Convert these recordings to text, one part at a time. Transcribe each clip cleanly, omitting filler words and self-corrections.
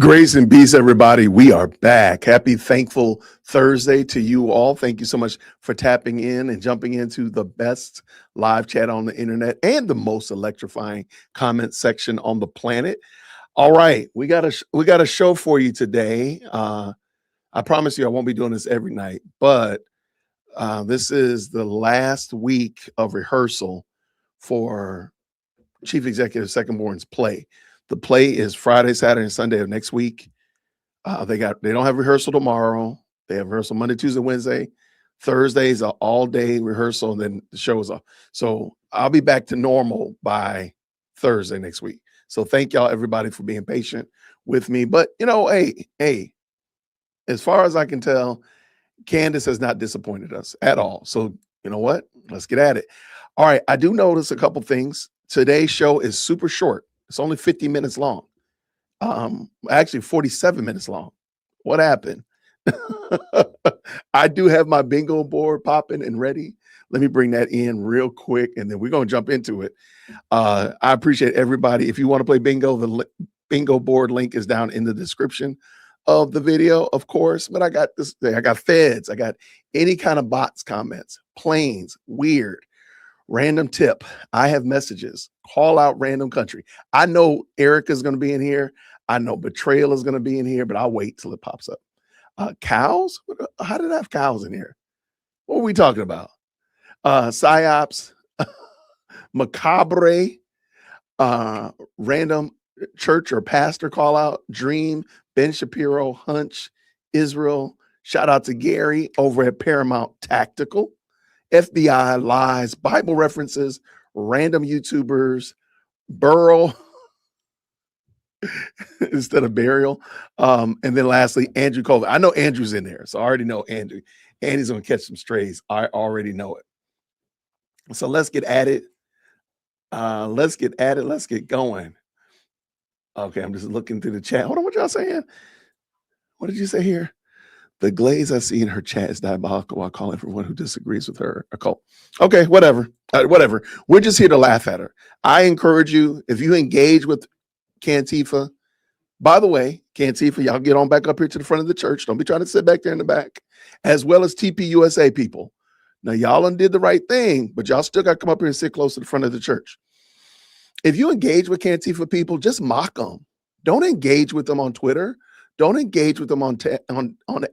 Grace and peace, everybody. We are back. Happy, thankful Thursday to you all. Thank you so much for tapping in and jumping into the best live chat on the internet and the most electrifying comment section on the planet. All right, we got a show for you today. I promise you, I won't be doing this every night, but this is the last week of rehearsal for Chief Executive Second Born's play. The play is Friday, Saturday, and Sunday of next week. They don't have rehearsal tomorrow. They have rehearsal Monday, Tuesday, Wednesday. Thursday's an all-day rehearsal, and then the show is off. So I'll be back to normal by Thursday next week. So thank y'all, everybody, for being patient with me. But hey, as far as I can tell, Candace has not disappointed us at all. So you know what? Let's get at it. All right, I do notice a couple things. Today's show is super short. It's only 50 minutes long. Actually 47 minutes long. What happened? I do have my bingo board popping and ready. Let me bring that in real quick, and then we're going to jump into it. I appreciate everybody. If you want to play bingo, the bingo board link is down in the description of the video, of course. But I got this thing. I got feds. I got any kind of bots, comments, planes, weird, random tip. I have messages. Call out random country. I know Erica's going to be in here. I know Betrayal is going to be in here, but I'll wait till it pops up. Cows? How did I have cows in here? What are we talking about? Psyops, Macabre, random church or pastor call out, Dream, Ben Shapiro, Hunch, Israel. Shout out to Gary over at Paramount Tactical. FBI, lies, Bible references, random YouTubers, Burrow instead of burial. And then lastly, Andrew Colvin. I know Andrew's in there, so I already know Andrew. Andy's going to catch some strays. I already know it. So let's get at it. Let's get going. Okay, I'm just looking through the chat. Hold on, what y'all saying? What did you say here? The glaze I see in her chat is diabolical while calling everyone who disagrees with her a cult. Okay, whatever. Whatever. We're just here to laugh at her. I encourage you, if you engage with Cantifa, by the way, Cantifa, y'all get on back up here to the front of the church. Don't be trying to sit back there in the back, as well as TPUSA people. Now, y'all done did the right thing, but y'all still got to come up here and sit close to the front of the church. If you engage with Cantifa people, just mock them. Don't engage with them on Twitter. Don't engage with them on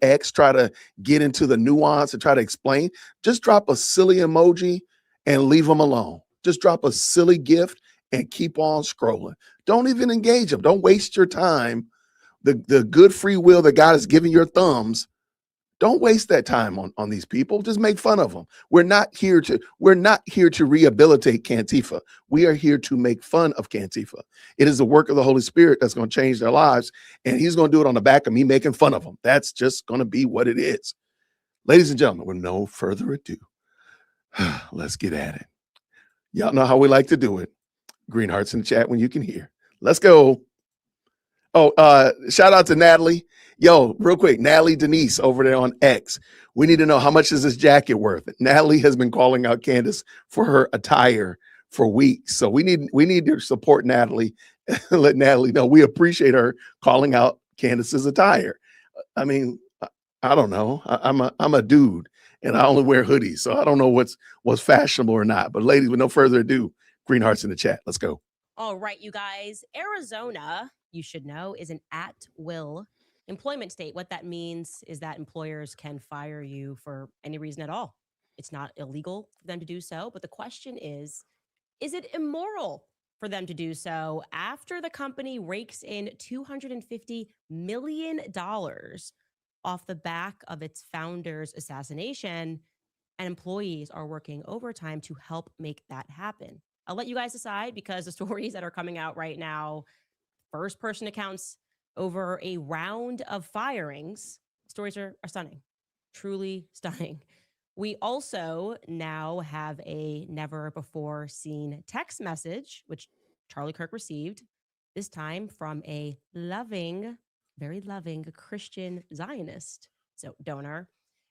X, try to get into the nuance and try to explain. Just drop a silly emoji and leave them alone. Just drop a silly gift and keep on scrolling. Don't even engage them. Don't waste your time. The good free will that God has given your thumbs, don't waste that time on these people. Just make fun of them. We're not here to rehabilitate Cantifa. We are here to make fun of Cantifa. It is the work of the Holy Spirit that's going to change their lives, and he's going to do it on the back of me making fun of them. That's just going to be what it is. Ladies and gentlemen, with no further ado, let's get at it. Y'all know how we like to do it. Green hearts in the chat when you can hear. Let's go. Oh, shout out to Natalie. Yo, real quick, Natalie Denise over there on X. We need to know, how much is this jacket worth? Natalie has been calling out Candace for her attire for weeks. So we need to support Natalie. Let Natalie know we appreciate her calling out Candace's attire. I mean, I don't know. I'm a dude and I only wear hoodies, so I don't know what's fashionable or not. But ladies, with no further ado, green hearts in the chat. Let's go. All right, you guys. Arizona, you should know, is an at-will employment state. What that means is that employers can fire you for any reason at all. It's not illegal for them to do so, but the question is it immoral for them to do so after the company rakes in $250 million off the back of its founder's assassination, and employees are working overtime to help make that happen? I'll let you guys decide, because the stories that are coming out right now, first-person accounts over a round of firings, stories are stunning, truly stunning. We also now have a never-before-seen text message, which Charlie Kirk received, this time from a loving, very loving Christian Zionist donor.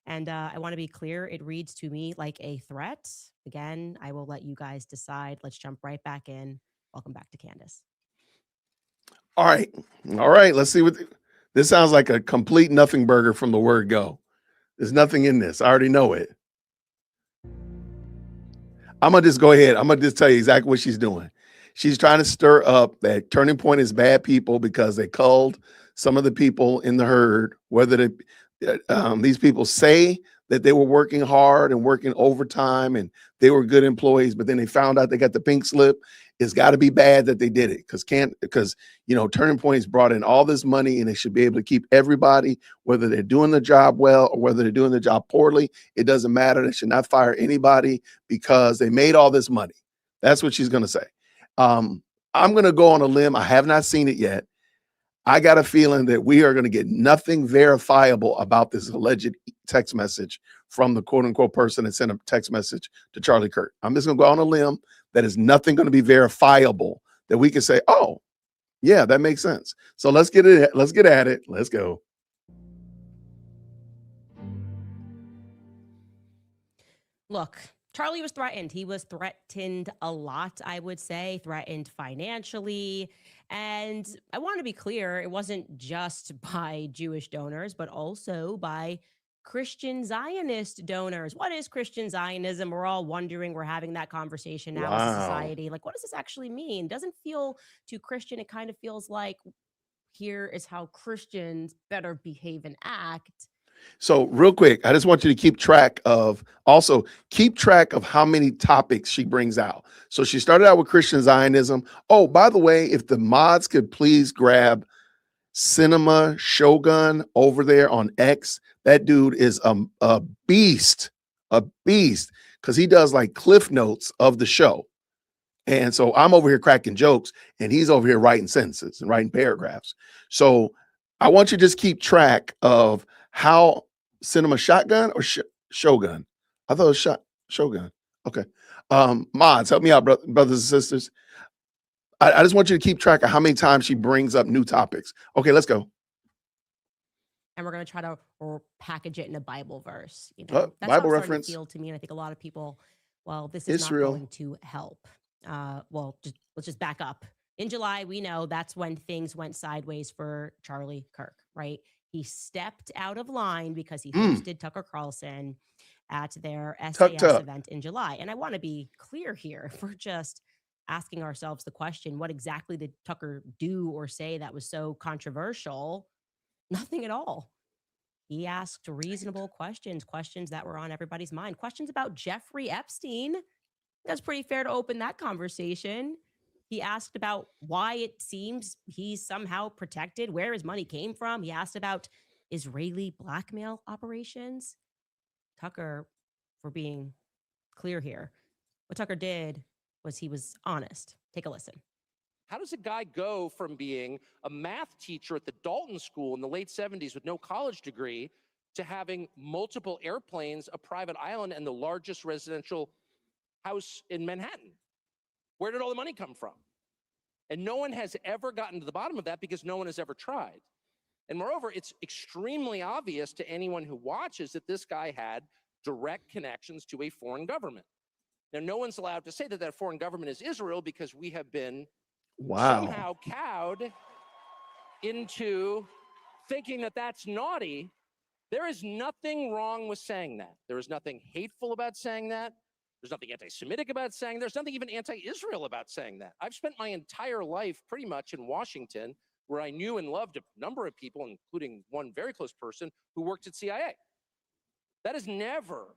And I want to be clear, it reads to me like a threat. Again, I will let you guys decide. Let's jump right back in. Welcome back to Candace. All right. All right. Let's see what this sounds like, a complete nothing burger from the word go. There's nothing in this. I already know it. I'm gonna just go ahead. I'm gonna just tell you exactly what she's doing. She's trying to stir up that Turning Point is bad people because they culled some of the people in the herd. Whether these people say that they were working hard and working overtime and they were good employees, but then they found out they got the pink slip. It's got to be bad that they did it because Turning Point's brought in all this money and they should be able to keep everybody, whether they're doing the job well or whether they're doing the job poorly. It doesn't matter. They should not fire anybody because they made all this money. That's what she's going to say. I'm going to go on a limb. I have not seen it yet. I got a feeling that we are going to get nothing verifiable about this alleged text message from the quote unquote person that sent a text message to Charlie Kirk. I'm just going to go on a limb that is nothing going to be verifiable that we can say, oh, yeah, that makes sense. So let's get it. Let's get at it. Let's go. Look, Charlie was threatened. He was threatened a lot, I would say, threatened financially. And I want to be clear, it wasn't just by Jewish donors, but also by Christian Zionist donors. What is Christian Zionism? We're all wondering. We're having that conversation now as a Wow. society. Like, what does this actually mean? Doesn't feel too Christian. It kind of feels like here is how Christians better behave and act. So real quick, I just want you to keep track of how many topics she brings out. So she started out with Christian Zionism. Oh, by the way, if the mods could please grab Cinema Shogun over there on X, that dude is a beast, because he does like cliff notes of the show. And so I'm over here cracking jokes and he's over here writing sentences and writing paragraphs. So I want you to just keep track of how Cinema Shotgun or Shogun. I thought it was Shogun. Okay. Mods, help me out, brothers and sisters. I just want you to keep track of how many times she brings up new topics. Okay, let's go. And we're going to try to package it in a Bible verse. That's how Bible it's reference. starting to feel to me. And I think a lot of people, well, this is Israel. not going to help. Let's just back up. In July, we know that's when things went sideways for Charlie Kirk, right? He stepped out of line because he hosted Tucker Carlson at their SAS event in July. And I want to be clear here. If we're just asking ourselves the question, what exactly did Tucker do or say that was so controversial? Nothing at all. He asked reasonable questions that were on everybody's mind, questions about Jeffrey Epstein. That's pretty fair to open that conversation. He asked about why it seems he's somehow protected, where his money came from. He asked about Israeli blackmail operations. Tucker, for being clear here, what Tucker did was he was honest. Take a listen. How does a guy go from being a math teacher at the Dalton School in the late 70s with no college degree to having multiple airplanes, a private island, and the largest residential house in Manhattan? Where did all the money come from? And no one has ever gotten to the bottom of that because no one has ever tried. And moreover, it's extremely obvious to anyone who watches that this guy had direct connections to a foreign government. Now, no one's allowed to say that that foreign government is Israel because we have been somehow cowed into thinking that that's naughty. There is nothing wrong with saying that. There is nothing hateful about saying that. There's nothing anti-Semitic about saying that. There's nothing even anti-Israel about saying that. I've spent my entire life pretty much in Washington, where I knew and loved a number of people, including one very close person who worked at CIA. That has never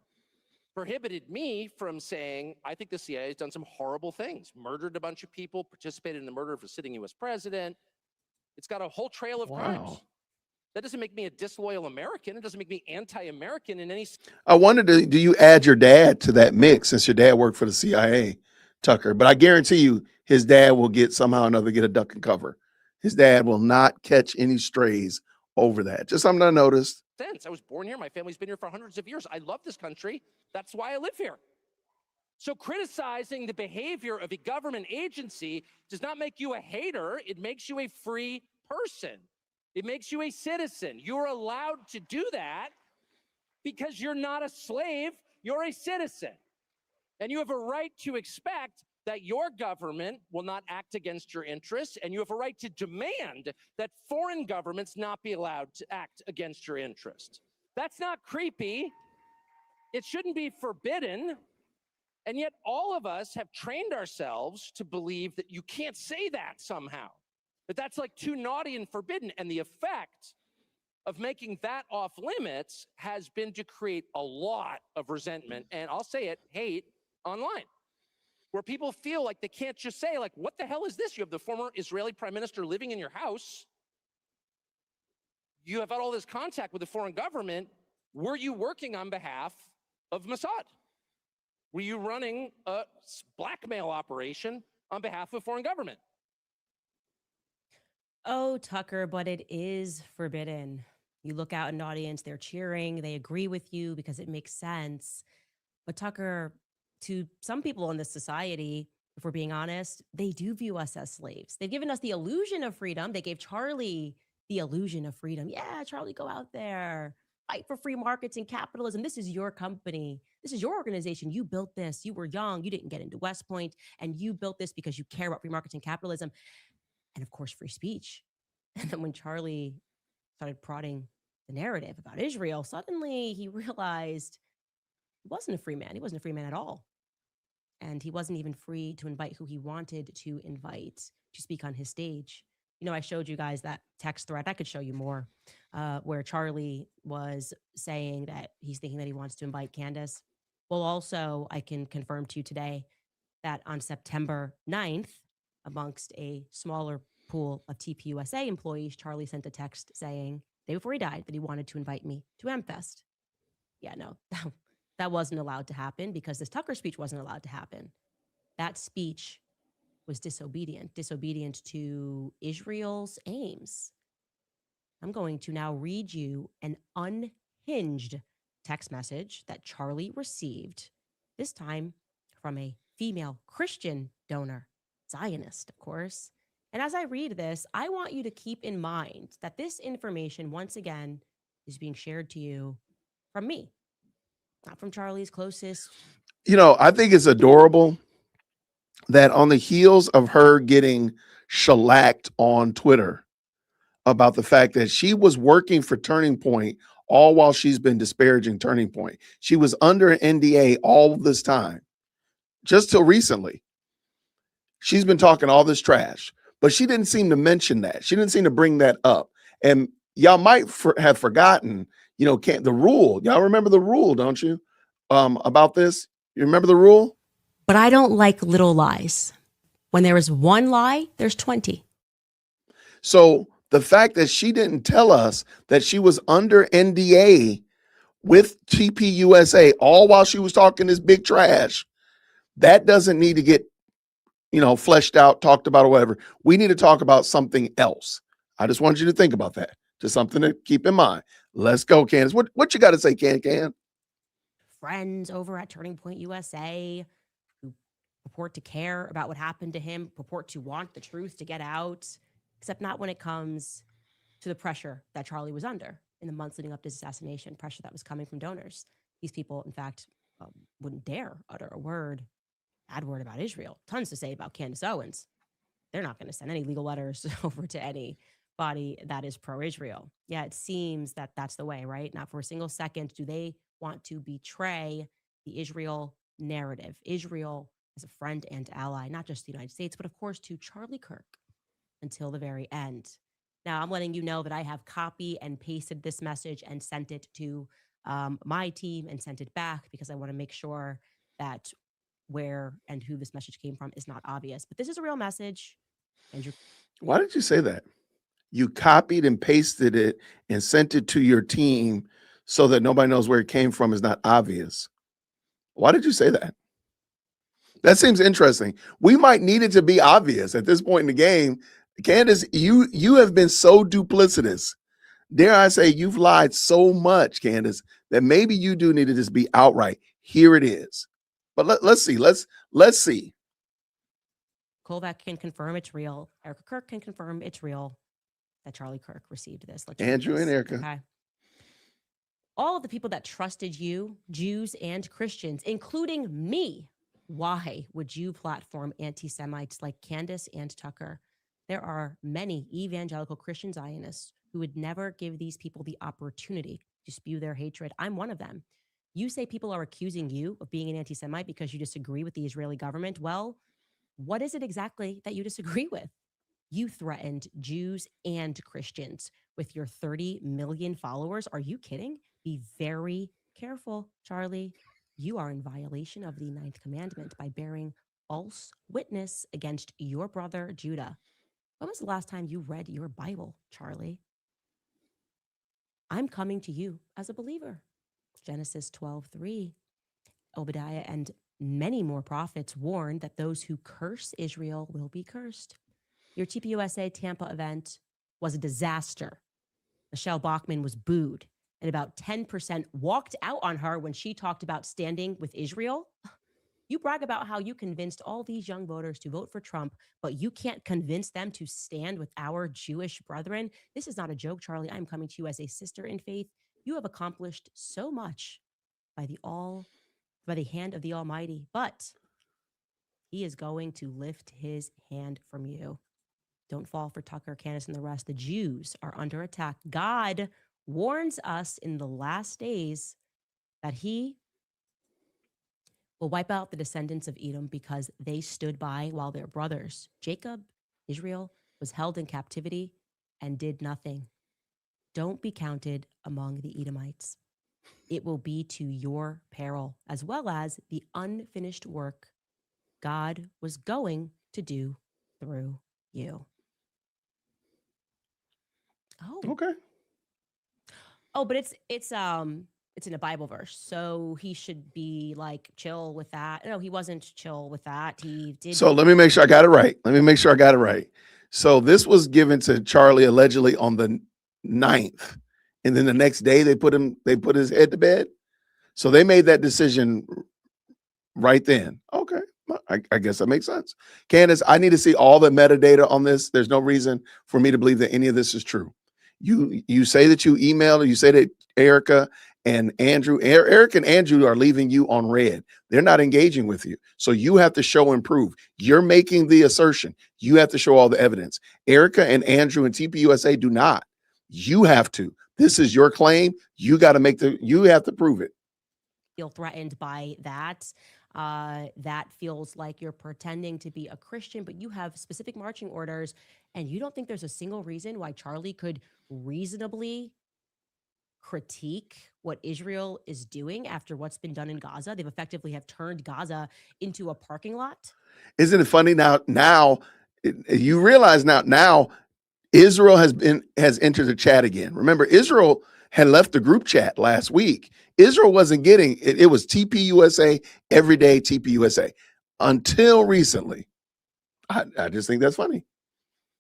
prohibited me from saying, I think the CIA has done some horrible things, murdered a bunch of people, participated in the murder of a sitting US president. It's got a whole trail of crimes. That doesn't make me a disloyal American. It doesn't make me anti-American in any. I wonder, do you add your dad to that mix since your dad worked for the CIA, Tucker? But I guarantee you his dad will somehow or another get a duck and cover. His dad will not catch any strays over that. Just something I noticed. I was born here. My family's been here for hundreds of years. I love this country. That's why I live here. So criticizing the behavior of a government agency does not make you a hater. It makes you a free person. It makes you a citizen. You're allowed to do that because you're not a slave. You're a citizen. And you have a right to expect that your government will not act against your interests, and you have a right to demand that foreign governments not be allowed to act against your interests. That's not creepy. It shouldn't be forbidden. And yet all of us have trained ourselves to believe that you can't say that somehow, that that's like too naughty and forbidden. And the effect of making that off limits has been to create a lot of resentment, and I'll say it, hate online, where people feel like they can't just say, like, what the hell is this? You have the former Israeli prime minister living in your house. You have had all this contact with the foreign government. Were you working on behalf of Mossad? Were you running a blackmail operation on behalf of a foreign government? Oh, Tucker, but it is forbidden. You look out in an audience, they're cheering, they agree with you because it makes sense. But Tucker, to some people in this society, if we're being honest, they do view us as slaves. They've given us the illusion of freedom. They gave Charlie the illusion of freedom. Yeah, Charlie, go out there, fight for free markets and capitalism. This is your company. This is your organization. You built this. You were young. You didn't get into West Point, and you built this because you care about free markets and capitalism. And of course, free speech. And then when Charlie started prodding the narrative about Israel, suddenly he realized he wasn't a free man. He wasn't a free man at all. And he wasn't even free to invite who he wanted to invite to speak on his stage. You know, I showed you guys that text thread. I could show you more, where Charlie was saying that he's thinking that he wants to invite Candace. Well, also, I can confirm to you today that on September 9th, amongst a smaller pool of TPUSA employees, Charlie sent a text saying, day before he died, that he wanted to invite me to AmFest. Yeah, no, that wasn't allowed to happen because this Tucker speech wasn't allowed to happen. That speech was disobedient to Israel's aims. I'm going to now read you an unhinged text message that Charlie received, this time from a female Christian donor, Zionist, of course. And as I read this, I want you to keep in mind that this information, once again, is being shared to you from me, not from Charlie's closest. You know, I think it's adorable that on the heels of her getting shellacked on Twitter about the fact that she was working for Turning Point all while she's been disparaging Turning Point. She was under an NDA all this time, just till recently. She's been talking all this trash, but she didn't seem to mention that. She didn't seem to bring that up. And y'all might have forgotten, you know, the rule. Y'all remember the rule, don't you? About this? You remember the rule? But I don't like little lies. When there is one lie, there's 20. So the fact that she didn't tell us that she was under NDA with TPUSA all while she was talking this big trash, that doesn't need to get, you know, fleshed out, talked about, or whatever. We need to talk about something else. I just want you to think about that. Just something to keep in mind. Let's go, Candace. What you got to say, Can? Friends over at Turning Point USA who purport to care about what happened to him, purport to want the truth to get out, except not when it comes to the pressure that Charlie was under in the months leading up to his assassination, pressure that was coming from donors. These people, in fact, wouldn't dare utter a bad word about Israel. Tons to say about Candace Owens. They're not going to send any legal letters over to anybody that is pro-Israel. Yeah, it seems that that's the way, right? Not for a single second do they want to betray the Israel narrative. Israel as a friend and ally, not just the United States, but of course to Charlie Kirk until the very end. Now, I'm letting you know that I have copy and pasted this message and sent it to my team and sent it back because I want to make sure that where and who this message came from is not obvious. But this is a real message. And Why did you say that? You copied and pasted it and sent it to your team so that nobody knows where it came from is not obvious. Why did you say that? That seems interesting. We might need it to be obvious at this point in the game. Candace, you have been so duplicitous. Dare I say you've lied so much, Candace, that maybe you do need to just be outright. Here it is. But let's see. Let's see. Kovac can confirm it's real. Erica Kirk can confirm it's real that Charlie Kirk received this. Andrew and Erica. Okay. All of the people that trusted you, Jews and Christians, including me, Why would you platform anti Semites like Candace and Tucker? There are many evangelical Christian Zionists who would never give these people the opportunity to spew their hatred. I'm one of them. You say people are accusing you of being an anti Semite because you disagree with the Israeli government. Well, what is it exactly that you disagree with? You threatened Jews and Christians with your 30 million followers. Are you kidding? Be very careful, Charlie. You are in violation of the ninth commandment by bearing false witness against your brother Judah. When was the last time you read your Bible, Charlie? I'm coming to you as a believer. Genesis 12:3. Obadiah and many more prophets warned that those who curse Israel will be cursed. Your TPUSA Tampa event was a disaster. Michelle Bachmann was booed, and about 10% walked out on her when she talked about standing with Israel. You brag about how you convinced all these young voters to vote for Trump, but you can't convince them to stand with our Jewish brethren. This is not a joke, Charlie. I'm coming to you as a sister in faith. You have accomplished so much by the hand of the Almighty, but he is going to lift his hand from you. Don't fall for Tucker, Candace, and the rest. The Jews are under attack. God warns us in the last days that he will wipe out the descendants of Edom because they stood by while their brothers, Jacob, Israel, was held in captivity and did nothing. Don't be counted among the Edomites. It will be to your peril, as well as the unfinished work God was going to do through you. Oh. Okay. Oh, but it's in a Bible verse. So he should be like chill with that. No, he wasn't chill with that. He did. So let me make sure I got it right. So this was given to Charlie allegedly on the 9th. And then the next day they put his head to bed. So they made that decision right then. Okay. I guess that makes sense. Candace, I need to see all the metadata on this. There's no reason for me to believe that any of this is true. You say that you emailed, you say that Erica and Andrew, Eric and Andrew are leaving you on red. They're not engaging with you. So you have to show and prove. You're making the assertion. You have to show all the evidence. Erica and Andrew and TPUSA do not. You have to. This is your claim. You have to prove it. Feel threatened by that. That feels like you're pretending to be a Christian, but you have specific marching orders, and you don't think there's a single reason why Charlie could reasonably critique what Israel is doing after what's been done in Gaza. They've effectively have turned Gaza into a parking lot. Isn't it funny now you realize now Israel has entered the chat again. Remember, Israel had left the group chat last week. Israel wasn't getting it. It was TPUSA every day, TPUSA until recently. I just think that's funny.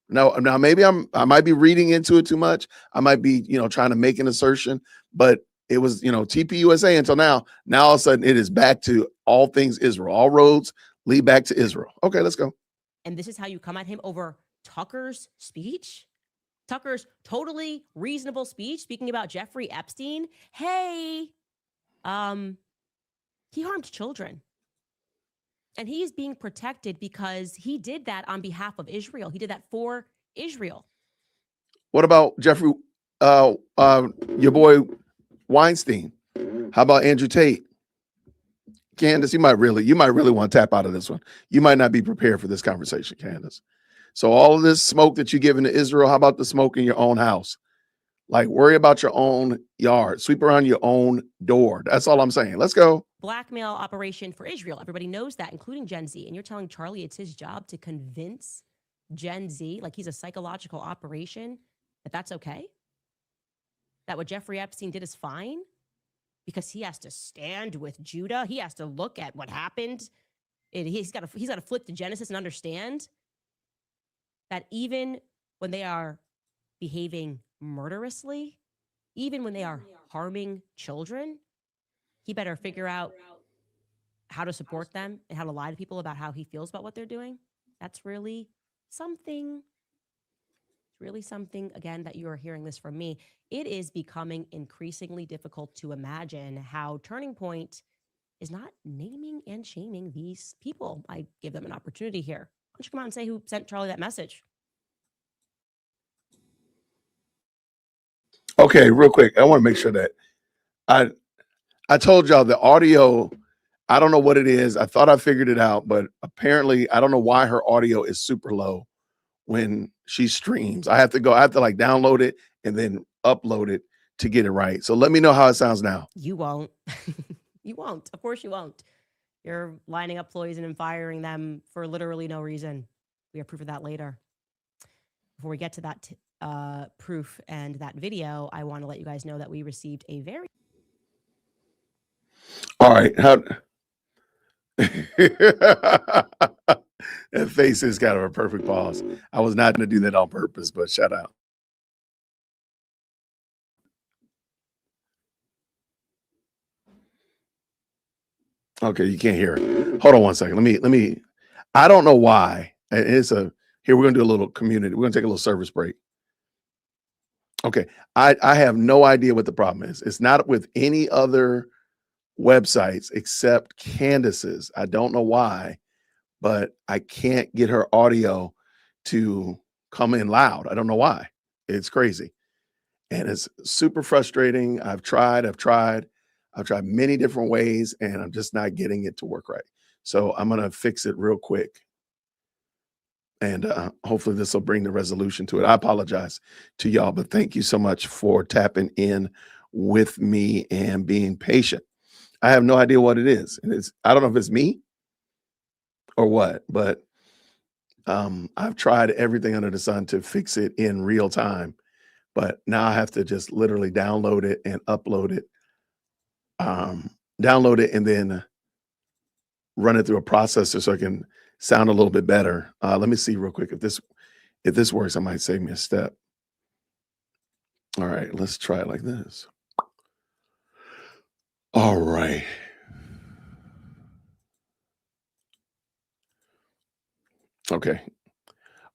Now maybe I might be reading into it too much. I might be, trying to make an assertion, but it was, TPUSA until now. Now all of a sudden it is back to all things Israel. All roads lead back to Israel. Okay, let's go. And this is how you come at him over Tucker's speech? Tucker's totally reasonable speech speaking about Jeffrey Epstein. Hey, he harmed children. And he is being protected because he did that on behalf of Israel. He did that for Israel. What about Jeffrey, your boy Weinstein? How about Andrew Tate? Candace, you might really want to tap out of this one. You might not be prepared for this conversation, Candace. So all of this smoke that you're giving to Israel, how about the smoke in your own house? Like, worry about your own yard. Sweep around your own door. That's all I'm saying. Let's go. Blackmail operation for Israel. Everybody knows that, including Gen Z. And you're telling Charlie it's his job to convince Gen Z, like he's a psychological operation, that that's okay? That what Jeffrey Epstein did is fine? Because he has to stand with Judah. He has to look at what happened. He's got to flip to Genesis and understand that even when they are behaving murderously, even when they are harming children, he better figure out how to support them and how to lie to people about how he feels about what they're doing. That's really something. It's really something, again, that you are hearing this from me. It is becoming increasingly difficult to imagine how Turning Point is not naming and shaming these people. I give them an opportunity here. Why don't you come out and say who sent Charlie that message? Okay, real quick. I want to make sure that I told y'all the audio, I don't know what it is. I thought I figured it out, but apparently I don't know why her audio is super low when she streams. I have to like download it and then upload it to get it right. So let me know how it sounds now. You won't. You won't. Of course you won't. You're lining up employees and firing them for literally no reason. We have proof of that later. Before we get to that proof and that video, I want to let you guys know that we received a very All right. How that face is kind of a perfect pause. I was not going to do that on purpose, but shout out. Okay, you can't hear it. Hold on one second. Let me. I don't know why. Here we're gonna do a little community. We're gonna take a little service break. Okay, I have no idea what the problem is. It's not with any other websites except Candace's. I don't know why, but I can't get her audio to come in loud. I don't know why. It's crazy. And it's super frustrating. I've tried many different ways and I'm just not getting it to work right. So I'm going to fix it real quick. And hopefully this will bring the resolution to it. I apologize to y'all, but thank you so much for tapping in with me and being patient. I have no idea what it is. And I don't know if it's me or what, but I've tried everything under the sun to fix it in real time. But now I have to just literally download it and upload it. Download it and then run it through a processor so it can sound a little bit better. Let me see real quick if this works. I might save me a step. All right, let's try it like this. All right. Okay.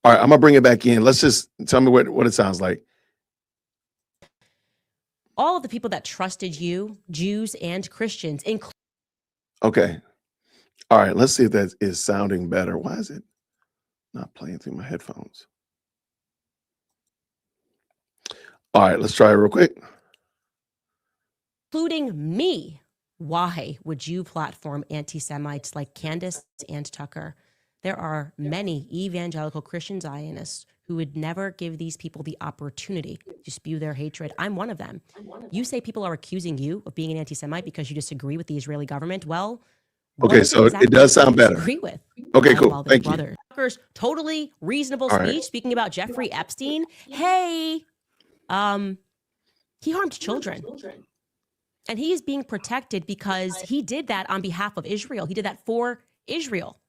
All right, I'm gonna bring it back in. Let's just tell me what it sounds like. all of the people that trusted you, Jews and Christians, including. Okay. All right, let's see if that is sounding better. Why is it not playing through my headphones? All right, let's try it real quick. Including me. Why would you platform anti-Semites like Candace and Tucker? There are many evangelical Christian Zionists who would never give these people the opportunity to spew their hatred. I'm one of them. You say people are accusing you of being an anti-Semite because you disagree with the Israeli government. Well, okay, so it does sound better. Disagree with. Okay, cool. Thank you. Tucker's totally reasonable All speech right. speaking about Jeffrey Epstein. Hey, he harmed children. And he is being protected because he did that on behalf of Israel. He did that for Israel.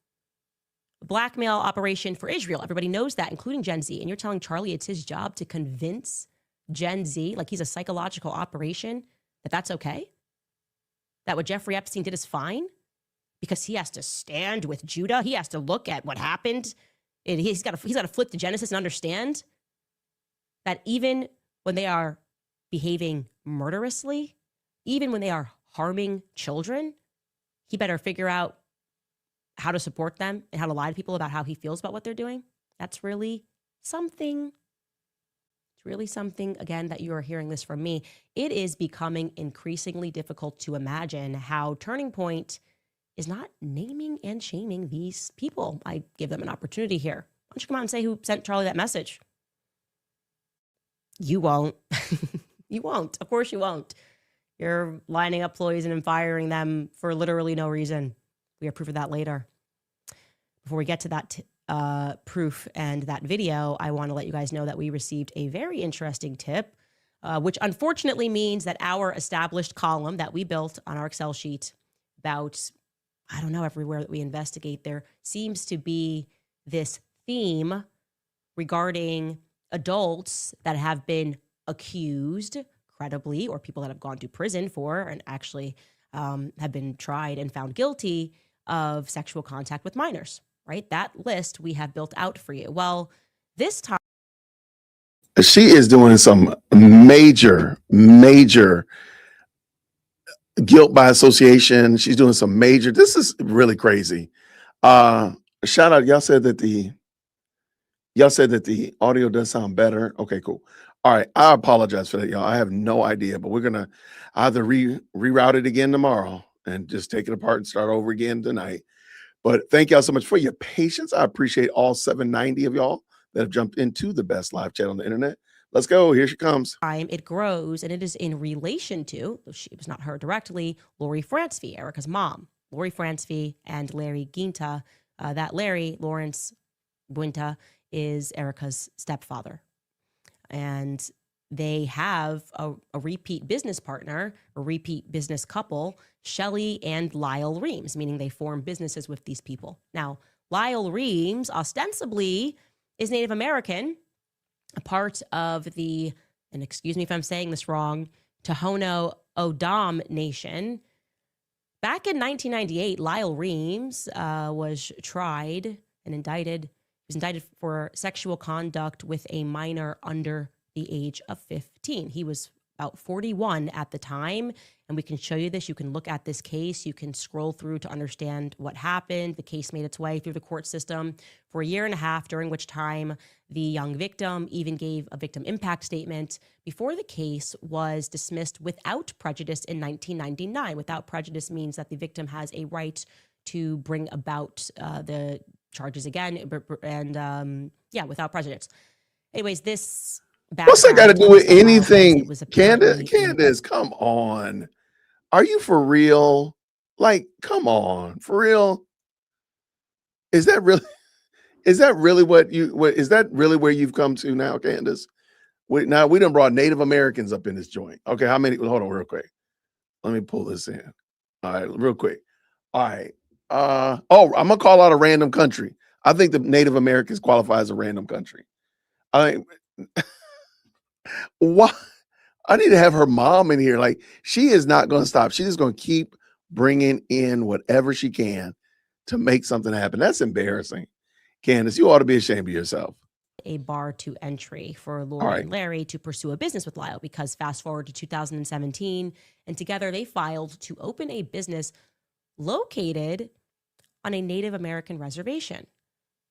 Blackmail operation for Israel. Everybody knows that, including Gen Z. And you're telling Charlie it's his job to convince Gen Z, like he's a psychological operation, that that's okay? That what Jeffrey Epstein did is fine? Because he has to stand with Judah. He has to look at what happened. And he's got to flip to Genesis and understand that even when they are behaving murderously, even when they are harming children, he better figure out how to support them and how to lie to people about how he feels about what they're doing. That's really something. It's really something, again, that you are hearing this from me. It is becoming increasingly difficult to imagine how Turning Point is not naming and shaming these people. I give them an opportunity here. Why don't you come out and say who sent Charlie that message? You won't. You won't. Of course you won't. You're lining up employees and firing them for literally no reason. We have proof of that later. Before we get to that proof and that video, I want to let you guys know that we received a very interesting tip, which unfortunately means that our established column that we built on our Excel sheet about, I don't know, everywhere that we investigate, there seems to be this theme regarding adults that have been accused credibly, or people that have gone to prison for and actually have been tried and found guilty of sexual contact with minors, right? That list we have built out for you. Well, this time. She is doing some major guilt by association. She's doing some major. This is really crazy. Uh, Shout out. Y'all said that the audio does sound better. Okay, cool. All right. I apologize for that, y'all. I have no idea, but we're gonna either reroute it again tomorrow and just take it apart and start over again tonight. But thank y'all so much for your patience. I appreciate all 790 of y'all that have jumped into the best live chat on the internet. Let's go. Here she comes. Time it grows, and it is in relation to, it was not her directly, Lori Francevy, Erica's mom. Lori Francevy and Larry Ginta. That Larry, Lawrence Buinta, is Erica's stepfather. And they have a repeat business partner, a repeat business couple, Shelley and Lyle Reams, meaning they form businesses with these people. Now, Lyle Reams ostensibly is Native American, a part of the, and excuse me if I'm saying this wrong, Tohono O'odham Nation. Back in 1998, Lyle Reams was tried and indicted. He was indicted for sexual conduct with a minor under the age of 15. He was about 41 at the time, and we can show you this. You can look at this case. You can scroll through to understand what happened. The case made its way through the court system for a year and a half, during which time the young victim even gave a victim impact statement before the case was dismissed without prejudice in 1999. Without prejudice means that the victim has a right to bring about the charges again, and without prejudice. Anyways, this What's that got to do with anything? It was Candace, come on. Are you for real? Like, come on, for real? Is that really where you've come to now, Candace? We done brought Native Americans up in this joint. Okay, how many? Hold on real quick. Let me pull this in. All right, real quick. All right. I'm gonna call out a random country. I think the Native Americans qualify as a random country. What? I need to have her mom in here. Like, she is not going to stop. She's just going to keep bringing in whatever she can to make something happen. That's embarrassing. Candace, you ought to be ashamed of yourself. A bar to entry for Lori and Larry to pursue a business with Lyle, because fast forward to 2017, and together they filed to open a business located on a Native American reservation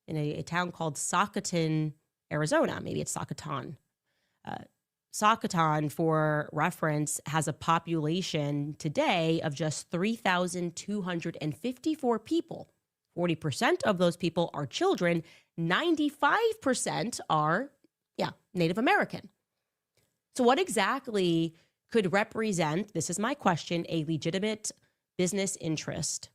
in a town called Socoton, Arizona. Maybe it's Socoton. Socoton, for reference, has a population today of just 3,254 people. 40% of those people are children. 95% are, Native American. So what exactly could represent, this is my question, a legitimate business interest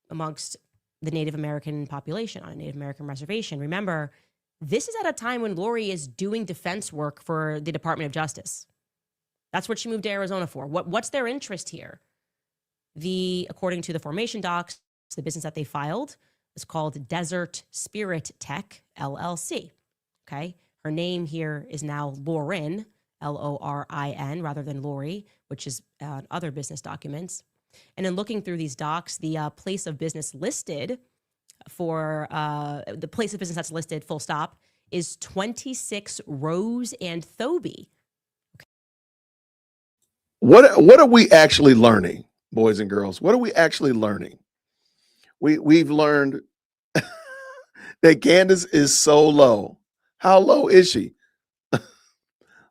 amongst the Native American population on a Native American reservation? Remember, this is at a time when Lori is doing defense work for the Department of Justice. That's what she moved to Arizona for. What's their interest here? According to the formation docs, the business that they filed is called Desert Spirit Tech, LLC. Okay. Her name here is now Lauren, Lorin, rather than Lori, which is other business documents. And in looking through these docs, the place of business listed for the place of business that's listed, full stop, is 26 Rose and Thoby. Okay. What are we actually learning, boys and girls? What are we actually learning? We've learned that Candace is so low. How low is she?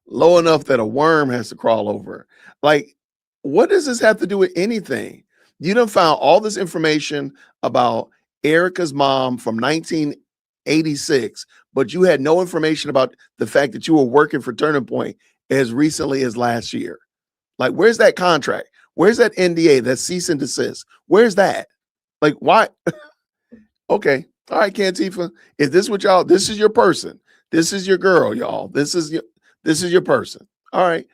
Low enough that a worm has to crawl over. Like, what does this have to do with anything? You done found all this information about Erica's mom from 1986, but you had no information about the fact that you were working for Turning Point as recently as last year. Like, where's that contract? Where's that NDA, that cease and desist? Where's that? Like, why? Okay. All right, Cantifa. Is this what y'all, this is your person. This is your girl, y'all. This is your person. All right.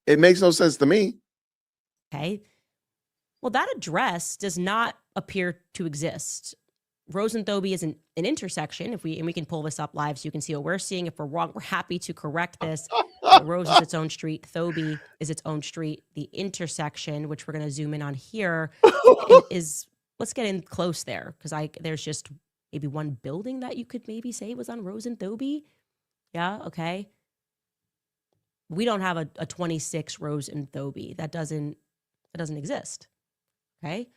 It makes no sense to me. Okay. Well, that address does not appear to exist. Rose and Thoby is an intersection. And we can pull this up live so you can see what we're seeing. If we're wrong, we're happy to correct this. Rose is its own street. Thoby is its own street. The intersection, which we're going to zoom in on here, is, let's get in close there, because there's just maybe one building that you could maybe say was on Rose and Thoby. Yeah, okay. We don't have a 26 Rose and Thoby. That doesn't that doesn't exist. Okay.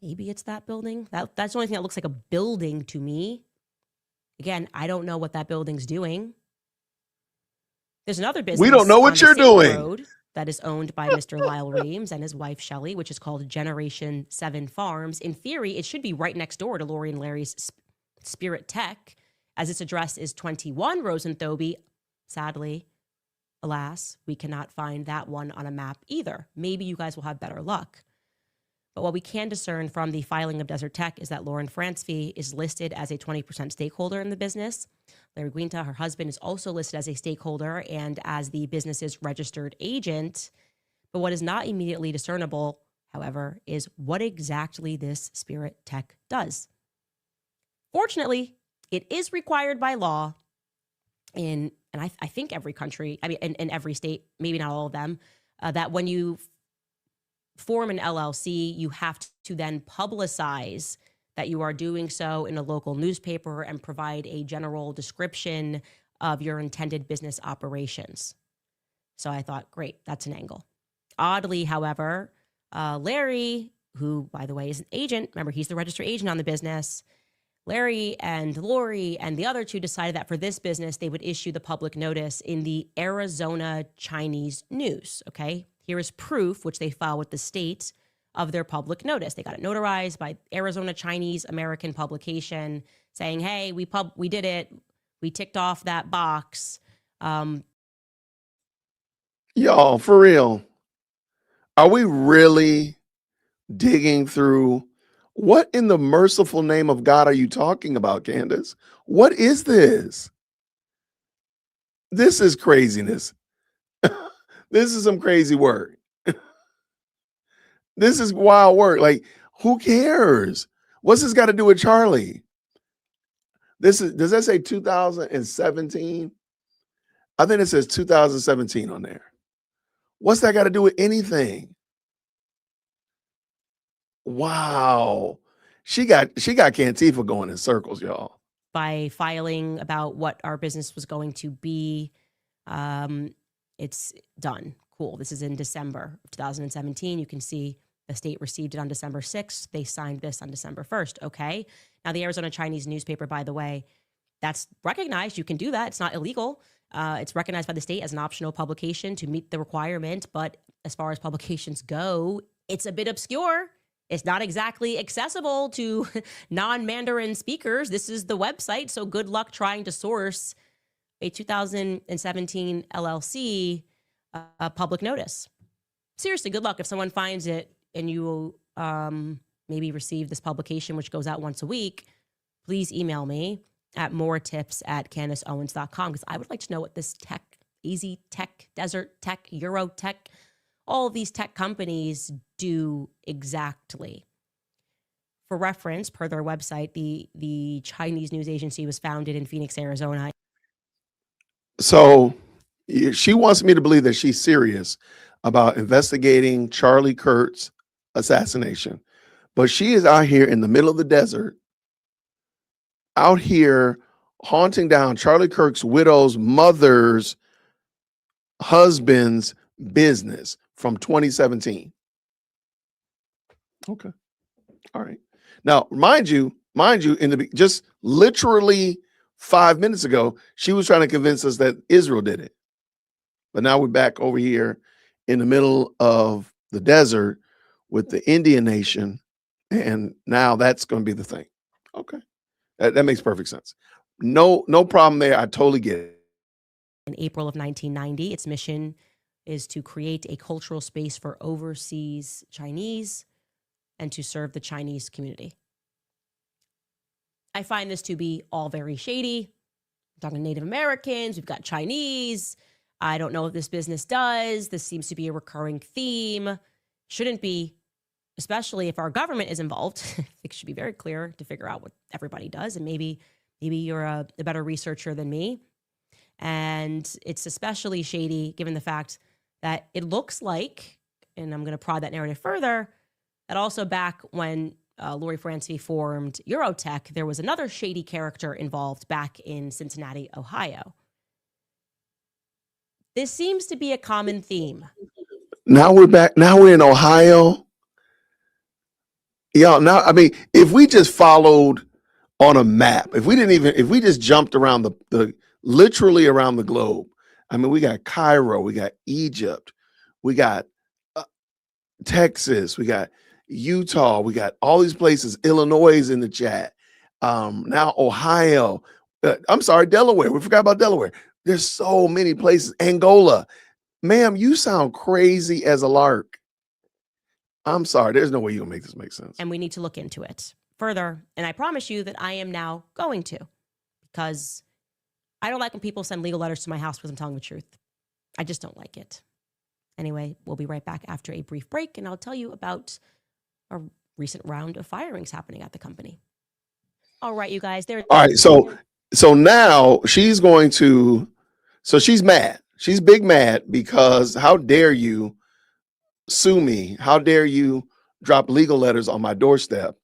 Maybe it's that building. That's the only thing that looks like a building to me. Again, I don't know what that building's doing. There's another business. We don't know what on the you're same doing. road that is owned by Mr. Lyle Reams and his wife Shelley, which is called Generation 7 Farms. In theory, it should be right next door to Lori and Larry's Spirit Tech, as its address is 21 Rosenthobe. Sadly, alas, we cannot find that one on a map either. Maybe you guys will have better luck. But what we can discern from the filing of Desert Tech is that Lauren Francevy is listed as a 20% stakeholder in the business. Larry Guinta, her husband, is also listed as a stakeholder and as the business's registered agent. But what is not immediately discernible, however, is what exactly this Spirit Tech does. Fortunately, it is required by law in, and I think every country, I mean, in every state, maybe not all of them, that when you form an LLC, you have to then publicize that you are doing so in a local newspaper and provide a general description of your intended business operations. So I thought, great, that's an angle. Oddly, however, Larry, who, by the way, is an agent, remember, he's the registered agent on the business, Larry and Lori and the other two decided that for this business, they would issue the public notice in the Arizona Chinese News, okay? Here is proof, which they filed with the state, of their public notice. They got it notarized by Arizona Chinese American publication saying, hey, we did it. We ticked off that box. Y'all, for real, are we really digging through? What in the merciful name of God are you talking about, Candace? What is this? This is craziness. This is some crazy work. This is wild work. Like, who cares? What's this got to do with Charlie? Does that say 2017? I think it says 2017 on there. What's that got to do with anything? Wow. She got Cantifa going in circles, y'all. By filing about what our business was going to be, it's done. Cool. This is in December of 2017. You can see the state received it on December 6th. They signed this on December 1st. Okay. Now, the Arizona Chinese newspaper, by the way, that's recognized. You can do that. It's not illegal. It's recognized by the state as an optional publication to meet the requirement. But as far as publications go, it's a bit obscure. It's not exactly accessible to non-Mandarin speakers. This is the website. So good luck trying to source a 2017 LLC public notice. Seriously, good luck. If someone finds it and you maybe receive this publication, which goes out once a week, please email me at moretips@CandaceOwens.com, because I would like to know what this tech, Easy Tech, Desert Tech, Euro Tech, all of these tech companies do exactly. For reference, per their website, the Chinese news agency was founded in Phoenix, Arizona. So she wants me to believe that she's serious about investigating Charlie Kirk's assassination. But she is out here in the middle of the desert, out here haunting down Charlie Kirk's widow's mother's husband's business from 2017. Okay. All right. Now, mind you, just literally 5 minutes ago, she was trying to convince us that Israel did it. But now we're back over here in the middle of the desert with the Indian nation. And now that's going to be the thing. Okay. That makes perfect sense. No problem there. I totally get it. In April of 1990, its mission is to create a cultural space for overseas Chinese and to serve the Chinese community. I find this to be all very shady. We're talking Native Americans, we've got Chinese. I don't know what this business does. This seems to be a recurring theme. Shouldn't be, especially if our government is involved. I think it should be very clear to figure out what everybody does. And maybe you're a better researcher than me. And it's especially shady given the fact that it looks like, and I'm going to prod that narrative further, that also back when Lori Francevy formed Eurotech, there was another shady character involved back in Cincinnati, Ohio. This seems to be a common theme. Now we're back. Now we're in Ohio. Y'all, now, I mean, if we just followed on a map, if we just jumped around the literally around the globe, I mean, we got Cairo, we got Egypt, we got Texas, we got Utah, we got all these places. Illinois is in the chat. Now Ohio. I'm sorry, Delaware. We forgot about Delaware. There's so many places. Angola. Ma'am, you sound crazy as a lark. I'm sorry. There's no way you're gonna make this make sense. And we need to look into it further. And I promise you that I am now going to, because I don't like when people send legal letters to my house because I'm telling the truth. I just don't like it. Anyway, we'll be right back after a brief break, and I'll tell you about a recent round of firings happening at the company. All right, you guys. All right. So now she's going to. So she's mad. She's big mad because how dare you sue me? How dare you drop legal letters on my doorstep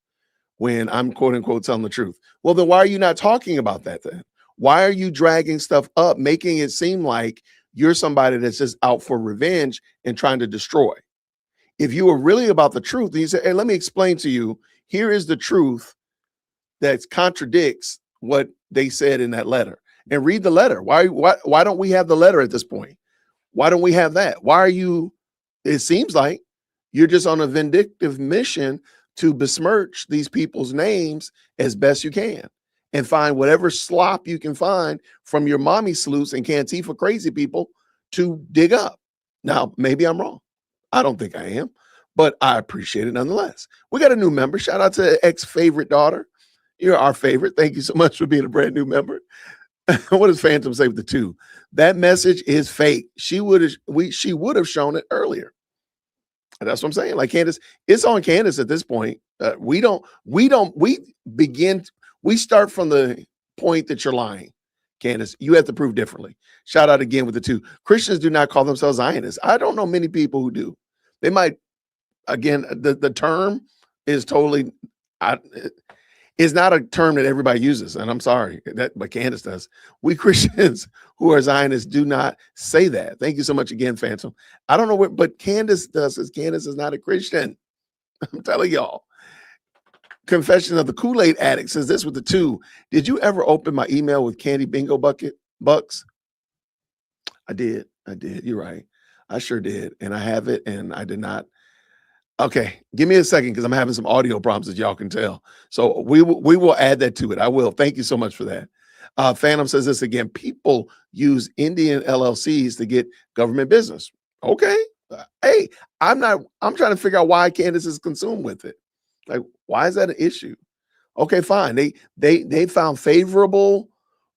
when I'm quote unquote telling the truth? Well, then why are you not talking about that then? Why are you dragging stuff up, making it seem like you're somebody that's just out for revenge and trying to destroy? If you were really about the truth, then you say, hey, let me explain to you. Here is the truth that contradicts what they said in that letter. And read the letter. Why don't we have the letter at this point? Why don't we have that? Why are you, it seems like you're just on a vindictive mission to besmirch these people's names as best you can and find whatever slop you can find from your mommy sleuths and Cantifa crazy people to dig up. Now, maybe I'm wrong. I don't think I am, but I appreciate it nonetheless. We got a new member. Shout out to ex-favorite daughter. You're our favorite. Thank you so much for being a brand new member. What does Phantom say with the 2? That message is fake. She would have shown it earlier. And that's what I'm saying. Like Candace, it's on Candace at this point. We start from the point that you're lying. Candace, you have to prove differently. Shout out again with the 2. Christians do not call themselves Zionists. I don't know many people who do. They might, again, the term is totally, is not a term that everybody uses. And I'm sorry, but Candace does. We Christians who are Zionists do not say that. Thank you so much again, Phantom. I don't know what, but Candace does, because Candace is not a Christian. I'm telling y'all. Confession of the Kool-Aid Addict says this with the 2. Did you ever open my email with candy bingo bucks? I did. You're right. I sure did. And I have it, and I did not. Okay, give me a second because I'm having some audio problems, as y'all can tell. So we will add that to it. I will. Thank you so much for that. Phantom says this again. People use Indian LLCs to get government business. Okay. Hey, I'm trying to figure out why Candace is consumed with it. Like, why is that an issue? Okay, fine. They found favorable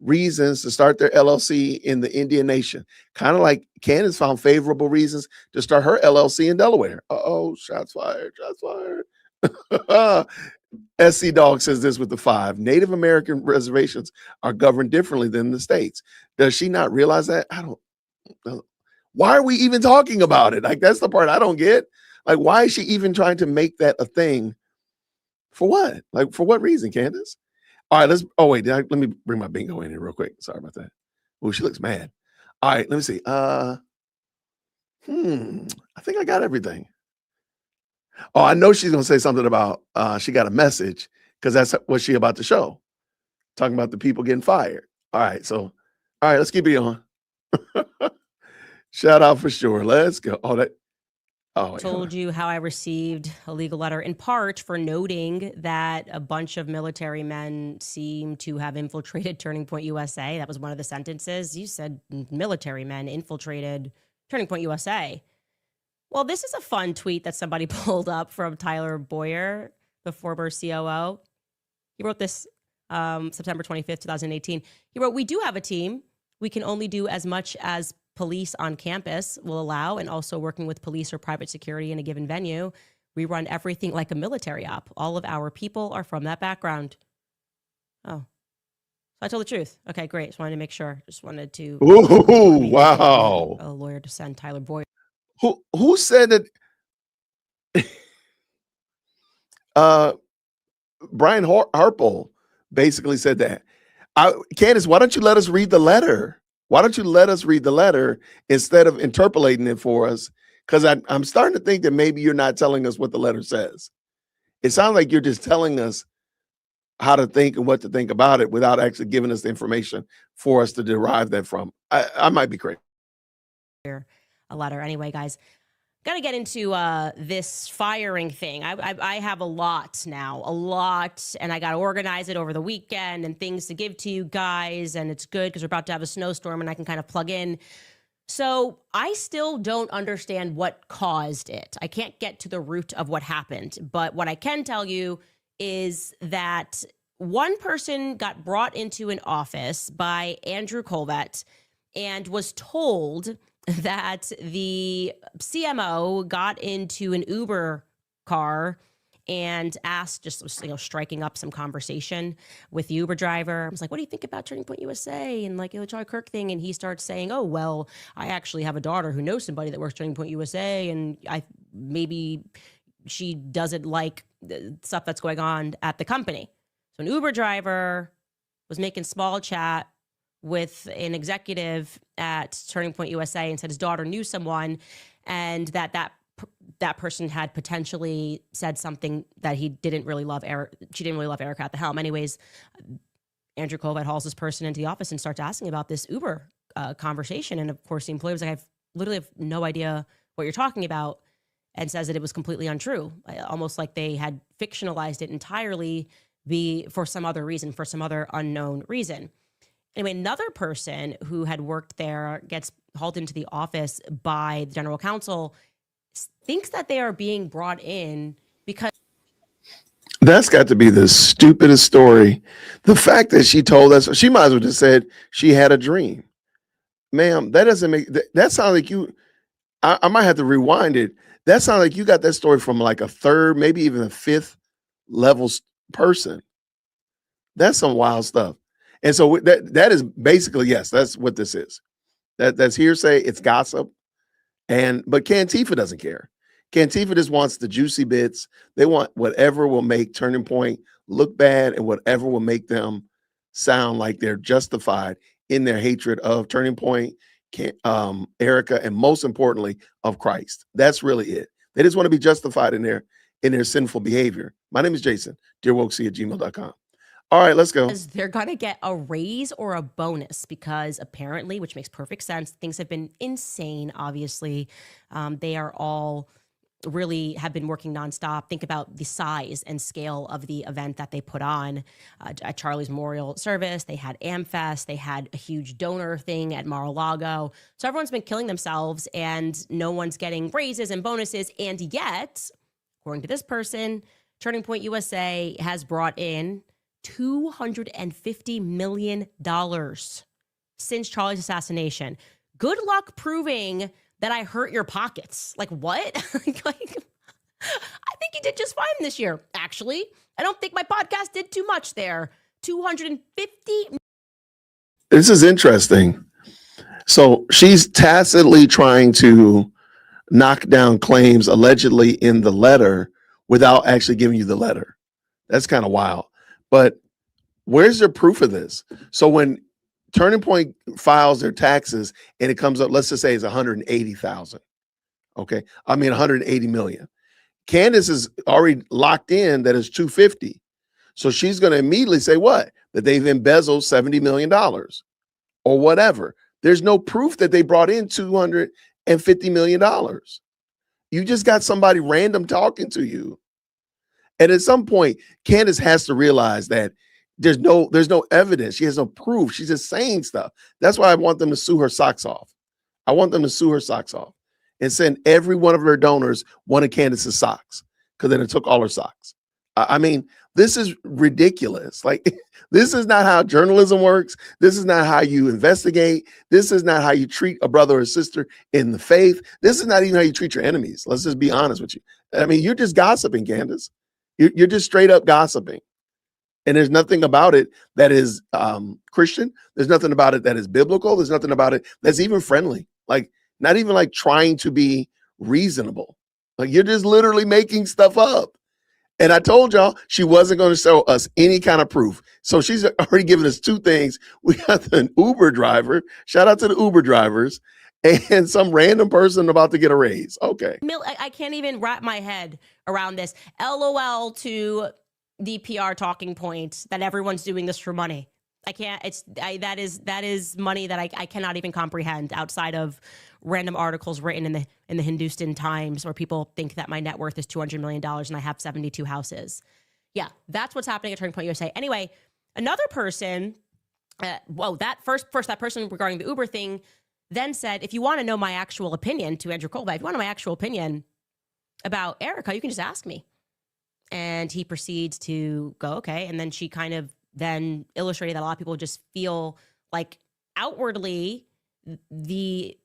reasons to start their LLC in the Indian nation. Kind of like Candace found favorable reasons to start her LLC in Delaware. Uh-oh, shots fired. SC Dog says this with the 5. Native American reservations are governed differently than the states. Does she not realize that? I don't know. Why are we even talking about it? Like, that's the part I don't get. Like, why is she even trying to make that a thing? For what? Like, for what reason, Candace? All right, let me bring my bingo in here real quick. Sorry about that. Oh, she looks mad. All right, let me see. I think I got everything. Oh, I know she's gonna say something about she got a message, because that's what she about to show. Talking about the people getting fired. All right, let's keep it on. Shout out for sure. Let's go. Told you how I received a legal letter in part for noting that a bunch of military men seem to have infiltrated Turning Point USA. That was one of the sentences. You said military men infiltrated Turning Point USA. Well, this is a fun tweet that somebody pulled up from Tyler Boyer, the former COO. He wrote this September 25th, 2018. He wrote, "We do have a team. We can only do as much as police on campus will allow, and also working with police or private security in a given venue. We run everything like a military op. All of our people are from that background." Oh, so I told the truth. Okay, great. Just wanted to make sure. Just wanted to. Ooh, wow. A lawyer to send Tyler Boyer. Who said that? Brian Harple basically said that. Candace, why don't you let us read the letter? Why don't you let us read the letter instead of interpolating it for us? Because I'm starting to think that maybe you're not telling us what the letter says. It sounds like you're just telling us how to think and what to think about it without actually giving us the information for us to derive that from. I might be crazy. A letter. Anyway, guys, got to get into this firing thing. I have a lot now, and I got to organize it over the weekend and things to give to you guys. And it's good because we're about to have a snowstorm and I can kind of plug in. So I still don't understand what caused it. I can't get to the root of what happened. But what I can tell you is that one person got brought into an office by Andrew Colvett and was told that the CMO got into an Uber car and asked, just striking up some conversation with the Uber driver. I was like, what do you think about Turning Point USA and like the Charlie Kirk thing? And he starts saying, oh, well, I actually have a daughter who knows somebody that works Turning Point USA, and maybe she doesn't like the stuff that's going on at the company. So an Uber driver was making small chat with an executive at Turning Point USA and said his daughter knew someone, and that person had potentially said something that he didn't really love. She didn't really love Erica at the helm. Anyways, Andrew Colvett hauls this person into the office and starts asking about this Uber conversation. And of course, the employee was like, I literally have no idea what you're talking about, and says that it was completely untrue, almost like they had fictionalized it entirely for some other reason, for some other unknown reason. Anyway, another person who had worked there gets hauled into the office by the general counsel, thinks that they are being brought in because... That's got to be the stupidest story. The fact that she told us, she might as well just said she had a dream. Ma'am, that doesn't make, that sounds like you, I might have to rewind it. That sounds like you got that story from like a third, maybe even a fifth level person. That's some wild stuff. And so that is basically, yes, that's what this is. That's hearsay. It's gossip. But Cantifa doesn't care. Cantifa just wants the juicy bits. They want whatever will make Turning Point look bad and whatever will make them sound like they're justified in their hatred of Turning Point, Erica, and most importantly, of Christ. That's really it. They just want to be justified in their sinful behavior. My name is Jason, dearwokesy@gmail.com. All right, let's go. They're going to get a raise or a bonus because apparently, which makes perfect sense, things have been insane, obviously. They are all really have been working nonstop. Think about the size and scale of the event that they put on at Charlie's Memorial Service. They had AmFest. They had a huge donor thing at Mar-a-Lago. So everyone's been killing themselves and no one's getting raises and bonuses. And yet, according to this person, Turning Point USA has brought in $250 million since Charlie's assassination. Good luck proving that I hurt your pockets. Like what? I think you did just fine this year, actually. I don't think my podcast did too much there. 250. This is interesting. So she's tacitly trying to knock down claims allegedly in the letter without actually giving you the letter. That's kind of wild. But where's the proof of this? So when Turning Point files their taxes and it comes up, let's just say it's 180,000. Okay. I mean, 180 million. Candace is already locked in that it's 250. So she's going to immediately say what? That they've embezzled $70 million or whatever. There's no proof that they brought in $250 million. You just got somebody random talking to you. And at some point, Candace has to realize that there's no evidence. She has no proof. She's just saying stuff. That's why I want them to sue her socks off. I want them to sue her socks off and send every one of her donors one of Candace's socks, because then it took all her socks. I mean, this is ridiculous. Like, this is not how journalism works. This is not how you investigate. This is not how you treat a brother or sister in the faith. This is not even how you treat your enemies. Let's just be honest with you. I mean, you're just gossiping, Candace. You're just straight up gossiping. And there's nothing about it that is Christian. There's nothing about it that is biblical. There's nothing about it that's even friendly. Like, not even like trying to be reasonable. Like, you're just literally making stuff up. And I told y'all she wasn't going to show us any kind of proof. So she's already given us two things. We got the Uber driver. Shout out to the Uber drivers. and some random person about to get a raise. Okay. I can't even wrap my head around this. LOL to the PR talking point that everyone's doing this for money. I can't. That is money that I cannot even comprehend outside of random articles written in the Hindustan Times where people think that my net worth is $200 million and I have 72 houses. Yeah, that's what's happening at Turning Point USA. Anyway, another person, that person regarding the Uber thing then said, if you want to know my actual opinion, to Andrew Colby, if you want to know my actual opinion about Erica, you can just ask me. And he proceeds to go, okay. And then she kind of then illustrated that a lot of people just feel like outwardly the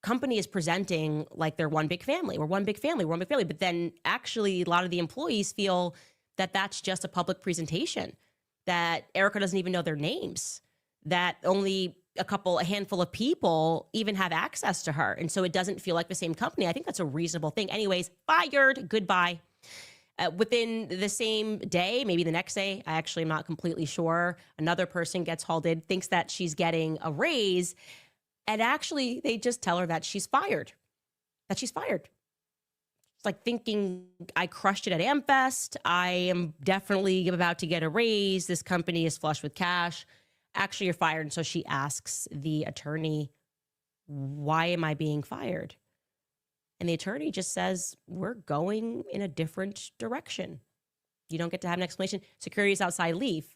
company is presenting like they're one big family. We're one big family. We're one big family. But then actually a lot of the employees feel that that's just a public presentation, that Erica doesn't even know their names, that only a handful of people even have access to her. And so it doesn't feel like the same company. I think that's a reasonable thing. Anyways, fired, goodbye. Within the same day, maybe the next day, I actually am not completely sure, another person gets hauled in, thinks that she's getting a raise, and actually they just tell her that she's fired. It's like thinking I crushed it at AmFest. I am definitely about to get a raise. This company is flush with cash. Actually, you're fired. And so she asks the attorney, why am I being fired? And the attorney just says, we're going in a different direction. You don't get to have an explanation. Security is outside, leave.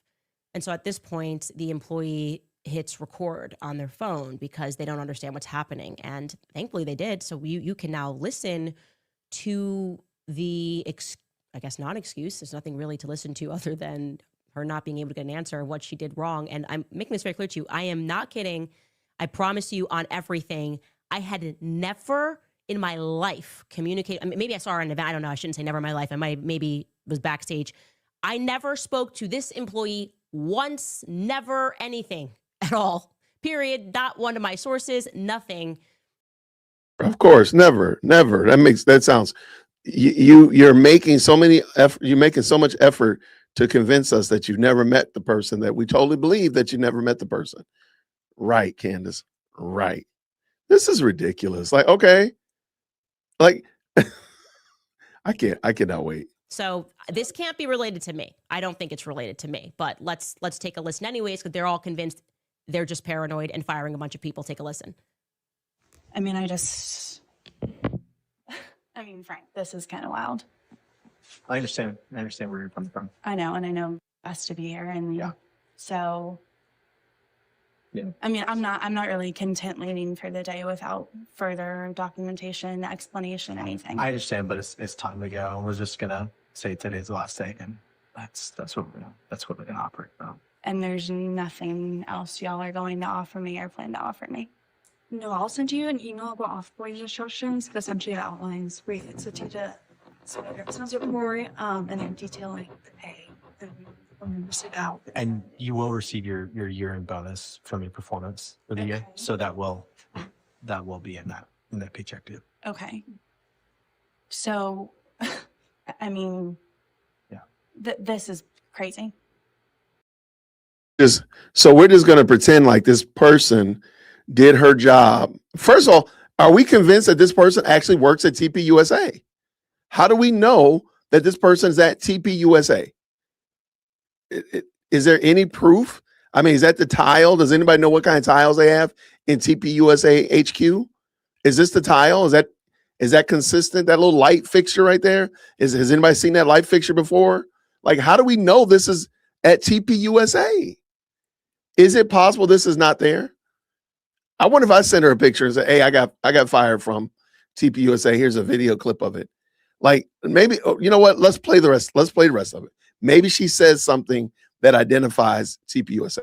And so at this point, the employee hits record on their phone because they don't understand what's happening. And thankfully they did. So you can now listen to the, I guess, non-excuse. There's nothing really to listen to other than her not being able to get an answer of what she did wrong. And I'm making this very clear to you. I am not kidding. I promise you on everything. I had never in my life communicate. I mean, maybe I saw her in an event. I don't know. I shouldn't say never in my life. I maybe was backstage. I never spoke to this employee once, never anything at all. Period. Not one of my sources, nothing. Of course, never. That sounds, you're making so much effort to convince us that you've never met the person, that we totally believe that you never met the person. Right, Candace. Right. This is ridiculous. Like, okay. Like, I cannot wait. So this can't be related to me. I don't think it's related to me, but let's take a listen anyways, because they're all convinced they're just paranoid and firing a bunch of people. Take a listen. I mean, Frank, this is kind of wild. I understand where you're coming from. I know, and I know us to be here, and Yeah. So. Yeah. I mean, I'm not really content leaving for the day without further documentation, explanation, anything. I understand, but it's time to go. We're just gonna say today's the last day, and that's what we're gonna operate from. And there's nothing else y'all are going to offer me or plan to offer me. No, I'll send you an email about offboarding instructions that essentially outlines rates that you did. So it sounds report, and then detailing the pay and sit out. And you will receive your year-end bonus from your performance for the year, Okay. so that will be in that paycheck too. Okay. So, I mean, Yeah. This is crazy. So we're just going to pretend like this person did her job. First of all, are we convinced that this person actually works at TPUSA? How do we know that this person is at TPUSA? Is there any proof? I mean, is that the tile? Does anybody know what kind of tiles they have in TPUSA HQ? Is this the tile? Is that consistent? That little light fixture right there? Has anybody seen that light fixture before? Like, how do we know this is at TPUSA? Is it possible this is not there? I wonder if I send her a picture and say, hey, I got fired from TPUSA. Here's a video clip of it. Like, maybe, you know what? Let's play the rest of it. Maybe she says something that identifies TPUSA.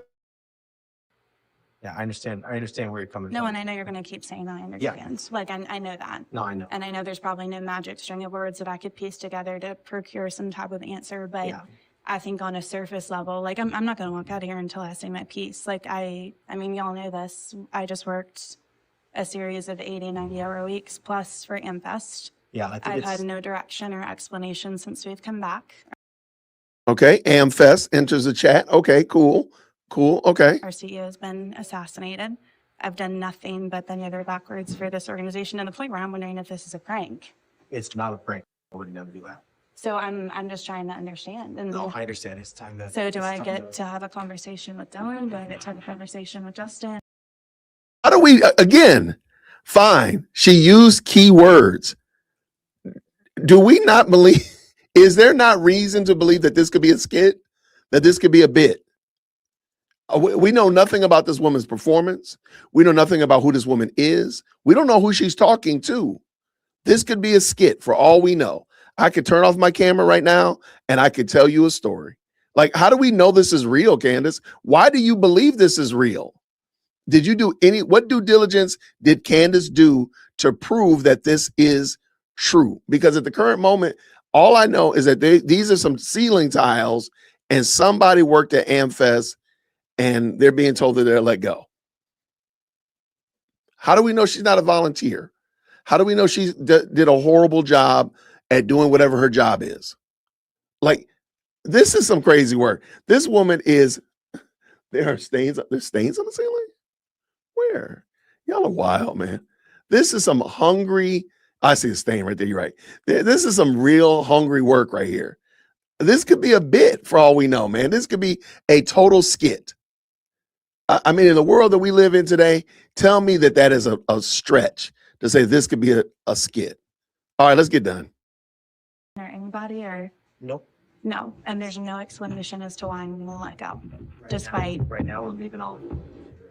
Yeah, I understand where you're coming No, from. and I know you're going to keep saying that. I understand. Like, I know that. No, I know. And I know there's probably no magic string of words that I could piece together to procure some type of answer. But Yeah. I think on a surface level, like, I'm not going to walk out of here until I say my piece. Like, I mean, y'all know this. I just worked a series of 80, 90-hour weeks plus for AmFest. Yeah, I think I've it's had no direction or explanation since we've come back. Okay, AmFest enters the chat. Okay, cool. Okay. Our CEO has been assassinated. I've done nothing but bend over backwards for this organization to the point where I'm wondering if this is a prank. It's not a prank. I would never do that. So I'm just trying to understand. And No, I understand. It's time to. so do it's I time get to have a conversation with Dylan? Do I get to have a conversation with Justin? How do we, again, fine. She used keywords. Do we not believe, is there not reason to believe that this could be a skit? That this could be a bit? We know nothing about this woman's performance. We know nothing about who this woman is. We don't know who she's talking to. This could be a skit for all we know. I could turn off my camera right now and I could tell you a story. Like, how do we know this is real, Candace? Why do you believe this is real? Did you do what due diligence did Candace do to prove that this is true? Because at the current moment, all I know is that these are some ceiling tiles and somebody worked at AmFest and they're being told that they're let go. How do we know she's not a volunteer? How do we know she did a horrible job at doing whatever her job is? Like, this is some crazy work. This woman is, there are stains, there's stains on the ceiling? Where? Y'all are wild, man. This is some hungry, I see a stain right there, you're right. This is some real hungry work right here. This could be a bit for all we know, man. This could be a total skit. I mean, in the world that we live in today, tell me that that is a stretch to say this could be a skit. All right, let's get done. Or anybody or Nope. no? And there's no explanation as to why I'm gonna let go. Right now, we're leaving all.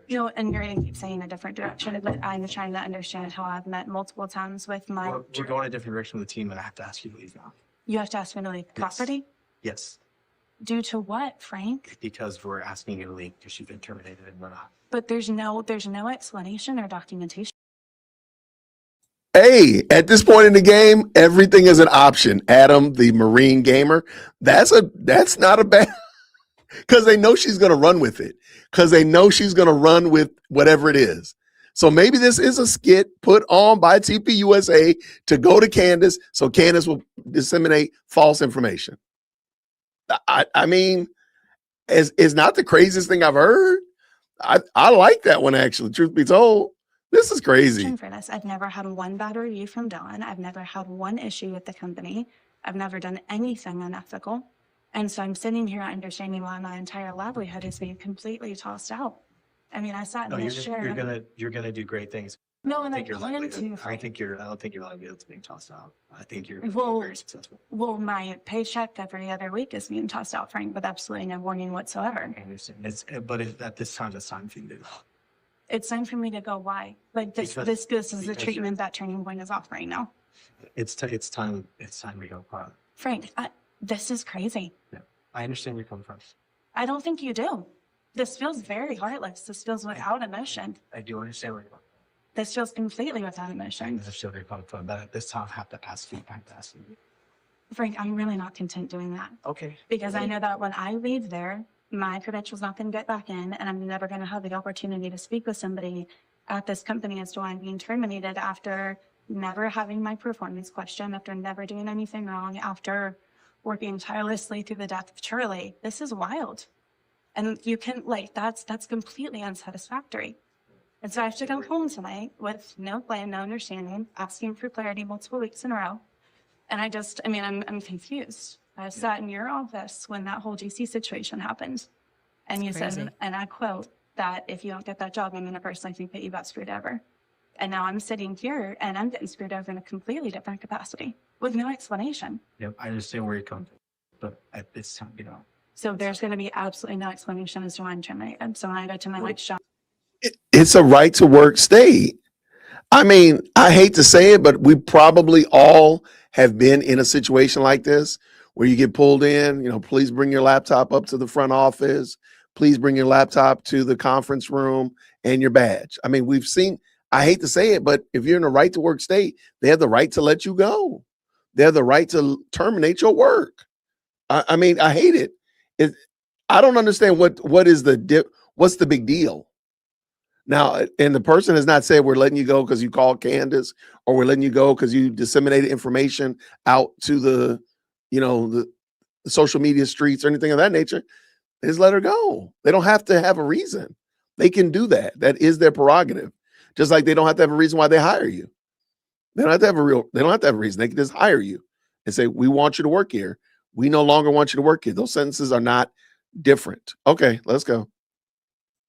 And you're gonna keep saying a different direction, but I'm trying to understand how I've met multiple times with my. We're going a different direction with the team, and I have to ask you to leave now. You have to ask me to leave the Yes. property? Yes, Due to what, Frank? because we're asking you to leave because you've been terminated and we're not. But there's no explanation or documentation. Hey, at this point in the game, everything is an option. Adam, the Marine gamer, that's not a bad, because they know she's going to run with it, because they know she's going to run with whatever it is. So maybe this is a skit put on by TPUSA to go to Candace, so Candace will disseminate false information. I mean, it's not the craziest thing I've heard. I like that one, actually, truth be told. This is crazy. For this, I've never had one bad review from Dylan. I've never had one issue with the company. I've never done anything unethical. And so I'm sitting here understanding why my entire livelihood is being completely tossed out. I mean, I sat in No, this chair. you're gonna do great things. No, and I I think plan to. I don't Frank. think your livelihood's being tossed out. I think you're Well- very successful. Well, my paycheck every other week is being tossed out, Frank, with absolutely no warning whatsoever. I understand. At this time, it's time for you to. It's time for me to go. Why? Like this is the because treatment that Turning Point is offering now. It's time to go. Frank, this is crazy. I understand where you're coming from. I don't think you do. This feels very heartless. This feels without emotion. I do understand where you're coming This feels completely without from. I emotion. understand where you're coming from, but at this time, I have to ask you. Frank, I'm really not content doing that Okay. because I know that when I leave there, my credential's not going to get back in, and I'm never going to have the opportunity to speak with somebody at this company as to why I'm being terminated after never having my performance questioned, after never doing anything wrong, after working tirelessly through the death of Charlie. This is wild. And you can, that's completely unsatisfactory. And so I have to go home tonight with no plan, no understanding, asking for clarity multiple weeks in a row. And I'm confused. I sat in your office when that whole GC situation happened. And you crazy. said, and I quote, that if you don't get that job, I'm going to personally think that you got screwed over. And now I'm sitting here and I'm getting screwed over in a completely different capacity with no explanation. Yep, I understand where you're coming from, but at this time, So there's going to be absolutely no explanation as to why I'm terminated. So when I go to my next job, It's a right to work state. I mean, I hate to say it, but we probably all have been in a situation like this where you get pulled in, please bring your laptop up to the front office. Please bring your laptop to the conference room and your badge. I mean, we've seen, I hate to say it, but if you're in a right to work state, they have the right to let you go. They have the right to terminate your work. I mean, I hate it. I don't understand what's the big deal. Now, and the person has not said we're letting you go because you called Candace, or we're letting you go because you disseminated information out to the social media streets or anything of that nature. They just let her go. They don't have to have a reason. They can do that. That is their prerogative. Just like they don't have to have a reason why they hire you. They don't have to have a reason. They can just hire you and say, we want you to work here. We no longer want you to work here. Those sentences are not different. Okay, let's go.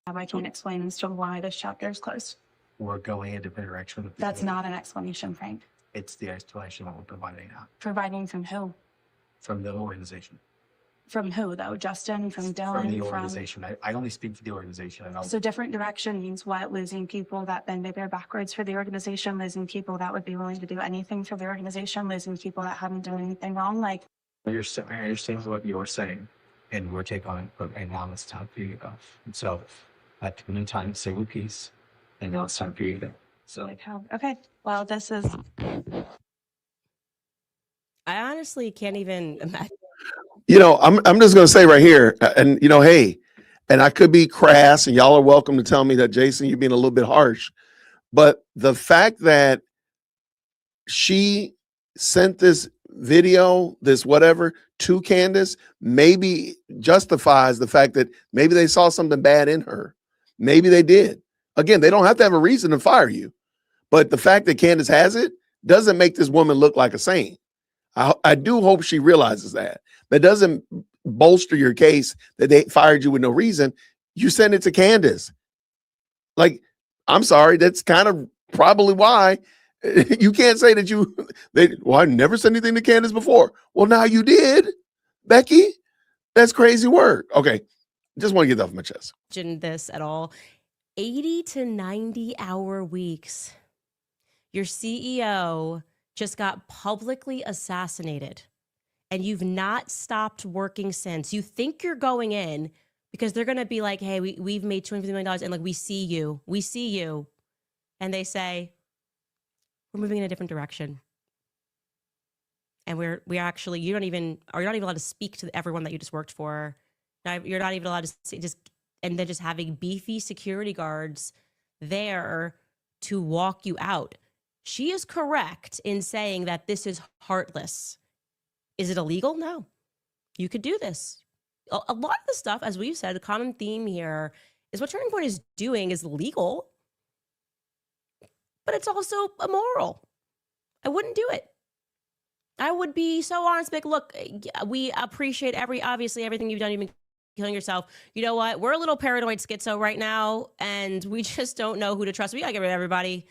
I can't explain as to why this chapter is closed. We're going a different direction. with the That's community. not an explanation, Frank. It's the explanation that we're providing now Providing from who? from the organization. From who though? Justin, from Dylan, From the organization. I only speak for the organization. And So different direction means what? Losing people that bend their backwards for the organization, losing people that would be willing to do anything for the organization, losing people that haven't done anything wrong. Like, I understand what you're saying, and we're taking on it, but right now it's time for you to go. And so I've taken the time to say your piece, and now it's time for you to go. So like how? Okay. Well, this is I honestly can't even imagine. I'm just going to say right here, and hey, and I could be crass, and y'all are welcome to tell me that, Jason, you're being a little bit harsh. But the fact that she sent this video, this whatever, to Candace, maybe justifies the fact that maybe they saw something bad in her. Maybe they did. Again, they don't have to have a reason to fire you. But the fact that Candace has it doesn't make this woman look like a saint. I do hope she realizes that. That doesn't bolster your case that they fired you with no reason. You send it to Candace. Like, I'm sorry, that's kind of probably why. You can't say that I never said anything to Candace before. Well, now you did, Becky. That's crazy work. Okay, just want to get that off my chest. This at all. 80 to 90 hour weeks. Your CEO just got publicly assassinated and you've not stopped working since. You think you're going in because they're going to be like, hey, we've made $250 million and like, we see you. And they say, we're moving in a different direction. And we actually, you're not even allowed to speak to everyone that you just worked for. You're not even allowed to see, and then just having beefy security guards there to walk you out. She is correct in saying that this is heartless. Is it illegal? No. You could do this. A lot of the stuff, as we've said, a common theme here is what Turning Point is doing is legal, but it's also immoral. I wouldn't do it. I would be so honest, like, look, we appreciate obviously everything you've done. You've been killing yourself. You know what? We're a little paranoid schizo right now, and we just don't know who to trust. We gotta get rid of everybody.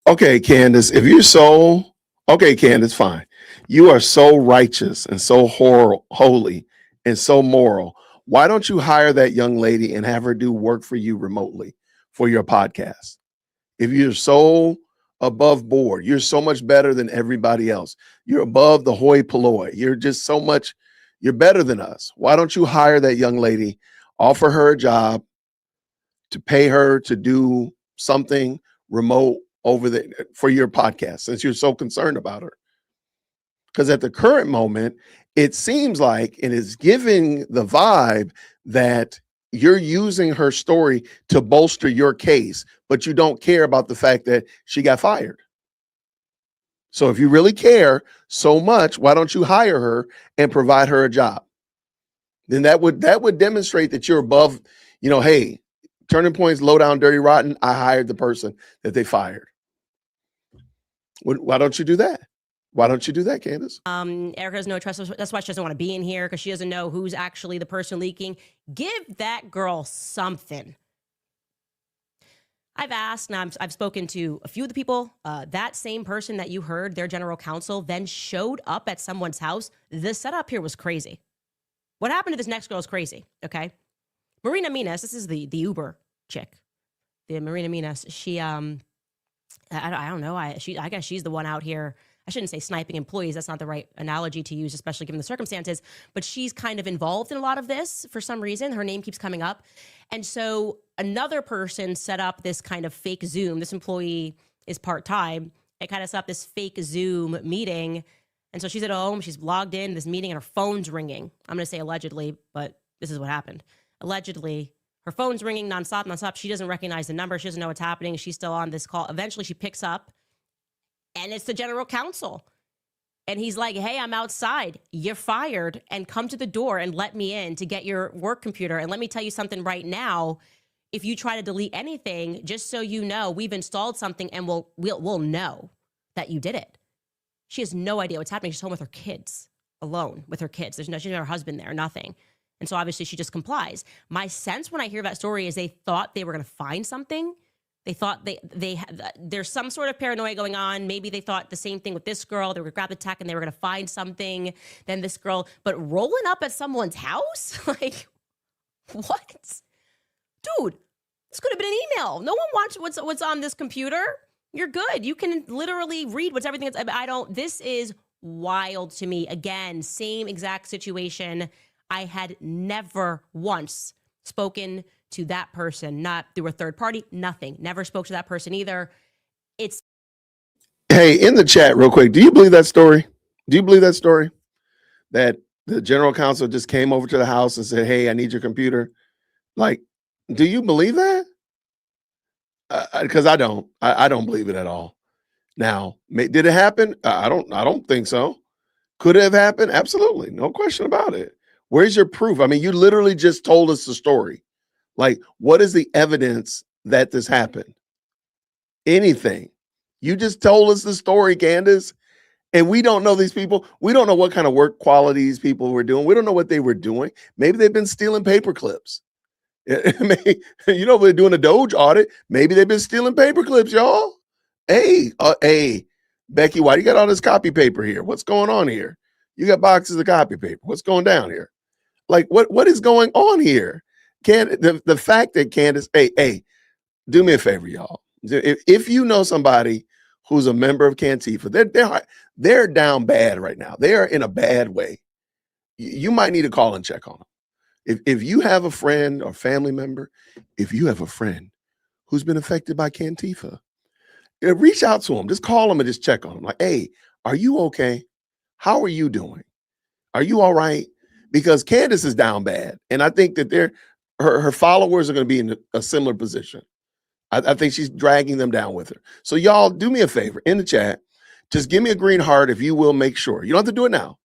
Okay, Candace, Candace, fine. You are so righteous and so holy and so moral. Why don't you hire that young lady and have her do work for you remotely for your podcast? If you're so above board, you're so much better than everybody else. You're above the hoi polloi. You're just so much, you're better than us. Why don't you hire that young lady, offer her a job to pay her to do something remote for your podcast, since you're so concerned about her? Because at the current moment, it seems like it is giving the vibe that you're using her story to bolster your case, but you don't care about the fact that she got fired. So if you really care so much, why don't you hire her and provide her a job? Then that would demonstrate that you're above, hey, Turning Point's low down, dirty, rotten. I hired the person that they fired. Why don't you do that? Why don't you do that, Candace? Erica has no trust. That's why she doesn't want to be in here, because she doesn't know who's actually the person leaking. Give that girl something. I've asked, and I've spoken to a few of the people. That same person that you heard, their general counsel, then showed up at someone's house. The setup here was crazy. What happened to this next girl is crazy, okay? Marina Minas, this is the Uber chick. The Marina Minas, she, I don't know. I guess she's the one out here. I shouldn't say sniping employees. That's not the right analogy to use, especially given the circumstances. But she's kind of involved in a lot of this for some reason. Her name keeps coming up. And so another person set up this kind of fake Zoom. This employee is part-time. It kind of set up this fake Zoom meeting. And so she's at home. She's logged in this meeting and her phone's ringing. I'm going to say allegedly, but this is what happened. Allegedly, her phone's ringing nonstop. She doesn't recognize the number. She doesn't know what's happening. She's still on this call. Eventually, she picks up, and it's the general counsel. And he's like, hey, I'm outside. You're fired. And come to the door and let me in to get your work computer. And let me tell you something right now. if you try to delete anything, just so you know, we've installed something and we'll know that you did it. She has no idea what's happening. She's home with her kids, alone with her kids. She doesn't have her husband there, nothing. And so obviously she just complies. My sense when I hear that story is they thought they were going to find something. They thought there's some sort of paranoia going on. Maybe they thought the same thing with this girl. They were going to grab the tech and they were going to find something. Then this girl, but rolling up at someone's house? Like, what? Dude, this could have been an email. No one watched what's on this computer. You're good. You can literally read what's everything. This is wild to me. Again, same exact situation. I had never once spoken to that person, not through a third party, nothing. Never spoke to that person either. Hey, in the chat real quick, do you believe that story? Do you believe that story? That the general counsel just came over to the house and said, hey, I need your computer. Like, do you believe that? Because I don't believe it at all. Now, did it happen? I don't think so. Could it have happened? Absolutely. No question about it. Where's your proof? I mean, you literally just told us the story. Like, what is the evidence that this happened? Anything. You just told us the story, Candace. And we don't know these people. We don't know what kind of work quality these people were doing. We don't know what they were doing. Maybe they've been stealing paper clips. You know, they're doing a Doge audit. Maybe they've been stealing paper clips, y'all. Hey, Becky, why do you got all this copy paper here? What's going on here? You got boxes of copy paper. What's going down here? Like, what is going on here? The fact that Candace, hey, do me a favor, y'all. If you know somebody who's a member of Cantifa, they're down bad right now. They are in a bad way. You might need to call and check on them. If you have a friend or family member, if you have a friend who's been affected by Cantifa, reach out to them. Just call them and just check on them. Like, hey, are you okay? How are you doing? Are you all right? Because Candace is down bad. And I think that her followers are going to be in a similar position. I think she's dragging them down with her. So y'all do me a favor in the chat. Just give me a green heart if you will make sure. You don't have to do it now.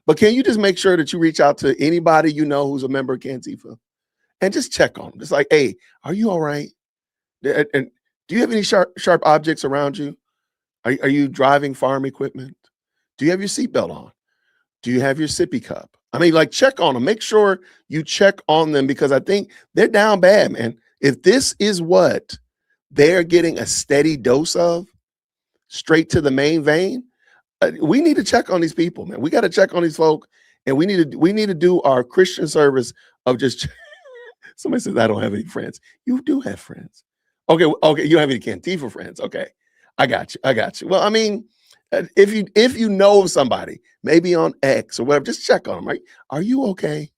But can you just make sure that you reach out to anybody you know who's a member of Cantifa and just check on them? Just like, hey, are you all right? And do you have any sharp objects around you? Are you driving farm equipment? Do you have your seatbelt on? Do you have your sippy cup? I mean, like, check on them. Make sure you check on them because I think they're down bad, man. If this is what they're getting a steady dose of, straight to the main vein, we need to check on these people, man. We got to check on these folk, and we need to do our Christian service of just. Somebody says I don't have any friends. You do have friends. Okay. You don't have any Cantifa friends. Okay, I got you. Well, I mean, if you know somebody, maybe on X or whatever, just check on them. Right? Are you okay?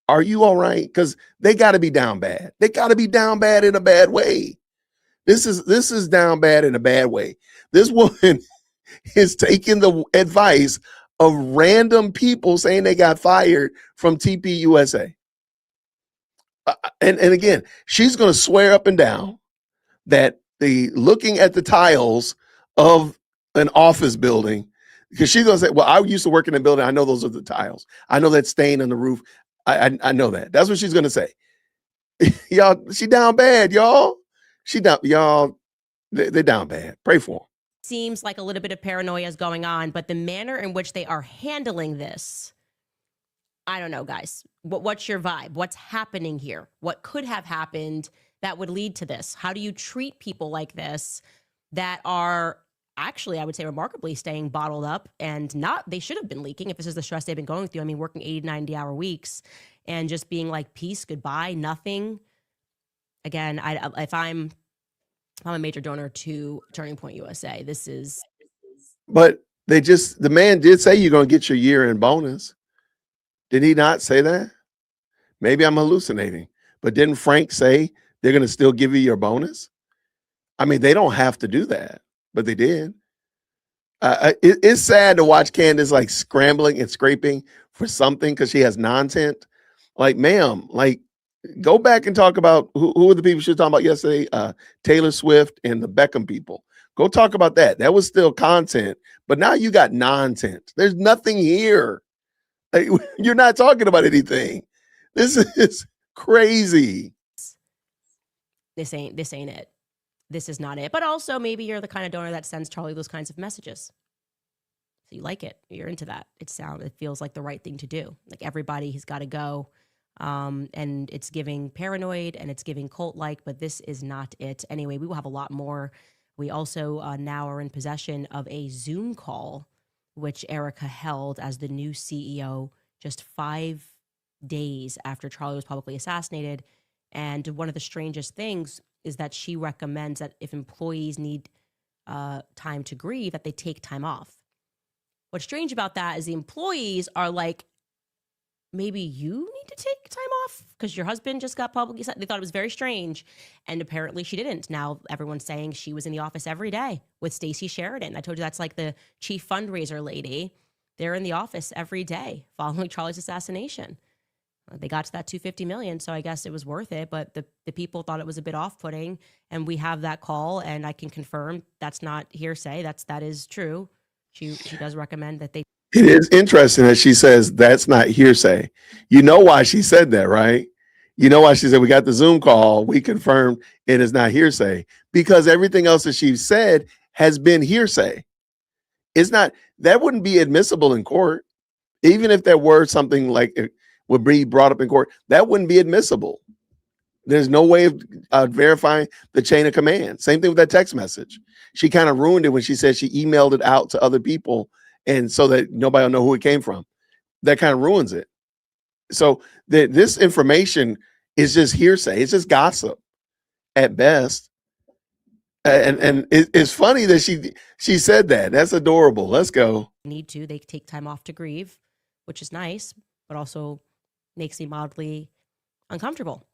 Are you all right? Because they got to be down bad. They got to be down bad in a bad way. This is down bad in a bad way. This woman is taking the advice of random people saying they got fired from TPUSA. And again, she's going to swear up and down that looking at the tiles of an office building, because she's going to say, well, I used to work in a building. I know those are the tiles. I know that stain on the roof. I know that. That's what she's going to say. Y'all, she down bad, y'all. They're down bad. Pray for them. Seems like a little bit of paranoia is going on, but the manner in which they are handling this, I don't know, guys. What's your vibe? What's happening here? What could have happened that would lead to this? How do you treat people like this that are actually, I would say, remarkably staying bottled up and they should have been leaking if this is the stress they've been going through. I mean, working 80, 90-hour weeks and just being like, peace, goodbye, nothing. Again, if I'm a major donor to Turning Point USA, this is. But the man did say you're going to get your year-end bonus. Did he not say that? Maybe I'm hallucinating. But didn't Frank say they're going to still give you your bonus? I mean, they don't have to do that, but they did. It's sad to watch Candace like scrambling and scraping for something because she has non-tent. Like, ma'am, like, go back and talk about who are the people she was talking about yesterday? Taylor Swift and the Beckham people. Go talk about that. That was still content, but now you got non-tent. There's nothing here. Like, you're not talking about anything. This is crazy. this ain't it. This is not it. But also maybe you're the kind of donor that sends Charlie those kinds of messages. So you like it. You're into that. It feels like the right thing to do. Like everybody has got to go. And it's giving paranoid and it's giving cult-like, but this is not it. Anyway, we will have a lot more. We also now are in possession of a Zoom call, which Erica held as the new CEO just 5 days after Charlie was publicly assassinated. And one of the strangest things is that she recommends that if employees need time to grieve, that they take time off. What's strange about that is the employees are like, maybe you need to take time off because your husband just got publicly. They thought it was very strange. And apparently she didn't. Now everyone's saying she was in the office every day with Stacey Sheridan. I told you that's like the chief fundraiser lady. They're in the office every day following Charlie's assassination. They got to that $250 million, so I guess it was worth it. But the people thought it was a bit off-putting, and we have that call, and I can confirm that's not hearsay. That is true. She does recommend that they. It is interesting that she says that's not hearsay. You know why she said that, right? You know why she said we got the Zoom call, we confirmed it is not hearsay, because everything else that she said has been hearsay. It's not, that wouldn't be admissible in court. Even if there were something like it would be brought up in court, that wouldn't be admissible. There's no way of verifying the chain of command. Same thing with that text message. She kind of ruined it when she said she emailed it out to other people, and so that nobody will know who it came from. That kind of ruins it. So this information is just hearsay. It's just gossip at best. And it's funny that she said that. That's adorable. Let's go. Need to. They take time off to grieve, which is nice, but also makes me mildly uncomfortable.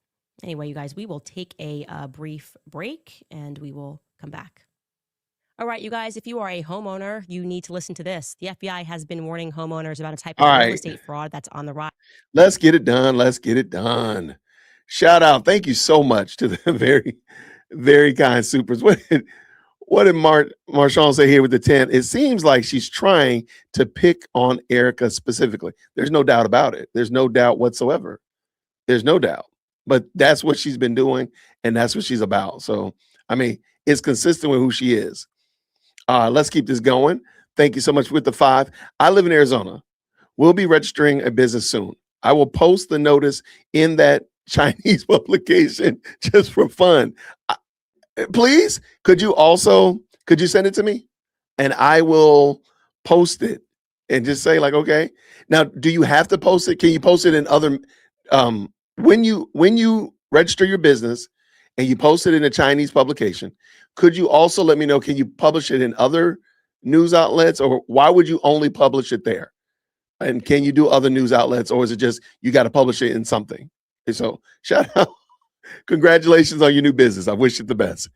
Anyway, you guys, we will take a brief break and we will come back. All right, you guys, if you are a homeowner, you need to listen to this. The FBI has been warning homeowners about a type of real estate fraud that's on the rise. Let's get it done. Let's get it done. Shout out. Thank you so much to the very, very kind supers. What did Marshawn say here with the 10? It seems like she's trying to pick on Erica specifically. There's no doubt about it. There's no doubt whatsoever. There's no doubt. But that's what she's been doing, and that's what she's about. So, I mean, it's consistent with who she is. Let's keep this going. Thank you so much with the 5. I live in Arizona. We'll be registering a business soon. I will post the notice in that Chinese publication just for fun. Please, could you send it to me? And I will post it and just say like, okay. Now, do you have to post it? Can you post it in other, when you register your business and you post it in a Chinese publication, could you also let me know, can you publish it in other news outlets, or why would you only publish it there? And can you do other news outlets, or is it just you got to publish it in something? And so shout out. Congratulations on your new business. I wish it the best.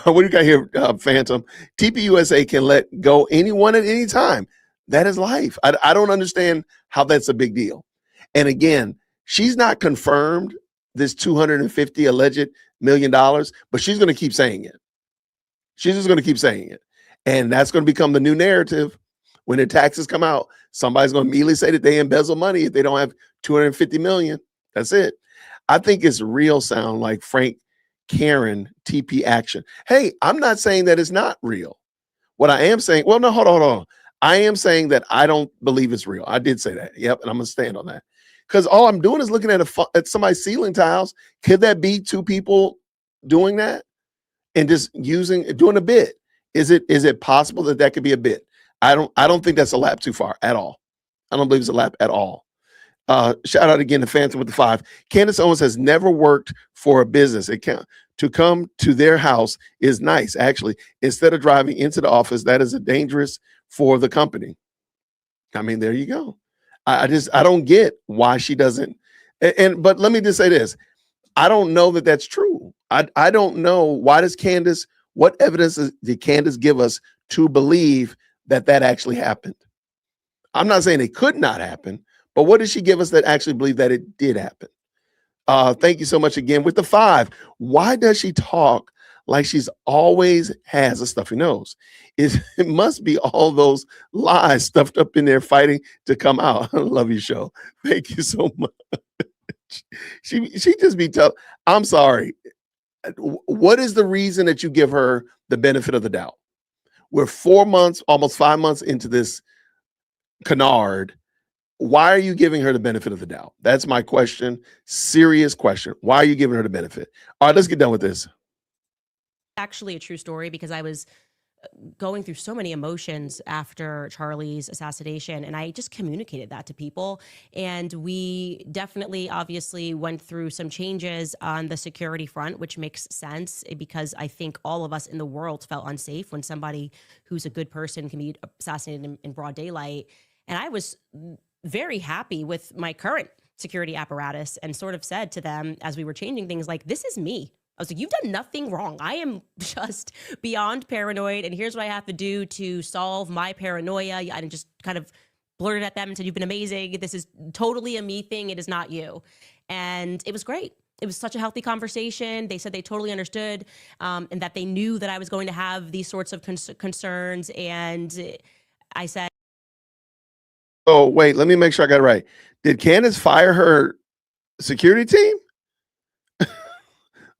What do you got here, Phantom? TPUSA can let go anyone at any time. That is life. I don't understand how that's a big deal. And again, she's not confirmed this $250 alleged million, but she's going to keep saying it. She's just going to keep saying it. And that's going to become the new narrative. When the taxes come out, somebody's going to immediately say that they embezzle money if they don't have $250 million. That's it. I think it's real sound like Frank Karen TP action. Hey, I'm not saying that it's not real. What I am saying, well, no, hold on. I am saying that I don't believe it's real. I did say that. Yep. And I'm going to stand on that. Because all I'm doing is looking at somebody's ceiling tiles. Could that be 2 people doing that and just doing a bit? Is it possible that could be a bit? I don't think that's a lap too far at all. I don't believe it's a lap at all. Shout out again to Phantom with the 5. Candace Owens has never worked for a business. To come to their house is nice. Actually, instead of driving into the office, that is dangerous for the company. I mean, there you go. I don't get why she doesn't. But let me just say this. I don't know that that's true. I don't know. Why does Candace, what evidence did Candace give us to believe that actually happened? I'm not saying it could not happen, but what did she give us that actually believe that it did happen? Thank you so much again with the 5. Why does she talk like she's always has a stuffy nose? It must be all those lies stuffed up in there fighting to come out. I love your show. Thank you so much. She just be tough. I'm sorry. What is the reason that you give her the benefit of the doubt? We're 4 months, almost 5 months into this canard. Why are you giving her the benefit of the doubt? That's my question. Serious question. Why are you giving her the benefit? All right, let's get done with this. Actually a true story because I was going through so many emotions after Charlie's assassination, and I just communicated that to people. And we definitely obviously went through some changes on the security front, which makes sense because I think all of us in the world felt unsafe when somebody who's a good person can be assassinated in broad daylight. And I was very happy with my current security apparatus and sort of said to them as we were changing things, like, this is me. I was like, you've done nothing wrong. I am just beyond paranoid. And here's what I have to do to solve my paranoia. I just kind of blurted at them and said, you've been amazing. This is totally a me thing. It is not you. And it was great. It was such a healthy conversation. They said they totally understood and that they knew that I was going to have these sorts of concerns. And I said, oh, wait, let me make sure I got it right. Did Candace fire her security team?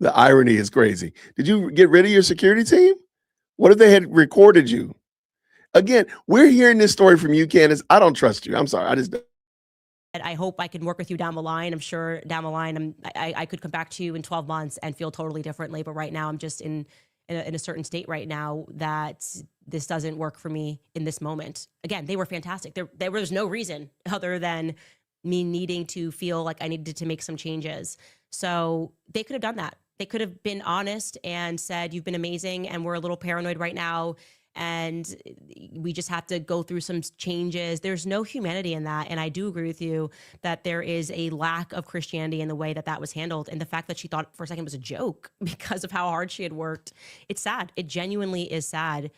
The irony is crazy. Did you get rid of your security team? What if they had recorded you? Again, we're hearing this story from you, Candace. I don't trust you. I'm sorry. I hope I can work with you down the line. I'm sure down the line, I could come back to you in 12 months and feel totally differently. But right now, I'm just in a certain state right now that this doesn't work for me in this moment. Again, they were fantastic. There was no reason other than me needing to feel like I needed to make some changes. So they could have done that. They could have been honest and said, you've been amazing and we're a little paranoid right now and we just have to go through some changes. There's no humanity in that. And I do agree with you that there is a lack of Christianity in the way that that was handled. And the fact that she thought for a second it was a joke because of how hard she had worked. It's sad. It genuinely is sad.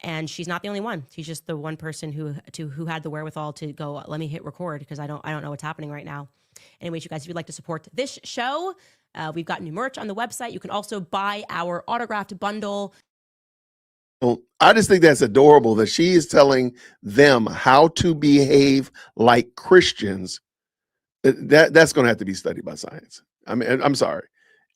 And she's not the only one. She's just the one person who had the wherewithal to go, let me hit record because I don't know what's happening right now. Anyways, you guys, if you'd like to support this show, we've got new merch on the website. You can also buy our autographed bundle. Well, I just think that's adorable that she is telling them how to behave like Christians. That's going to have to be studied by science. I mean, I'm sorry.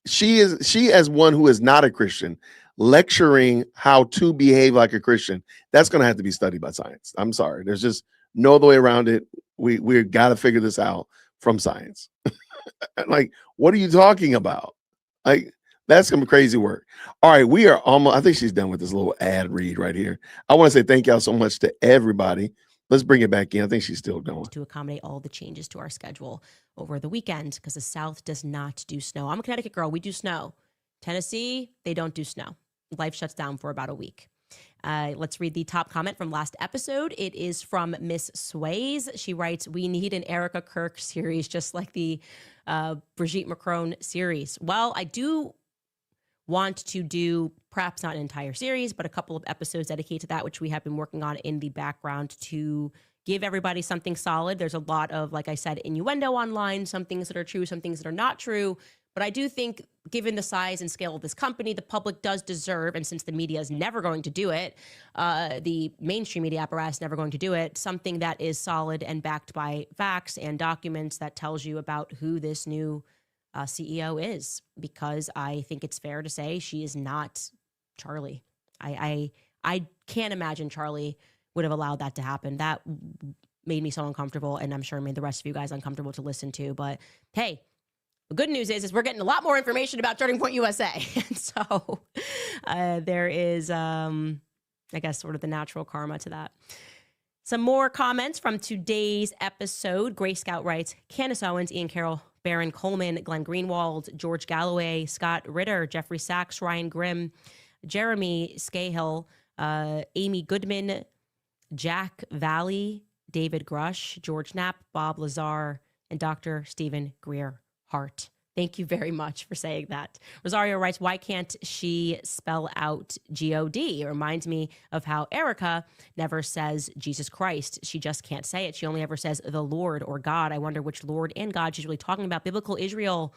She as one who is not a Christian, lecturing how to behave like a Christian. That's going to have to be studied by science. I'm sorry. There's just no other way around it. We got to figure this out from science. Like, what are you talking about? Like, that's some crazy work. All right, we are almost, I think she's done with this little ad read right here. I want to say thank y'all so much to everybody. Let's bring it back in. I think she's still going. To accommodate all the changes to our schedule over the weekend because the South does not do snow. I'm a Connecticut girl. We do snow. Tennessee, they don't do snow. Life shuts down for about a week. Let's read the top comment from last episode. It is from Miss Sways. She writes, we need an Erica Kirk series just like the Brigitte Macron series. Well, I do want to do perhaps not an entire series, but a couple of episodes dedicated to that, which we have been working on in the background to give everybody something solid. There's a lot of, like I said, innuendo online, some things that are true, some things that are not true. But I do think, given the size and scale of this company, the public does deserve, and since the media is never going to do it, the mainstream media apparatus is never going to do it, something that is solid and backed by facts and documents that tells you about who this new CEO is. Because I think it's fair to say she is not Charlie. I can't imagine Charlie would have allowed that to happen. That made me so uncomfortable, and I'm sure made the rest of you guys uncomfortable to listen to. But hey, the good news is we're getting a lot more information about Turning Point USA. And so there is, I guess, sort of the natural karma to that. Some more comments from today's episode. Gray Scout writes, Candace Owens, Ian Carroll, Baron Coleman, Glenn Greenwald, George Galloway, Scott Ritter, Jeffrey Sachs, Ryan Grimm, Jeremy Scahill, Amy Goodman, Jack Valley, David Grush, George Knapp, Bob Lazar, and Dr. Stephen Greer Hart. Thank you very much for saying that. Rosario writes, why can't she spell out G-O-D? It reminds me of how Erica never says Jesus Christ. She just can't say it. She only ever says the Lord or God. I wonder which Lord and God she's really talking about. Biblical Israel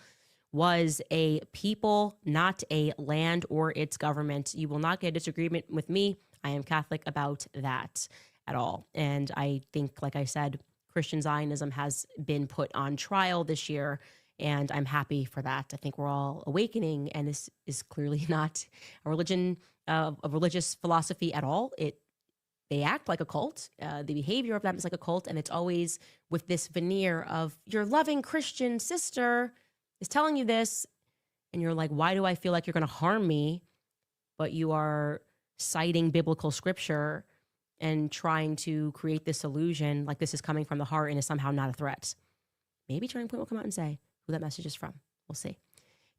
was a people, not a land or its government. You will not get a disagreement with me. I am Catholic about that at all. And I think, like I said, Christian Zionism has been put on trial this year. And I'm happy for that. I think we're all awakening, and this is clearly not a religion, a religious philosophy at all. They act like a cult. The behavior of them is like a cult, and it's always with this veneer of your loving Christian sister is telling you this, and you're like, why do I feel like you're going to harm me? But you are citing biblical scripture and trying to create this illusion like this is coming from the heart and is somehow not a threat. Maybe Turning Point will come out and say who that message is from. We'll see.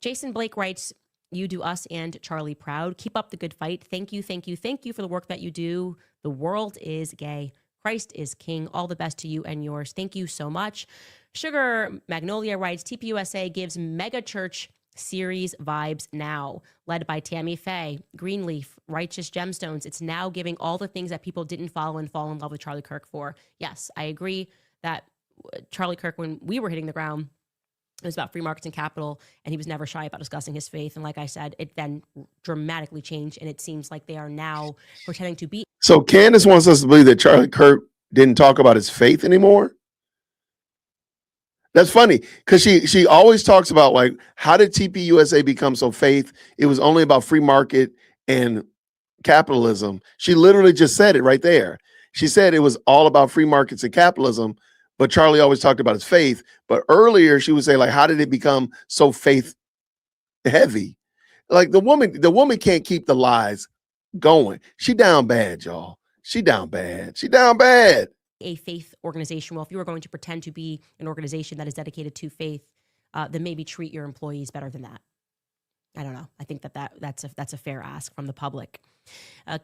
Jason Blake writes, you do us and Charlie proud. Keep up the good fight. Thank you, thank you, thank you for the work that you do. The world is gay. Christ is king. All the best to you and yours. Thank you so much. Sugar Magnolia writes, TPUSA gives mega church series vibes now, led by Tammy Faye, Greenleaf, Righteous Gemstones. It's now giving all the things that people didn't follow and fall in love with Charlie Kirk for. Yes, I agree that Charlie Kirk, when we were hitting the ground, it was about free markets and capital, and he was never shy about discussing his faith. And like I said, it then dramatically changed, and it seems like they are now pretending to be. So Candace wants us to believe that Charlie Kirk didn't talk about his faith anymore. That's funny because she always talks about like, how did TPUSA become so faith? It was only about free market and capitalism. She literally just said it right there. She said it was all about free markets and capitalism, but Charlie always talked about his faith. But earlier she would say like, how did it become so faith heavy? Like the woman can't keep the lies going. She down bad, y'all. She down bad. She down bad. A faith organization. Well, if you were going to pretend to be an organization that is dedicated to faith, then maybe treat your employees better than that. I don't know. I think that's a fair ask from the public.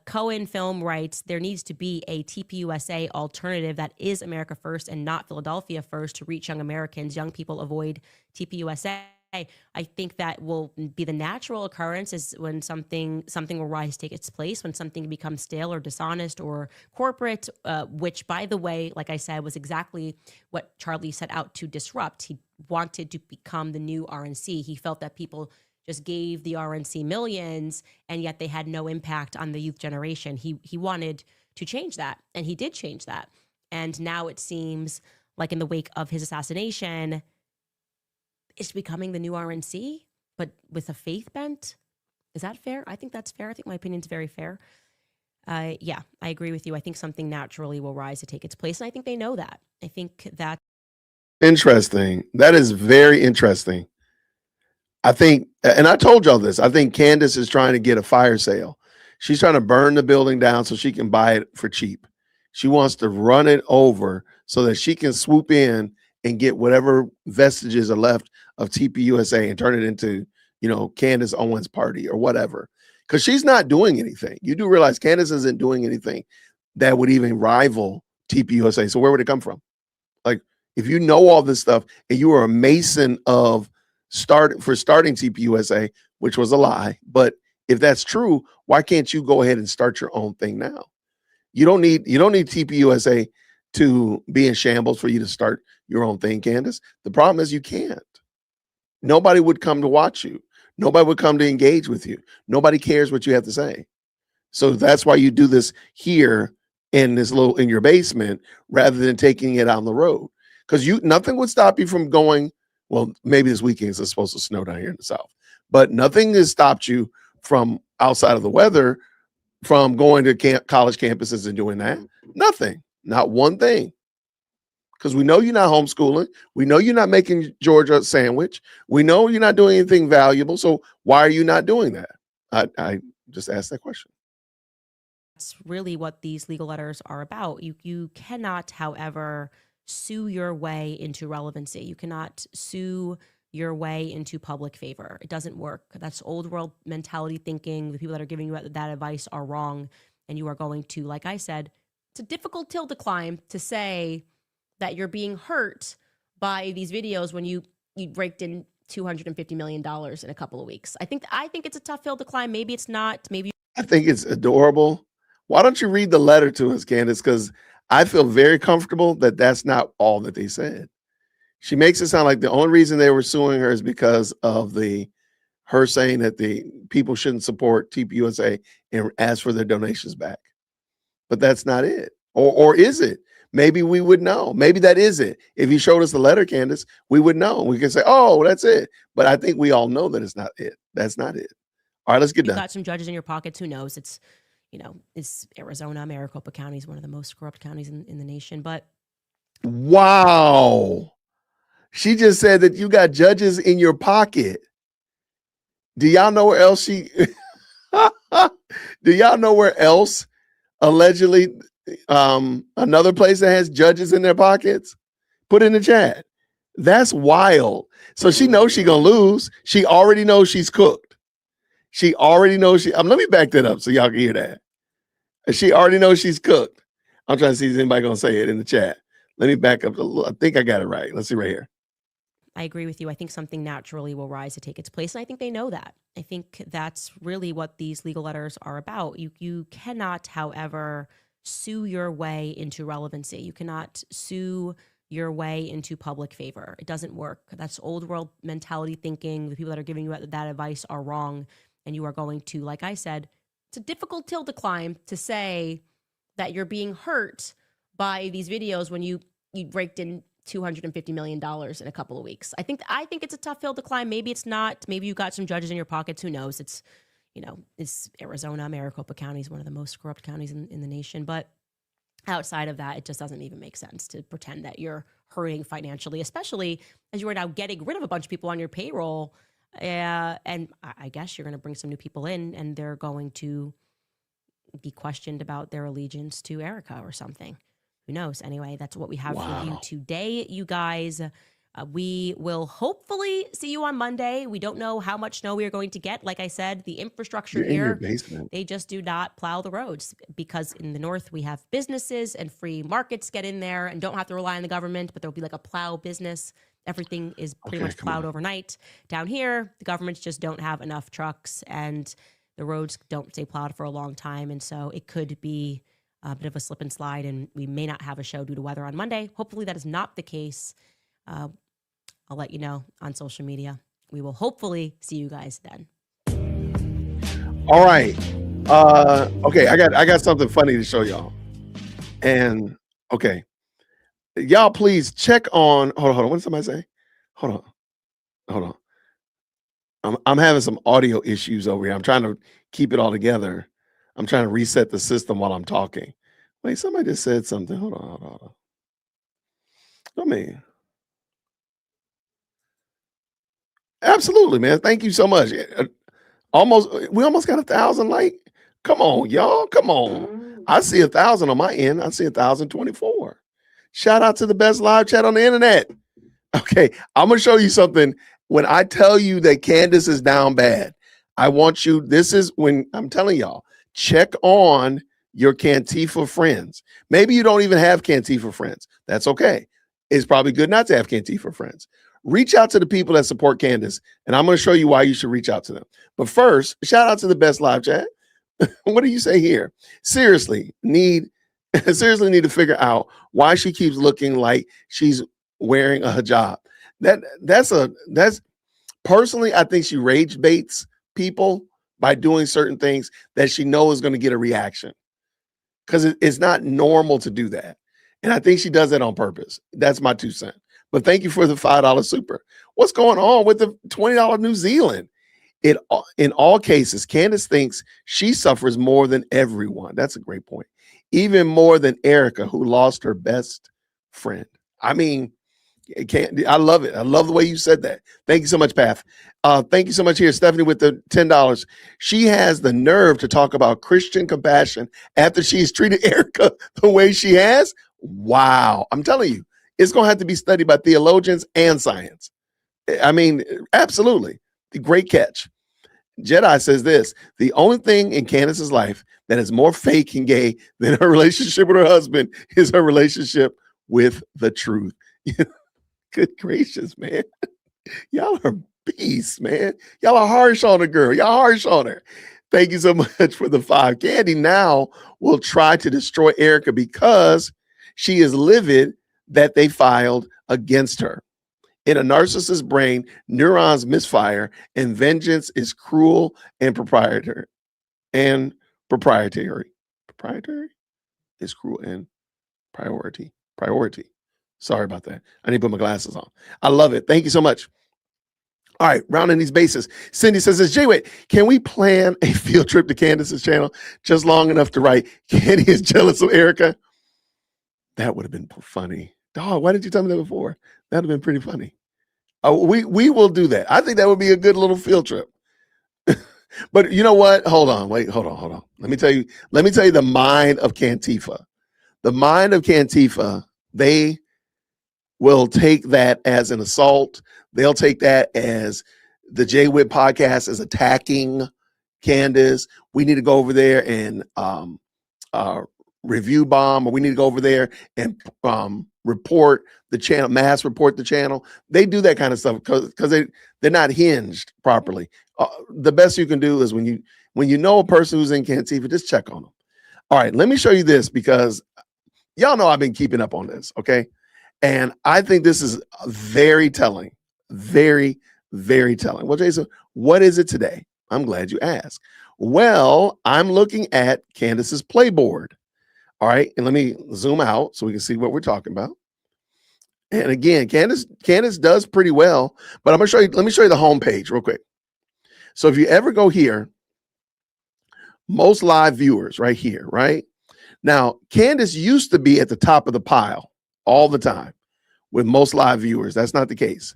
Cohen Film writes, there needs to be a TPUSA alternative that is America first and not Philadelphia first to reach young Americans. Young people avoid TPUSA. I think that will be the natural occurrence is when something will rise, take its place, when something becomes stale or dishonest or corporate, which, by the way, like I said, was exactly what Charlie set out to disrupt. He wanted to become the new RNC. He felt that people just gave the RNC millions, and yet they had no impact on the youth generation. He wanted to change that, and he did change that. And now it seems like in the wake of his assassination, it's becoming the new RNC, but with a faith bent. Is that fair? I think that's fair. I think my opinion is very fair. Yeah, I agree with you. I think something naturally will rise to take its place, and I think they know that. I think that. Interesting. That is very interesting. I think, and I told y'all this, I think Candace is trying to get a fire sale. She's trying to burn the building down so she can buy it for cheap. She wants to run it over so that she can swoop in and get whatever vestiges are left of TPUSA and turn it into, Candace Owens party or whatever. Because she's not doing anything. You do realize Candace isn't doing anything that would even rival TPUSA. So where would it come from? Like, if you know all this stuff and you are a mason of starting TPUSA, which was a lie, but if that's true, why can't you go ahead and start your own thing now? You don't need TPUSA to be in shambles for you to start your own thing, Candace. The problem is you can't. Nobody would come to watch you. Nobody would come to engage with you. Nobody cares what you have to say. So that's why you do this here in your basement rather than taking it on the road. Because nothing would stop you from going. Well, maybe this weekend is supposed to snow down here in the South, but nothing has stopped you from outside of the weather from going to college campuses and doing that. Nothing, not one thing. Because we know you're not homeschooling. We know you're not making Georgia a sandwich. We know you're not doing anything valuable. So why are you not doing that? I just asked that question. That's really what these legal letters are about. You cannot, however, sue your way into relevancy. You cannot sue your way into public favor. It doesn't work. That's old world mentality thinking. The people that are giving you that advice are wrong. And you are going to, like I said, it's a difficult hill to climb to say that you're being hurt by these videos when you raked in $250 million in a couple of weeks. I think it's a tough hill to climb. Maybe it's not. Maybe. I think it's adorable. Why don't you read the letter to us, Candace? Because I feel very comfortable that that's not all that they said. She makes it sound like the only reason they were suing her is because of her saying that the people shouldn't support TPUSA and ask for their donations back. But that's not it. Or is it? maybe we would know. Maybe that is it. If you showed us the letter, Candace, we would know. We could say, oh, that's it. But I think we all know that it's not it. That's not it. All right, let's get You've done. got some judges in your pockets. Who knows? It's, it's Arizona. Maricopa County is one of the most corrupt counties in the nation. But Wow. She just said that you got judges in your pocket. Do y'all know where else she do y'all know where else allegedly another place that has judges in their pockets? Put in the chat. That's wild. So she knows she's gonna lose. She already knows she's cooked. She already knows let me back that up so y'all can hear that. She already knows she's cooked. I'm trying to see if anybody gonna say it in the chat. Let me back up a little. I think I got it right. Let's see right here. I agree with you. I think something naturally will rise to take its place. And I think they know that. I think that's really what these legal letters are about. You cannot, however, sue your way into relevancy. You cannot sue your way into public favor. It doesn't work. That's old world mentality thinking. The people that are giving you that advice are wrong. And you are going to, like I said, it's a difficult hill to climb to say that you're being hurt by these videos when you raked in $250 million in a couple of weeks. I think it's a tough hill to climb. Maybe it's not. Maybe you got some judges in your pockets. Who knows? It's, it's Arizona. Maricopa County is one of the most corrupt counties in the nation. But outside of that, it just doesn't even make sense to pretend that you're hurting financially, especially as you are now getting rid of a bunch of people on your payroll. And I guess you're going to bring some new people in, and they're going to be questioned about their allegiance to Erica or something. Who knows? Anyway, that's what we have for you today, you guys. We will hopefully see you on Monday. We don't know how much snow we are going to get. Like I said, the infrastructure In your here, basement. they just do not plow the roads because in the north we have businesses and free markets get in there and don't have to rely on the government, but there'll be like a plow business. Everything is pretty much plowed overnight. Down here, the governments just don't have enough trucks and the roads don't stay plowed for a long time. And so it could be a bit of a slip and slide, and we may not have a show due to weather on Monday. Hopefully that is not the case. I'll let you know on social media. We will hopefully see you guys then. All right. Okay, I got something funny to show y'all. And okay. Y'all please check on hold on. What did somebody say? Hold on. I'm having some audio issues over here. I'm trying to keep it all together. I'm trying to reset the system while I'm talking. Wait, somebody just said something. Hold on. Let me. Absolutely, man. Thank you so much. We almost got 1,000 like. Come on, y'all. Come on. I see 1,000 on my end. I see 1,024. Shout out to the best live chat on the internet. Okay, I'm gonna show you something. When I tell you that Candace is down bad, I want you. This is when I'm telling y'all. Check on your Cantifa friends. Maybe you don't even have Cantifa friends. That's okay. It's probably good not to have Cantifa friends. Reach out to the people that support Candace, and I'm going to show you why you should reach out to them. But first, shout out to the best live chat. What do you say here? Seriously need to figure out why she keeps looking like she's wearing a hijab. That's personally, I think she rage baits people by doing certain things that she knows is going to get a reaction, because it's not normal to do that. And I think she does that on purpose. That's my 2 cents. But thank you for the $5 super. What's going on with the $20 New Zealand? In all cases, Candace thinks she suffers more than everyone. That's a great point. Even more than Erica, who lost her best friend. I mean, I love it. I love the way you said that. Thank you so much, Path. Thank you so much here, Stephanie, with the $10. She has the nerve to talk about Christian compassion after she's treated Erica the way she has. Wow. I'm telling you, it's going to have to be studied by theologians and science. I mean, absolutely. Great catch. Jedi says this: the only thing in Candace's life that is more fake and gay than her relationship with her husband is her relationship with the truth. Good gracious, man. Y'all are beasts, man. Y'all are harsh on the girl. Y'all harsh on her. Thank you so much for the 5. Candy now will try to destroy Erica because she is livid that they filed against her. In a narcissist's brain, neurons misfire, and vengeance is cruel and proprietary. Proprietary is cruel and priority. priority. Sorry about that. I need to put my glasses on. I love it. Thank you so much. All right, rounding these bases. Cindy says, Jay, can we plan a field trip to Candace's channel just long enough to write, Candy is jealous of Erica? That would have been funny. Dog, why didn't you tell me that before? That would have been pretty funny. We will do that. I think that would be a good little field trip. But you know what? Hold on. Let me tell you the mind of Cantifa. The mind of Cantifa, they will take that as an assault. They'll take that as the Jay Whip podcast is attacking Candace. We need to go over there and review bomb, or we need to go over there and report the channel, mass report the channel. They do that kind of stuff because they're not hinged properly. The best you can do is when you know a person who's in Cantifa, just check on them. All right, let me show you this because y'all know I've been keeping up on this, okay? And I think this is very telling, very, very telling. Well, Jason, what is it today? I'm glad you asked. Well, I'm looking at Candace's playboard. All right, and let me zoom out so we can see what we're talking about. And again, Candace does pretty well, but I'm gonna show you. Let me show you the home page real quick. So if you ever go here, most live viewers right here, right? Now, Candace used to be at the top of the pile all the time with most live viewers. That's not the case.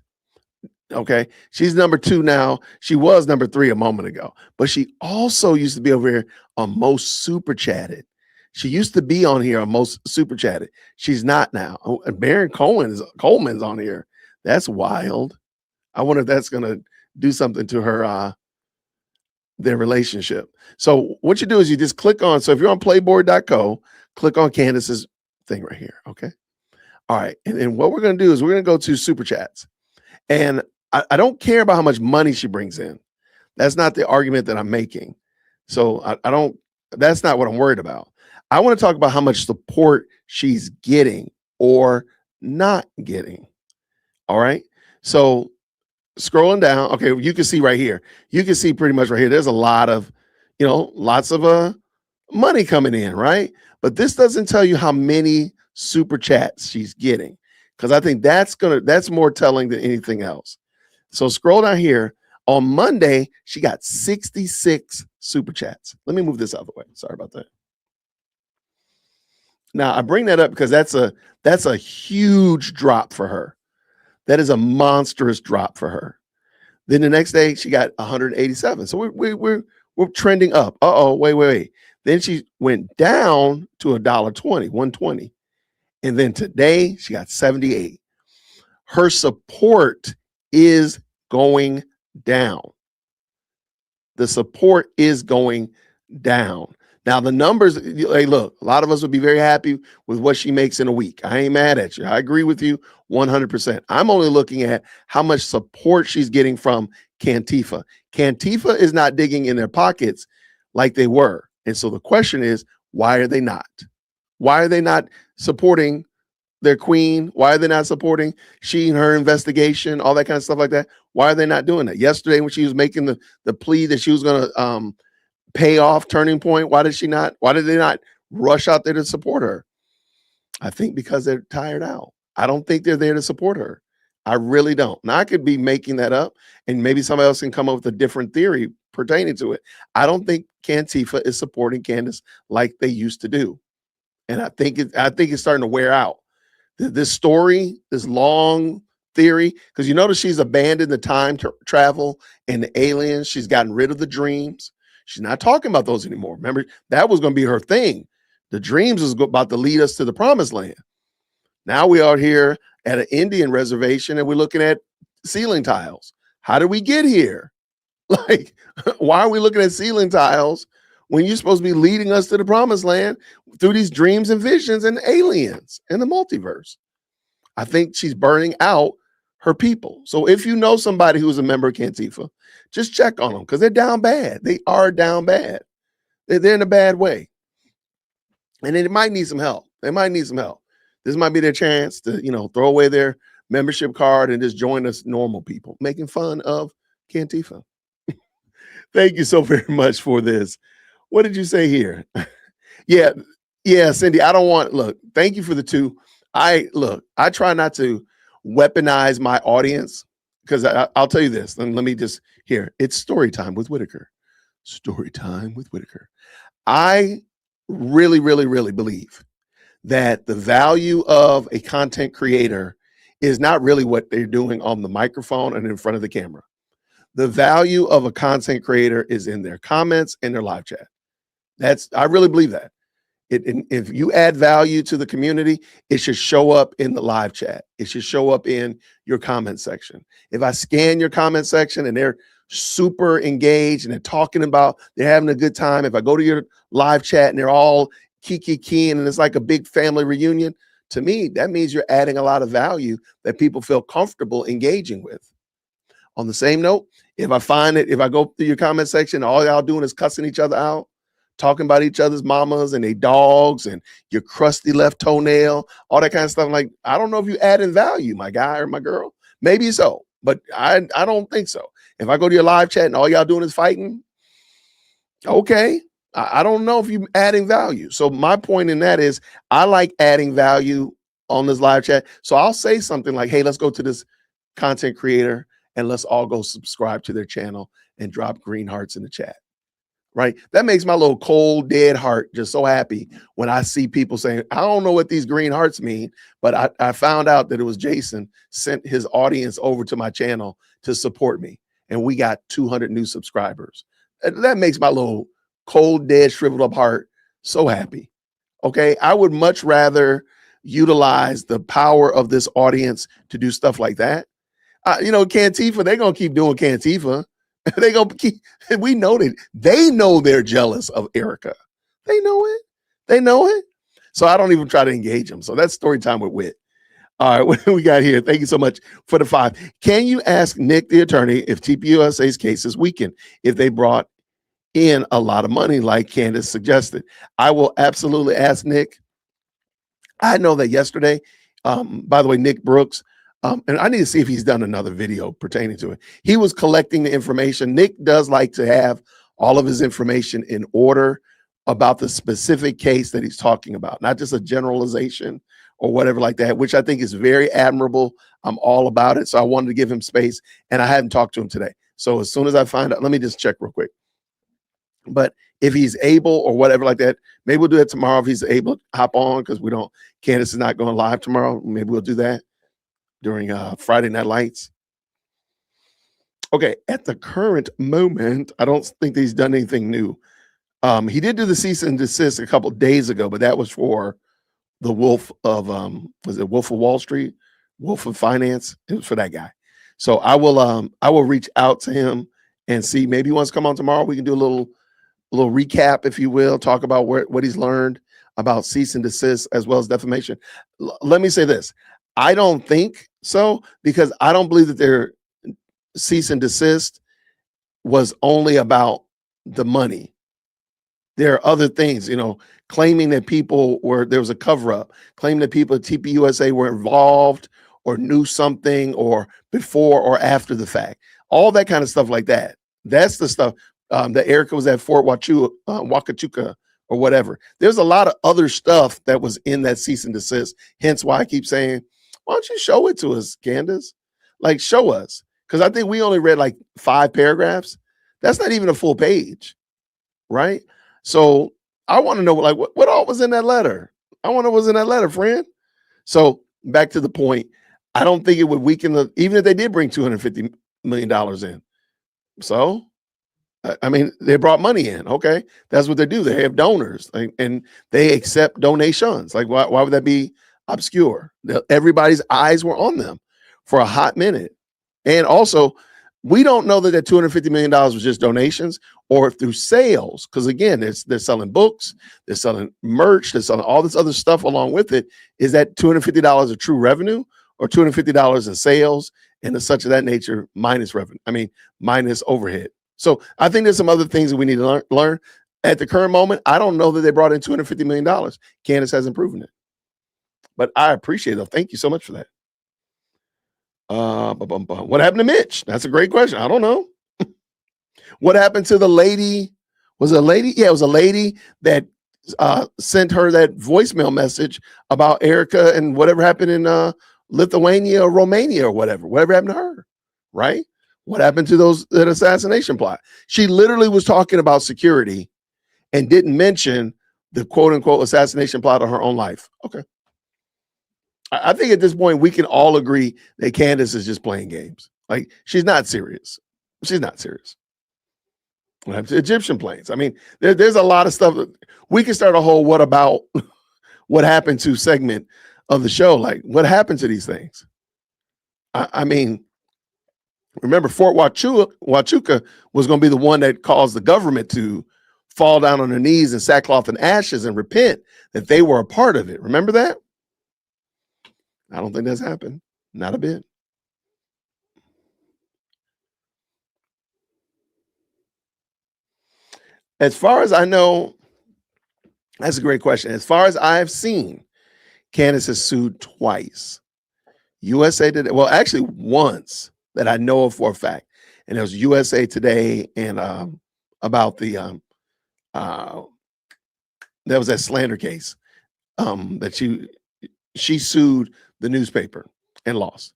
Okay, she's number 2 now. She was number 3 a moment ago, but she also used to be over here on most super chatted. She used to be on here on most super chatted. She's not now. Oh, and Baron Coleman's on here. That's wild. I wonder if that's gonna do something to her their relationship. So what you do is you just click on. So if you're on playboard.co, click on Candace's thing right here. Okay. All right. And then what we're gonna do is we're gonna go to super chats. And I don't care about how much money she brings in. That's not the argument that I'm making. So I don't, that's not what I'm worried about. I want to talk about how much support she's getting or not getting. All right. So scrolling down, okay, you can see right here. You can see pretty much right here. There's a lot of, lots of money coming in, right? But this doesn't tell you how many super chats she's getting, because I think that's more telling than anything else. So scroll down here. On Monday, she got 66 super chats. Let me move this out of the way. Sorry about that. Now I bring that up because that's a huge drop for her. That is a monstrous drop for her. Then the next day she got 187. So we're trending up. Wait. Then she went down to $1.20, 120. And then today she got 78. Her support is going down. The support is going down. Now the numbers, hey, look, a lot of us would be very happy with what she makes in a week. I ain't mad at you. I agree with you 100%. I'm only looking at how much support she's getting from Cantifa. Cantifa is not digging in their pockets like they were. And so the question is, why are they not? Why are they not supporting their queen? Why are they not supporting she and her investigation, all that kind of stuff like that? Why are they not doing that? Yesterday when she was making the plea that she was going to pay off Turning Point, why did they not rush out there to support her? I think because they're tired out. I don't think they're there to support her. I really don't. Now I could be making that up, and maybe somebody else can come up with a different theory pertaining to it. I don't think Cantifa is supporting Candace like they used to do. And I think it's starting to wear out. This story, this long theory, because you notice she's abandoned the time travel and the aliens. She's gotten rid of the dreams. She's not talking about those anymore. Remember, that was going to be her thing. The dreams was about to lead us to the promised land. Now we are here at an Indian reservation and we're looking at ceiling tiles. How did we get here? Like, why are we looking at ceiling tiles when you're supposed to be leading us to the promised land through these dreams and visions and aliens and the multiverse? I think she's burning out her people. So if you know somebody who's a member of Cantifa, just check on them because they're down bad. They are down bad. They're in a bad way. And they might need some help. This might be their chance to, throw away their membership card and just join us normal people making fun of Cantifa. Thank you so very much for this. What did you say here? Yeah, Cindy, look, thank you for the 2. I try not to weaponize my audience because I'll tell you this. And let me just here. It's story time with Whitaker. Story time with Whitaker. I really, really, really believe that the value of a content creator is not really what they're doing on the microphone and in front of the camera. The value of a content creator is in their comments and their live chat. I really believe that. If you add value to the community, it should show up in the live chat. It should show up in your comment section. If I scan your comment section and they're super engaged and they're talking about, they're having a good time. If I go to your live chat and they're all keying and it's like a big family reunion, to me, that means you're adding a lot of value that people feel comfortable engaging with. On the same note, if I go through your comment section, all y'all doing is cussing each other out, talking about each other's mamas and their dogs and your crusty left toenail, all that kind of stuff. Like, I don't know if you add in value, my guy or my girl. Maybe so, but I don't think so. If I go to your live chat and all y'all doing is fighting, okay. I don't know if you're adding value. So my point in that is I like adding value on this live chat. So I'll say something like, hey, let's go to this content creator and let's all go subscribe to their channel and drop green hearts in the chat. Right? That makes my little cold, dead heart just so happy when I see people saying, I don't know what these green hearts mean, but I found out that it was Jason sent his audience over to my channel to support me. And we got 200 new subscribers. That makes my little cold, dead, shriveled up heart so happy. Okay. I would much rather utilize the power of this audience to do stuff like that. Cantifa, they're going to keep doing Cantifa. They gonna keep. We know that they know they're jealous of Erica. They know it. They know it. So I don't even try to engage them. So that's story time with Wit. All right, what do we got here? Thank you so much for the 5. Can you ask Nick, the attorney, if TPUSA's case is weakened if they brought in a lot of money, like Candace suggested? I will absolutely ask Nick. I know that yesterday. By the way, Nick Brooks. And I need to see if he's done another video pertaining to it. He was collecting the information. Nick does like to have all of his information in order about the specific case that he's talking about, not just a generalization or whatever like that, which I think is very admirable. I'm all about it. So I wanted to give him space, and I hadn't talked to him today. So as soon as I find out, let me just check real quick. But if he's able or whatever like that, maybe we'll do it tomorrow if he's able to hop on, because Candace is not going live tomorrow. Maybe we'll do that during Friday Night Lights. Okay, at the current moment, I don't think that he's done anything new. He did do the cease and desist a couple of days ago, but that was for the Wolf of was it Wolf of Wall Street, Wolf of Finance? It was for that guy. So I will reach out to him and see, maybe he wants to come on tomorrow. We can do a little recap, if you will, talk about what he's learned about cease and desist as well as defamation. Let me say this. I don't think so, because I don't believe that their cease and desist was only about the money. There are other things, claiming that there was a cover up, claiming that people at TPUSA were involved or knew something or before or after the fact, all that kind of stuff like that. That's the stuff that Erica was at Fort Huachuca or whatever. There's a lot of other stuff that was in that cease and desist. Hence why I keep saying, why don't you show it to us, Candace? Like, show us. Because I think we only read like 5 paragraphs. That's not even a full page, right? So I want to know, like, what all was in that letter? I want to know what was in that letter, friend. So back to the point, I don't think it would weaken even if they did bring $250 million in. So, I mean, they brought money in. Okay. That's what they do. They have donors and they accept donations. Like, why would that be obscure? Everybody's eyes were on them for a hot minute. And also, we don't know that $250 million was just donations or through sales. Because again, they're selling books, they're selling merch, they're selling all this other stuff along with it. Is that $250 of true revenue or $250 in sales and such of that nature minus revenue? I mean, minus overhead. So I think there's some other things that we need to learn. At the current moment, I don't know that they brought in $250 million. Candace hasn't proven it. But I appreciate it. Thank you so much for that. What happened to Mitch? That's a great question. I don't know. What happened to the lady? Was it a lady? Yeah, it was a lady that sent her that voicemail message about Erica and whatever happened in Lithuania or Romania or whatever happened to her, right? What happened to that assassination plot? She literally was talking about security and didn't mention the quote unquote assassination plot of her own life. Okay. I think at this point we can all agree that Candace is just playing games. Like, she's not serious. She's not serious. Egyptian planes. I mean, there's a lot of stuff. We can start a whole "what about what happened to" segment of the show. Like, what happened to these things? I mean, remember, Fort Huachuca was going to be the one that caused the government to fall down on their knees in sackcloth and ashes and repent that they were a part of it. Remember that? I don't think that's happened. Not a bit. As far as I know, that's a great question. As far as I've seen, Candace has sued twice. USA Today, well, actually once that I know of for a fact. And it was USA Today and about the there was that slander case that she sued the newspaper and lost.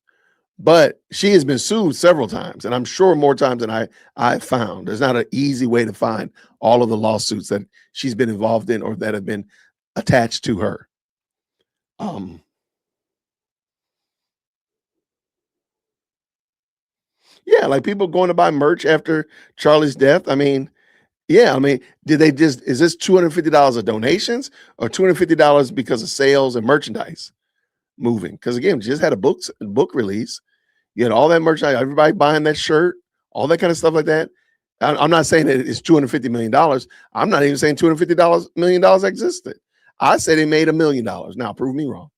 But she has been sued several times, and I'm sure more times than I found. There's not an easy way to find all of the lawsuits that she's been involved in or that have been attached to her. Yeah, like people going to buy merch after Charlie's death. I mean, yeah, I mean, is this $250 of donations or $250 because of sales and merchandise moving? Because again, just had a book release. You had all that merchandise, everybody buying that shirt, all that kind of stuff like that. I'm not saying that it's $250 million. I'm not even saying $250 million existed. I say they made $1 million. Now, prove me wrong.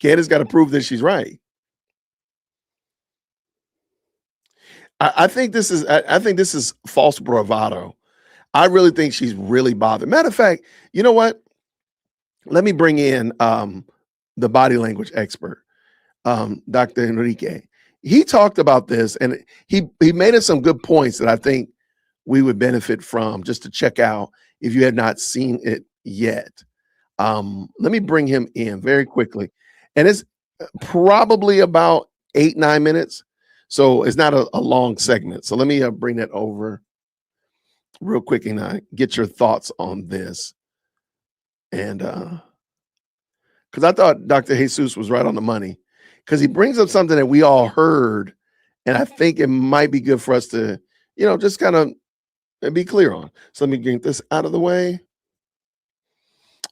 Candace got to prove that she's right. I think this is false bravado. I really think she's really bothered. Matter of fact, you know what? Let me bring in the body language expert, Dr. Enrique. He talked about this, and he made us some good points that I think we would benefit from just to check out if you have not seen it yet. Let me bring him in very quickly. And it's probably about 8-9 minutes. So it's not a long segment. So let me bring that over real quick and get your thoughts on this. And because I thought Dr. Jesus was right on the money, because he brings up something that we all heard, and I think it might be good for us to, just kind of be clear on. So let me get this out of the way.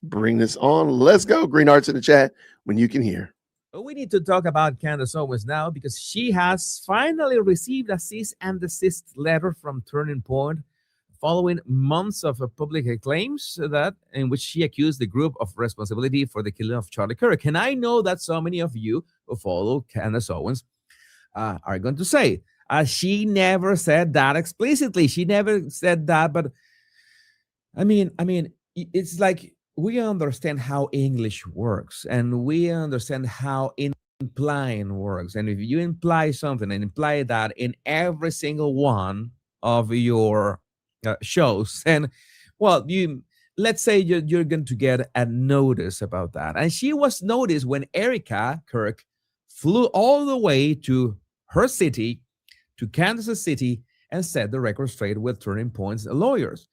Bring this on. Let's go. Green Arts in the chat when you can hear. We need to talk about Candace Owens now because she has finally received a cease and desist letter from Turning Point following months of public claims in which she accused the group of responsibility for the killing of Charlie Kirk. And I know that so many of you who follow Candace Owens are going to say, she never said that explicitly. She never said that. But I mean, it's like, we understand how English works, and we understand how implying works. And if you imply something and imply that in every single one of your shows, and well, let's say you're going to get a notice about that. And she was noticed when Erica Kirk flew all the way to her city, to Kansas City, and set the record straight with Turning Point's lawyers.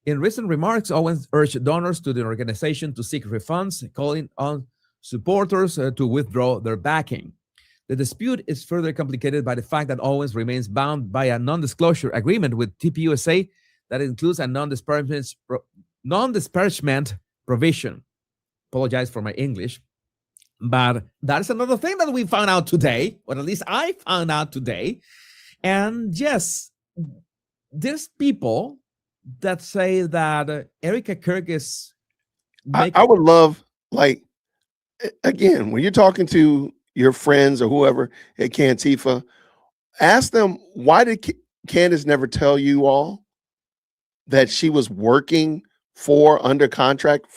In recent remarks, Owens urged donors to the organization to seek refunds, calling on supporters to withdraw their backing. The dispute is further complicated by the fact that Owens remains bound by a non-disclosure agreement with TPUSA that includes a non-disparagement provision. Apologize for my English, but that's another thing that we found out today, or at least I found out today. And yes, there's people that say that Erica Kirk is I would love, like, again, when you're talking to your friends or whoever at Cantifa, ask them, why did Candace never tell you all that she was working under contract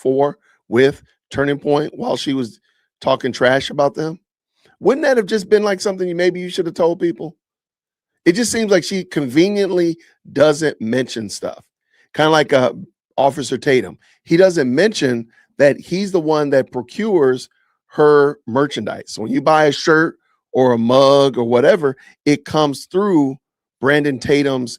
with Turning Point while she was talking trash about them? Wouldn't that have just been like something maybe you should have told people? It just seems like she conveniently doesn't mention stuff. Kind of like Officer Tatum. He doesn't mention that he's the one that procures her merchandise. So when you buy a shirt or a mug or whatever, it comes through Brandon Tatum's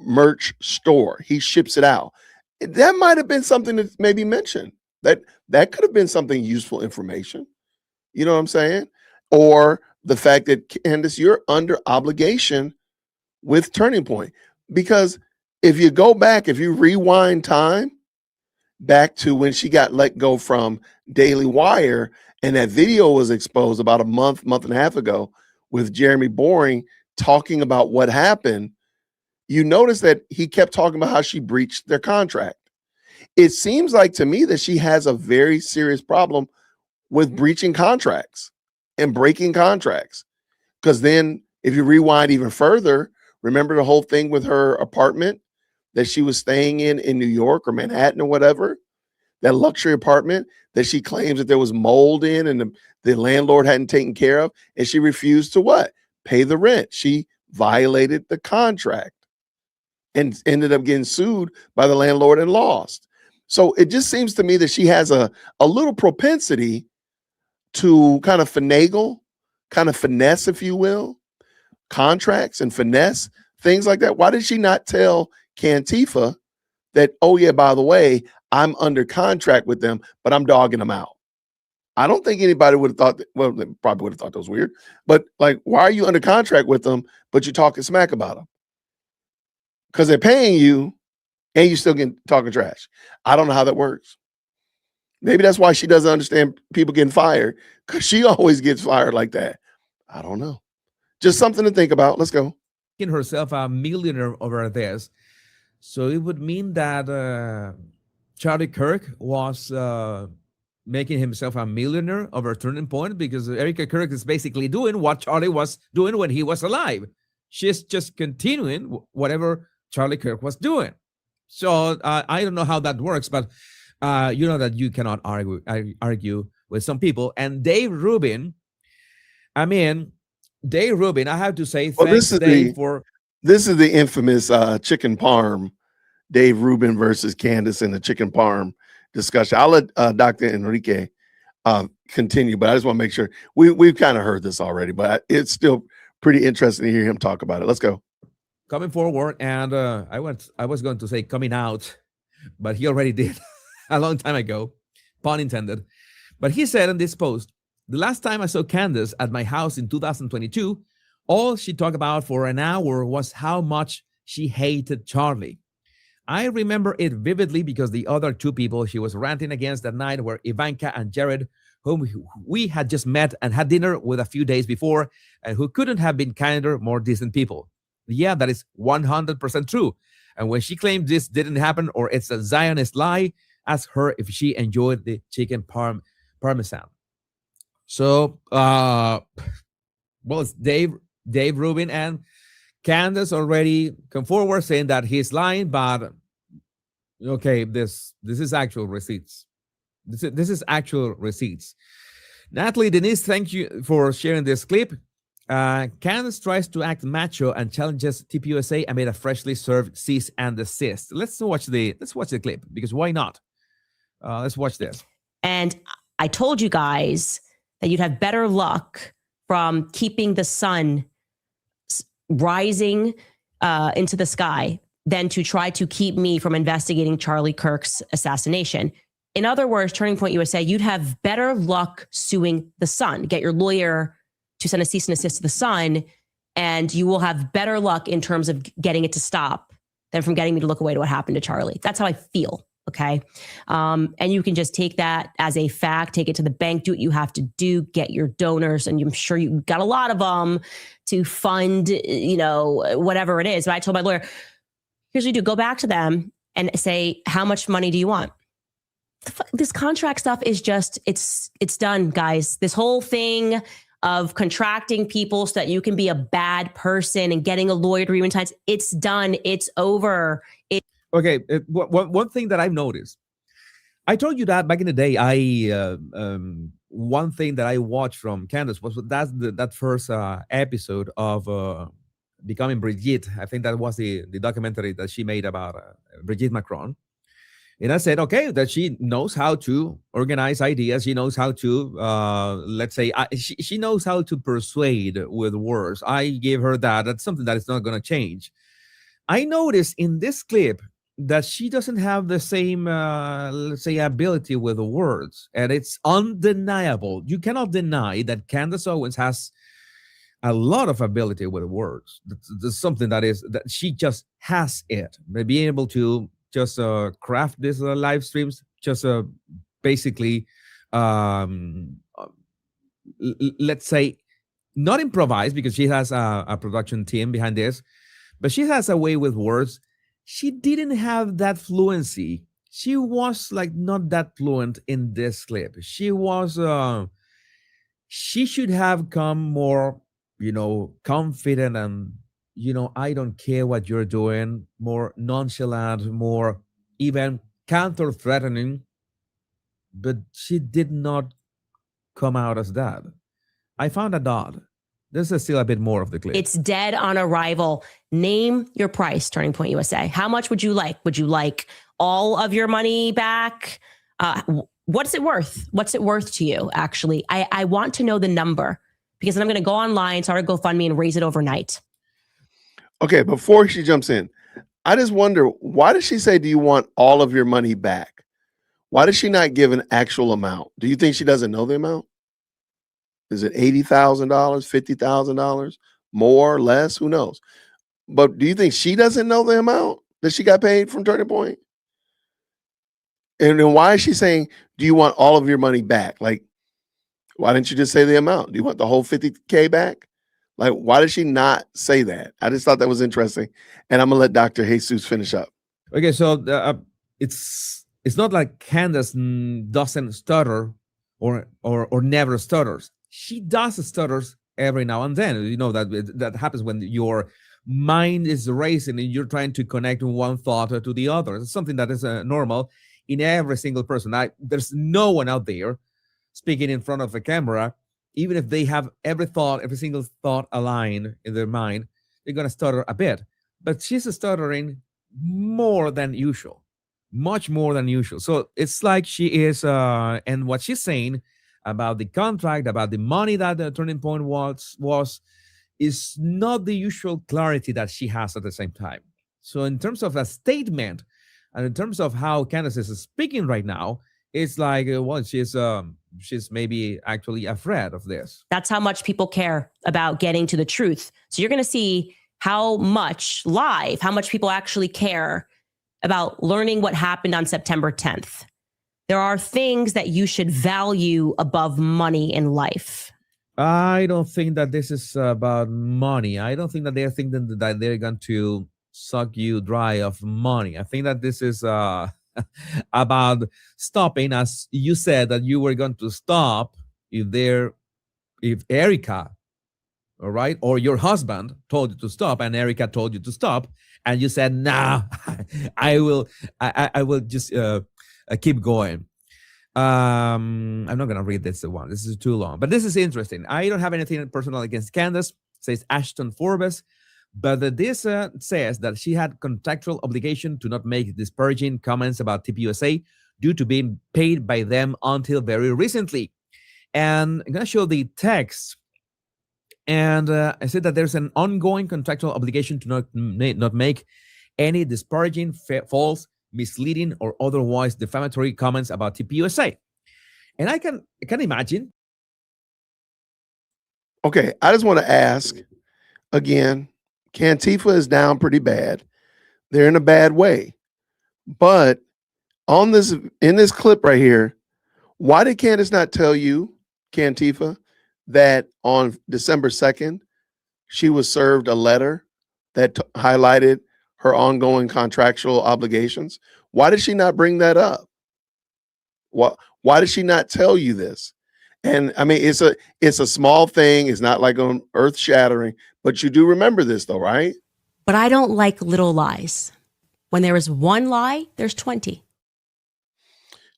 merch store. He ships it out. That might have been something that maybe mentioned. That could have been something useful information. You know what I'm saying? Or the fact that, Candace, you're under obligation with Turning Point. Because if you go back, if you rewind time back to when she got let go from Daily Wire, and that video was exposed about a month and a half ago with Jeremy Boring talking about what happened, you notice that he kept talking about how she breached their contract. It seems like to me that she has a very serious problem with breaching contracts and breaking contracts. Because then if you rewind even further, remember the whole thing with her apartment that she was staying in New York or Manhattan or whatever, that luxury apartment that she claims that there was mold in and the landlord hadn't taken care of, and she refused to what? Pay the rent. She violated the contract and ended up getting sued by the landlord and lost. So it just seems to me that she has a little propensity to kind of finagle, kind of finesse, if you will, contracts and finesse things like that. Why did she not tell Cantifa that, oh yeah, by the way, I'm under contract with them, but I'm dogging them out? I don't think anybody would have thought that, well, they probably would have thought that was weird, but like, why are you under contract with them, but you're talking smack about them? Because they're paying you and you still get talking trash. I don't know how that works. Maybe that's why she doesn't understand people getting fired, because she always gets fired like that. I don't know. Just something to think about. Let's go. Making herself a millionaire over this. So it would mean that Charlie Kirk was making himself a millionaire over Turning Point, because Erica Kirk is basically doing what Charlie was doing when he was alive. She's just continuing whatever Charlie Kirk was doing. So I don't know how that works, but you know that you cannot argue with some people. And Dave Rubin, I have to say thanks, Dave, for... This is the infamous chicken parm, Dave Rubin versus Candace in the chicken parm discussion. I'll let Dr. Enrique continue, but I just want to make sure we've kind of heard this already, but it's still pretty interesting to hear him talk about it. Let's go. Coming forward, and I was going to say coming out, but he already did a long time ago, pun intended. But he said in this post, the last time I saw Candace at my house in 2022, all she talked about for an hour was how much she hated Charlie. I remember it vividly because the other two people she was ranting against that night were Ivanka and Jared, whom we had just met and had dinner with a few days before, and who couldn't have been kinder, more decent people. Yeah, that is 100% true. And when she claimed this didn't happen or it's a Zionist lie, ask her if she enjoyed the chicken parmesan. So, well, it's Dave Rubin and Candace already come forward saying that he's lying, but okay, this is actual receipts. This is actual receipts. Natalie Denise, thank you for sharing this clip. Candace tries to act macho and challenges TPUSA amid a freshly served cease and desist. Let's watch the clip, because why not? Let's watch this. And I told you guys that you'd have better luck from keeping the sun rising into the sky than to try to keep me from investigating Charlie Kirk's assassination. In other words, Turning Point USA, you'd have better luck suing the Sun. Get your lawyer to send a cease and desist to the Sun, and you will have better luck in terms of getting it to stop than from getting me to look away to what happened to Charlie. That's how I feel. Okay. And you can just take that as a fact, take it to the bank, do what you have to do, get your donors. And I'm sure you got a lot of them to fund, whatever it is. But I told my lawyer, here's what you do, go back to them and say, how much money do you want? This contract stuff is just, it's done, guys. This whole thing of contracting people so that you can be a bad person and getting a lawyer to read times, it's done. It's over. Okay, one thing that I've noticed, I told you that back in the day, one thing that I watched from Candace was that first episode of becoming Brigitte. I think that was the documentary that she made about Brigitte Macron. And I said, okay, that she knows how to organize ideas. She knows how to, let's say, she knows how to persuade with words. I gave her that. That's something that is not going to change. I noticed in this clip that she doesn't have the same, let's say, ability with the words. And it's undeniable. You cannot deny that Candace Owens has a lot of ability with words. That's something that she just has it. Being able to just craft these live streams, just basically, let's say, not improvise, because she has a production team behind this, but she has a way with words. She didn't have that fluency. She was like not that fluent in this clip. She was, she should have come more, confident and, I don't care what you're doing, more nonchalant, more even counter-threatening, but she did not come out as that. I found that odd. This is still a bit more of the clip. It's dead on arrival. Name your price, Turning Point USA. How much would you like? Would you like all of your money back? What's it worth? What's it worth to you, actually? I want to know the number, because then I'm going to go online, start a GoFundMe, and raise it overnight. Okay, before she jumps in, I just wonder, why does she say, do you want all of your money back? Why does she not give an actual amount? Do you think she doesn't know the amount? Is it $80,000, $50,000, more, less? Who knows? But do you think she doesn't know the amount that she got paid from Turning Point? And then why is she saying, do you want all of your money back? Like, why didn't you just say the amount? Do you want the whole 50K back? Like, why did she not say that? I just thought that was interesting. And I'm going to let Dr. Jesus finish up. Okay, so it's not like Candace doesn't stutter or never stutters. She does stutters every now and then. You know that happens when your mind is racing and you're trying to connect one thought to the other. It's something that is normal in every single person. There's no one out there speaking in front of a camera, even if they have every single thought aligned in their mind, they're going to stutter a bit. But she's stuttering more than usual, much more than usual. So it's like she is, and what she's saying about the contract, about the money that the Turning Point was is not the usual clarity that she has at the same time. So in terms of a statement, and in terms of how Candace is speaking right now, it's like, well, she's maybe actually afraid of this. That's how much people care about getting to the truth. So you're going to see how much people actually care about learning what happened on September 10th. There are things that you should value above money in life. I don't think that this is about money. I don't think that they're thinking that they're going to suck you dry of money. I think that this is about stopping, as you said that you were going to stop if Erica, all right, or your husband told you to stop, and Erica told you to stop, and you said, nah, I will just keep going. I'm not gonna read this one. This is too long, but this is interesting. I don't have anything personal against Candace, says Ashton Forbes, but this says that she had contractual obligation to not make disparaging comments about TPUSA due to being paid by them until very recently. And I'm gonna show the text. And I said that there's an ongoing contractual obligation to not make any disparaging, false, misleading, or otherwise defamatory comments about TPUSA. And I can imagine. Okay, I just want to ask again, Cantifa is down pretty bad. They're in a bad way. But in this clip right here, why did Candace not tell you, Cantifa, that on December 2nd, she was served a letter that highlighted her ongoing contractual obligations? Why did she not bring that up? Why did she not tell you this? And I mean, it's a small thing. It's not like earth shattering, but you do remember this though, right? But I don't like little lies. When there is one lie, there's 20.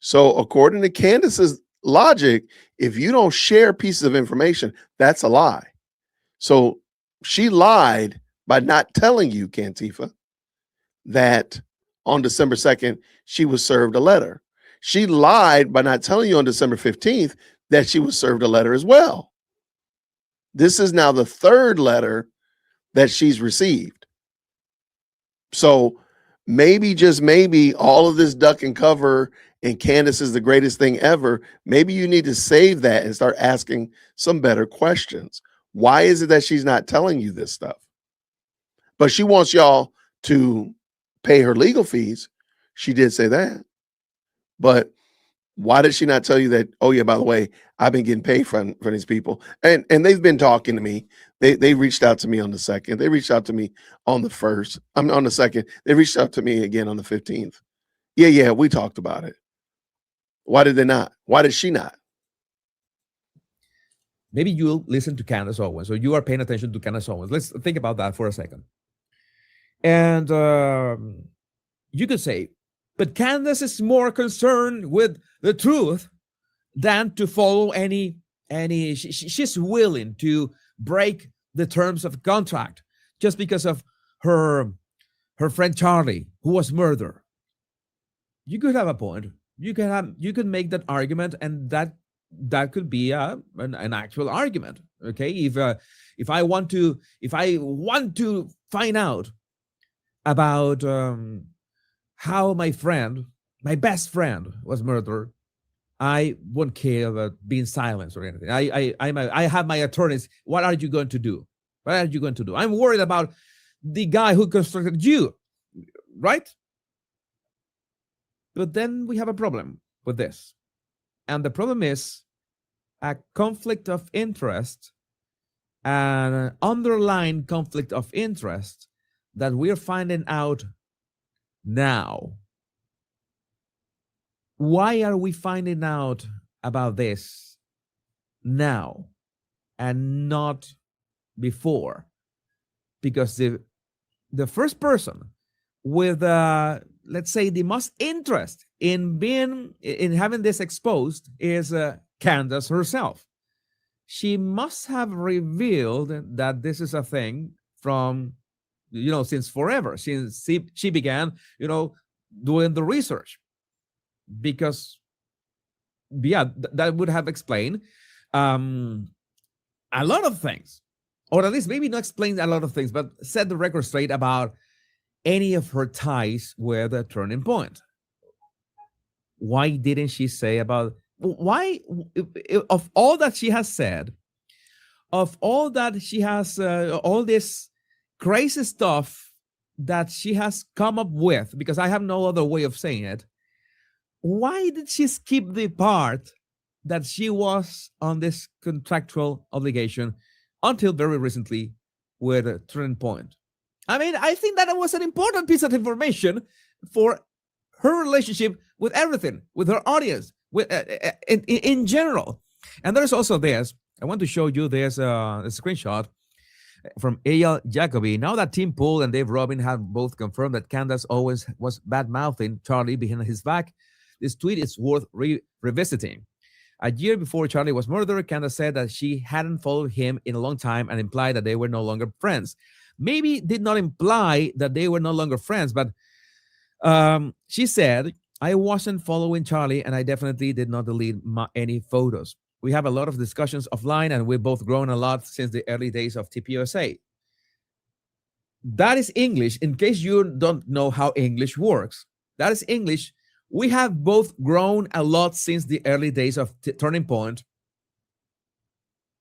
So according to Candace's logic, if you don't share pieces of information, that's a lie. So she lied by not telling you, Cantifa, that on December 2nd, she was served a letter. She lied by not telling you on December 15th that she was served a letter as well. This is now the third letter that she's received. So maybe, just maybe, all of this duck and cover and Candace is the greatest thing ever. Maybe you need to save that and start asking some better questions. Why is it that she's not telling you this stuff? But she wants y'all to pay her legal fees. She did say that. But why did she not tell you that? Oh yeah, by the way, I've been getting paid from these people, and they've been talking to me. They reached out to me on the 2nd. They reached out to me on the 1st. I'm on the 2nd. They reached out to me again on the 15th. Yeah, we talked about it. Why did they not? Why did she not? Maybe you'll listen to Candace Owens, or you are paying attention to Candace Owens. Let's think about that for a second. And you could say, but Candace is more concerned with the truth than to follow any. She's willing to break the terms of contract just because of her friend Charlie, who was murdered. You could have a point. You could make that argument, and that could be an actual argument. Okay, if I want to find out about how my best friend was murdered, I won't care about being silenced or anything. I have my attorneys. What are you going to do? What are you going to do? I'm worried about the guy who constructed you, right? But then we have a problem with this. And the problem is a conflict of interest, an underlying conflict of interest that we're finding out now. Why are we finding out about this now and not before? Because the first person with let's say the most interest in having this exposed is Candace herself. She must have revealed that this is a thing from, since forever, since she began, doing the research. Because, that would have explained a lot of things, or at least maybe not explain a lot of things, but set the record straight about any of her ties with a Turning Point. Why didn't she say about why, of all that she has said, of all that she has, all this crazy stuff that she has come up with, because I have no other way of saying it, why did she skip the part that she was on this contractual obligation until very recently with a Turning Point? I mean, I think that it was an important piece of information for her relationship with everything, with her audience, with in general. And there's also this. I want to show you this a screenshot from A.L. Jacoby. Now that Tim Pool and Dave Rubin have both confirmed that Candace Owens was bad-mouthing Charlie behind his back, this tweet is worth revisiting. A year before Charlie was murdered, Candace said that she hadn't followed him in a long time and implied that they were no longer friends. Maybe did not imply that they were no longer friends, but she said, I wasn't following Charlie and I definitely did not delete any photos. We have a lot of discussions offline and we've both grown a lot since the early days of TPUSA. That is English. In case you don't know how English works, that is English. We have both grown a lot since the early days of Turning Point.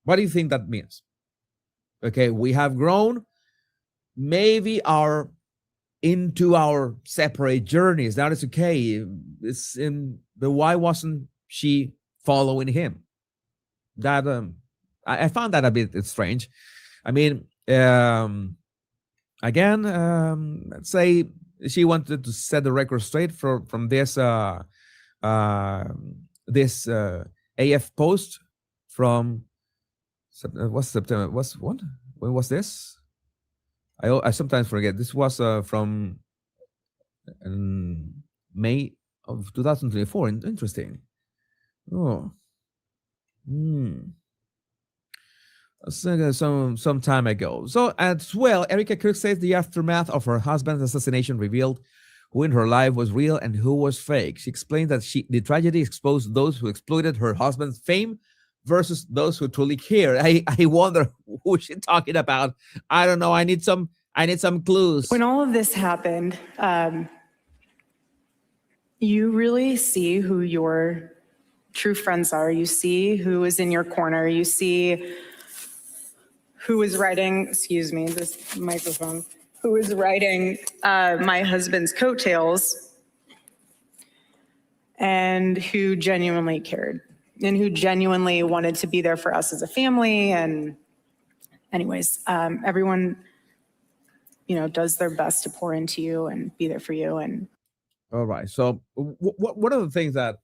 What do you think that means? Okay, we have grown maybe into our separate journeys. That is okay. But why wasn't she following him? That I found that a bit strange. I mean, again, let's say she wanted to set the record straight from this this AF post from what's September? What's what? When was this? I sometimes forget. This was from May of 2024. Interesting. Oh. some time ago. So as well, Erica Kirk says the aftermath of her husband's assassination revealed who in her life was real and who was fake. She explained that the tragedy exposed those who exploited her husband's fame versus those who truly cared. I wonder who she's talking about. I don't know. I need some clues. When all of this happened, you really see who your true friends are. You see who is in your corner. You see who is writing, excuse me, this microphone, who is writing my husband's coattails and who genuinely cared and who genuinely wanted to be there for us as a family. And anyways, everyone, does their best to pour into you and be there for you. And all right. So one of the things that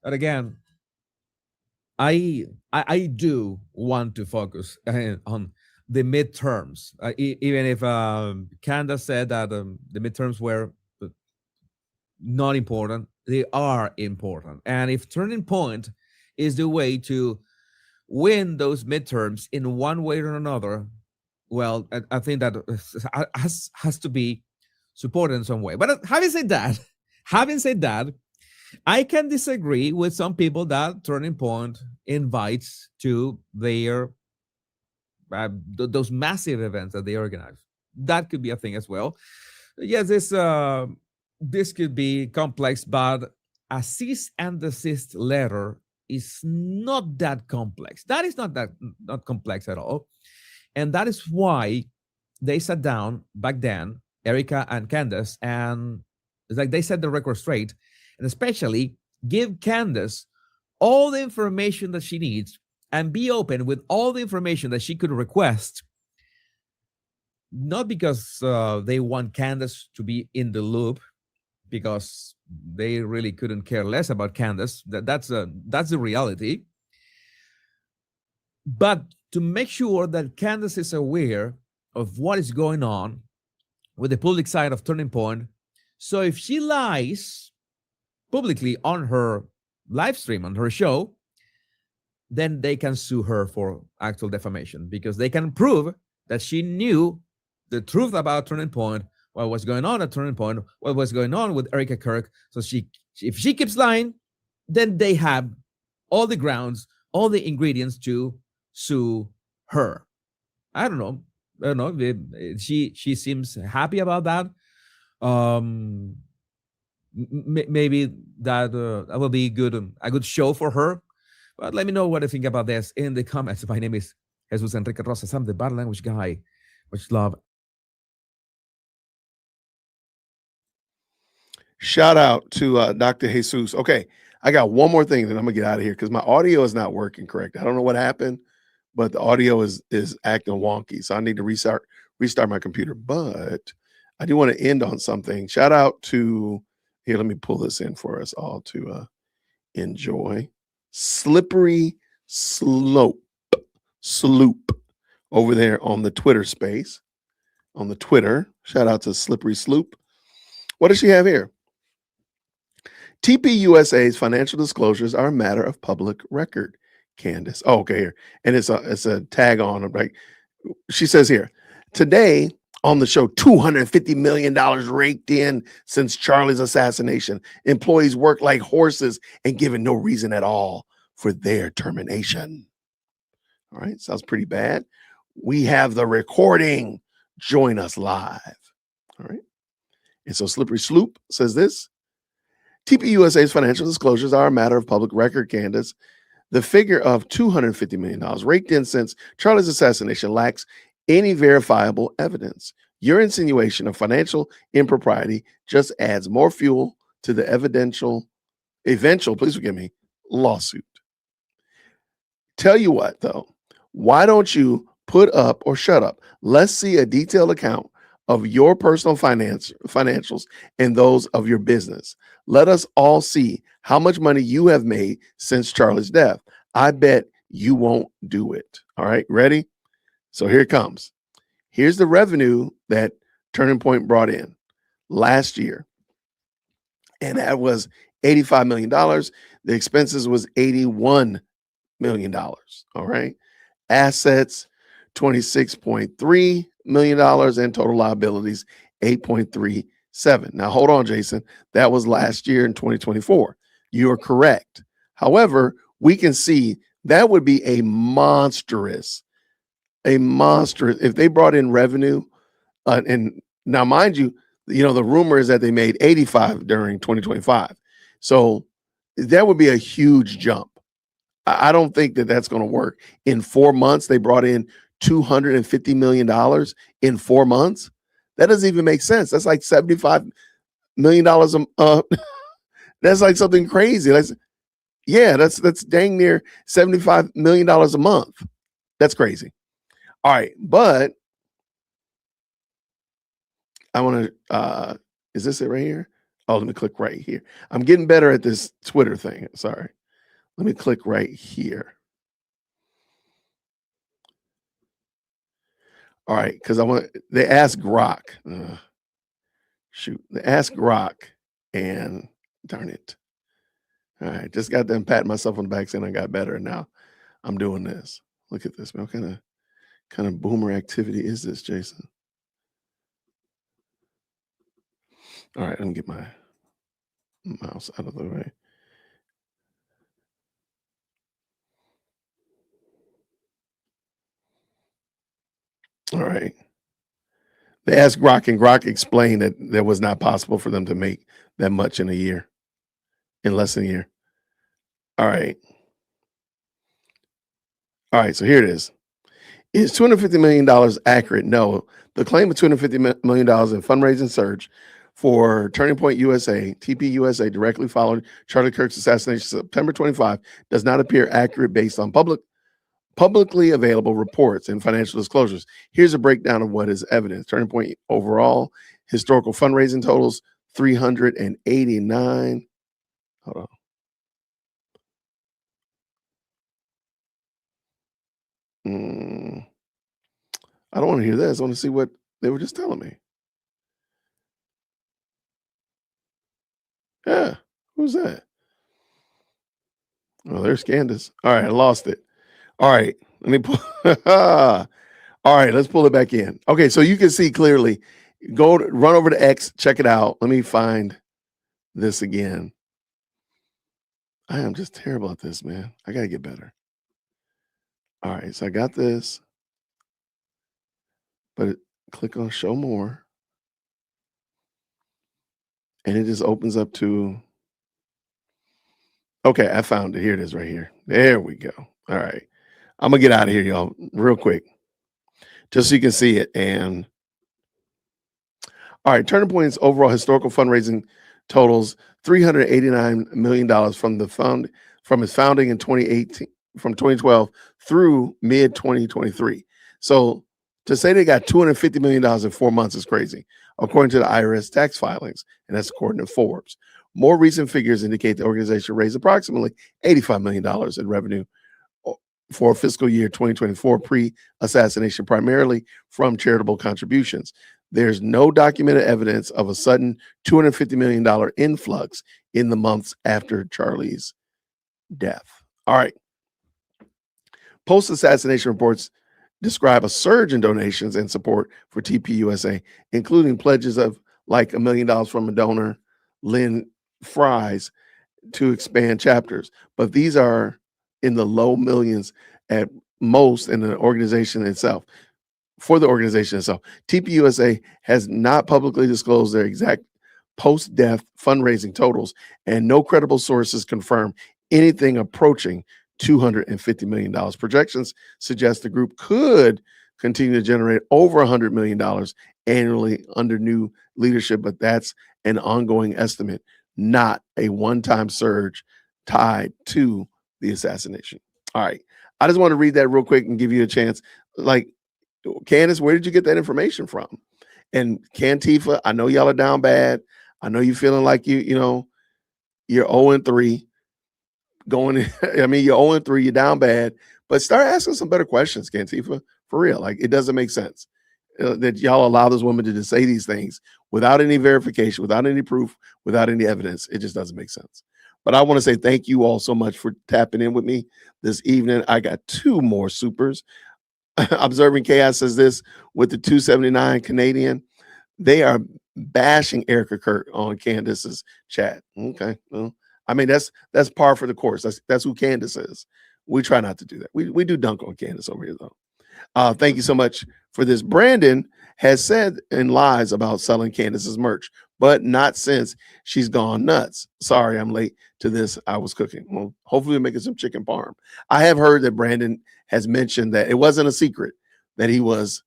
again, I do want to focus on the midterms, even if Candace said that the midterms were not important. They are important, and if Turning Point is the way to win those midterms in one way or another, well, I think that has to be supported in some way. But having said that, I can disagree with some people that Turning Point invites to their those massive events that they organize. That could be a thing as well. Yes, this could be complex, but a cease and desist letter is not that complex. That is not complex at all, and that is why they sat down back then, Erica and Candace, and it's like they set the record straight. And especially give Candace all the information that she needs and be open with all the information that she could request, not because they want Candace to be in the loop, because they really couldn't care less about Candace. That's the reality. But to make sure that Candace is aware of what is going on with the public side of Turning Point. So if she lies publicly on her live stream, on her show, then they can sue her for actual defamation, because they can prove that she knew the truth about Turning Point, what was going on at Turning Point, what was going on with Erica Kirk. So if she keeps lying, then they have all the grounds, all the ingredients to sue her. I don't know. She seems happy about that. Maybe that will be a good show for her. But let me know what you think about this in the comments. My name is Jesus Enrique Rosas. I'm the bad language guy. Much love. Shout out to Dr. Jesus. Okay, I got one more thing, then I'm gonna get out of here because my audio is not working correct. I don't know what happened, but the audio is acting wonky, so I need to restart my computer. But I do want to end on something. Shout out to here. Let me pull this in for us all to enjoy. Slippery Slope over there on the Twitter space. On the Twitter, shout out to Slippery Sloop. What does she have here? TPUSA's financial disclosures are a matter of public record, Candace. Oh, okay, here. And it's a tag on them, right? She says here, today on the show, $250 million raked in since Charlie's assassination. Employees work like horses and given no reason at all for their termination. All right, sounds pretty bad. We have the recording. Join us live. All right. And so Slippery Sloop says this. TPUSA's financial disclosures are a matter of public record, Candace. The figure of $250 million raked in since Charlie's assassination lacks any verifiable evidence. Your insinuation of financial impropriety just adds more fuel to the eventual, please forgive me, lawsuit. Tell you what, though, why don't you put up or shut up? Let's see a detailed account of your personal financials and those of your business. Let us all see how much money you have made since Charlie's death. I bet you won't do it. All right, ready? So here it comes. Here's the revenue that Turning Point brought in last year. And that was $85 million. The expenses was $81 million. All right. assets, $26.3 million, and total liabilities, 8.37. Now, hold on, Jason. That was last year in 2024. You are correct. However, we can see that would be a monstrous, if they brought in revenue. And now, mind you, the rumor is that they made 85 during 2025. So that would be a huge jump. I don't think that that's going to work. In 4 months, they brought in $250 million in 4 months. That doesn't even make sense. That's like $75 million. That's like something crazy. That's dang near $75 million a month. That's crazy. All right. But I want to, is this it right here? Oh, let me click right here. I'm getting better at this Twitter thing. Sorry. Let me click right here. All right. Because they asked Grok. They asked Grok, and darn it. All right. Just got done patting myself on the back saying I got better. And now I'm doing this. Look at this, man. What kind of boomer activity is this, Jason? All right. Let me get my mouse out of the way. All right. They asked Grok, and Grok explained that that was not possible for them to make that much in less than a year. All right. All right. So here it is. Is $250 million accurate? No. The claim of $250 million in fundraising surge for Turning Point USA, TP USA, directly following Charlie Kirk's assassination September 25, does not appear accurate based on publicly available reports and financial disclosures. Here's a breakdown of what is evidence. Turning Point overall historical fundraising totals 389. Hold on. I don't want to hear this. I want to see what they were just telling me. Yeah. Who's that? Oh, there's Candace. All right. I lost it. All right. Let me pull. All right. Let's pull it back in. Okay. So you can see clearly. Run over to X. Check it out. Let me find this again. I am just terrible at this, man. I got to get better. All right. So I got this. But click on show more. And it just opens up to. Okay, I found it. Here it is right here. There we go. All right. I'm going to get out of here, y'all, real quick. Just so you can see it. And all right, Turning Point's overall historical fundraising totals $389 million from its founding in 2018, from 2012 through mid 2023. So to say they got $250 million in 4 months is crazy, according to the IRS tax filings, and that's according to Forbes. More recent figures indicate the organization raised approximately $85 million in revenue for fiscal year 2024 pre-assassination, primarily from charitable contributions. There's no documented evidence of a sudden $250 million influx in the months after Charlie's death. All right. Post-assassination reports describe a surge in donations and support for TPUSA, including pledges of like $1 million from a donor, Lynn Fries, to expand chapters. But these are in the low millions at most in the organization itself. For the organization itself, TPUSA has not publicly disclosed their exact post-death fundraising totals, and no credible sources confirm anything approaching $250 million. Projections suggest the group could continue to generate over $100 million annually under new leadership, but that's an ongoing estimate, not a one-time surge tied to the assassination. All right. I just want to read that real quick and give you a chance. Like, Candace, where did you get that information from? And Cantifa, I know y'all are down bad. I know you're feeling like you're 0-3 going. You're 0-3, you're down bad. But start asking some better questions, Cantifa, for real. Like, it doesn't make sense that y'all allow this woman to just say these things without any verification, without any proof, without any evidence. It just doesn't make sense. But I want to say thank you all so much for tapping in with me this evening. I got 2 more supers. Observing Chaos says this with the 279 Canadian. They are bashing Erica Kirk on Candace's chat. Okay. Well, I mean, that's par for the course. That's who Candace is. We try not to do that. We do dunk on Candace over here, though. Thank you so much for this. Brandon has said in lies about selling Candace's merch, but not since she's gone nuts. Sorry, I'm late to this. I was cooking. Well, hopefully we're making some chicken parm. I have heard that Brandon has mentioned that it wasn't a secret that he was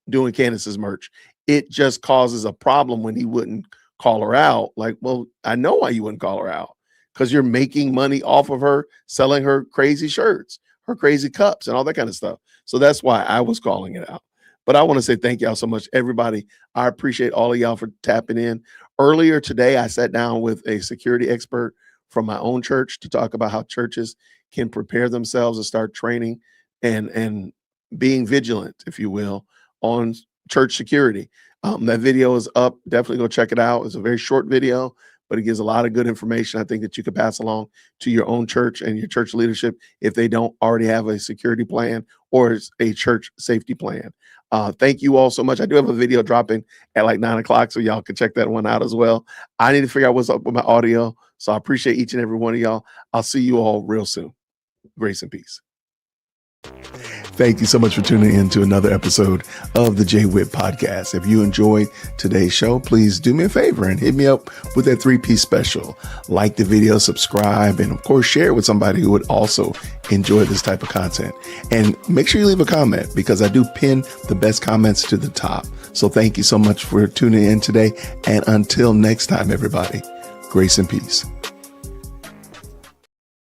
doing Candace's merch. It just causes a problem when he wouldn't call her out. Like, well, I know why you wouldn't call her out, because you're making money off of her selling her crazy shirts, her crazy cups, and all that kind of stuff. So that's why I was calling it out. But I want to say thank y'all so much, everybody. I appreciate all of y'all for tapping in. Earlier today, I sat down with a security expert from my own church to talk about how churches can prepare themselves and start training and being vigilant, if you will, on church security. That video is up. Definitely go check it out. It's a very short video, but it gives a lot of good information I think that you could pass along to your own church and your church leadership if they don't already have a security plan or a church safety plan. Thank you all so much. I do have a video dropping at like 9 o'clock, so y'all can check that one out as well. I need to figure out what's up with my audio, so I appreciate each and every one of y'all. I'll see you all real soon. Grace and peace. Thank you so much for tuning in to another episode of the Jay Witt Podcast. If you enjoyed today's show, please do me a favor and hit me up with that 3-piece special. Like the video, subscribe, and of course, share it with somebody who would also enjoy this type of content. And make sure you leave a comment, because I do pin the best comments to the top. So thank you so much for tuning in today. And until next time, everybody, grace and peace.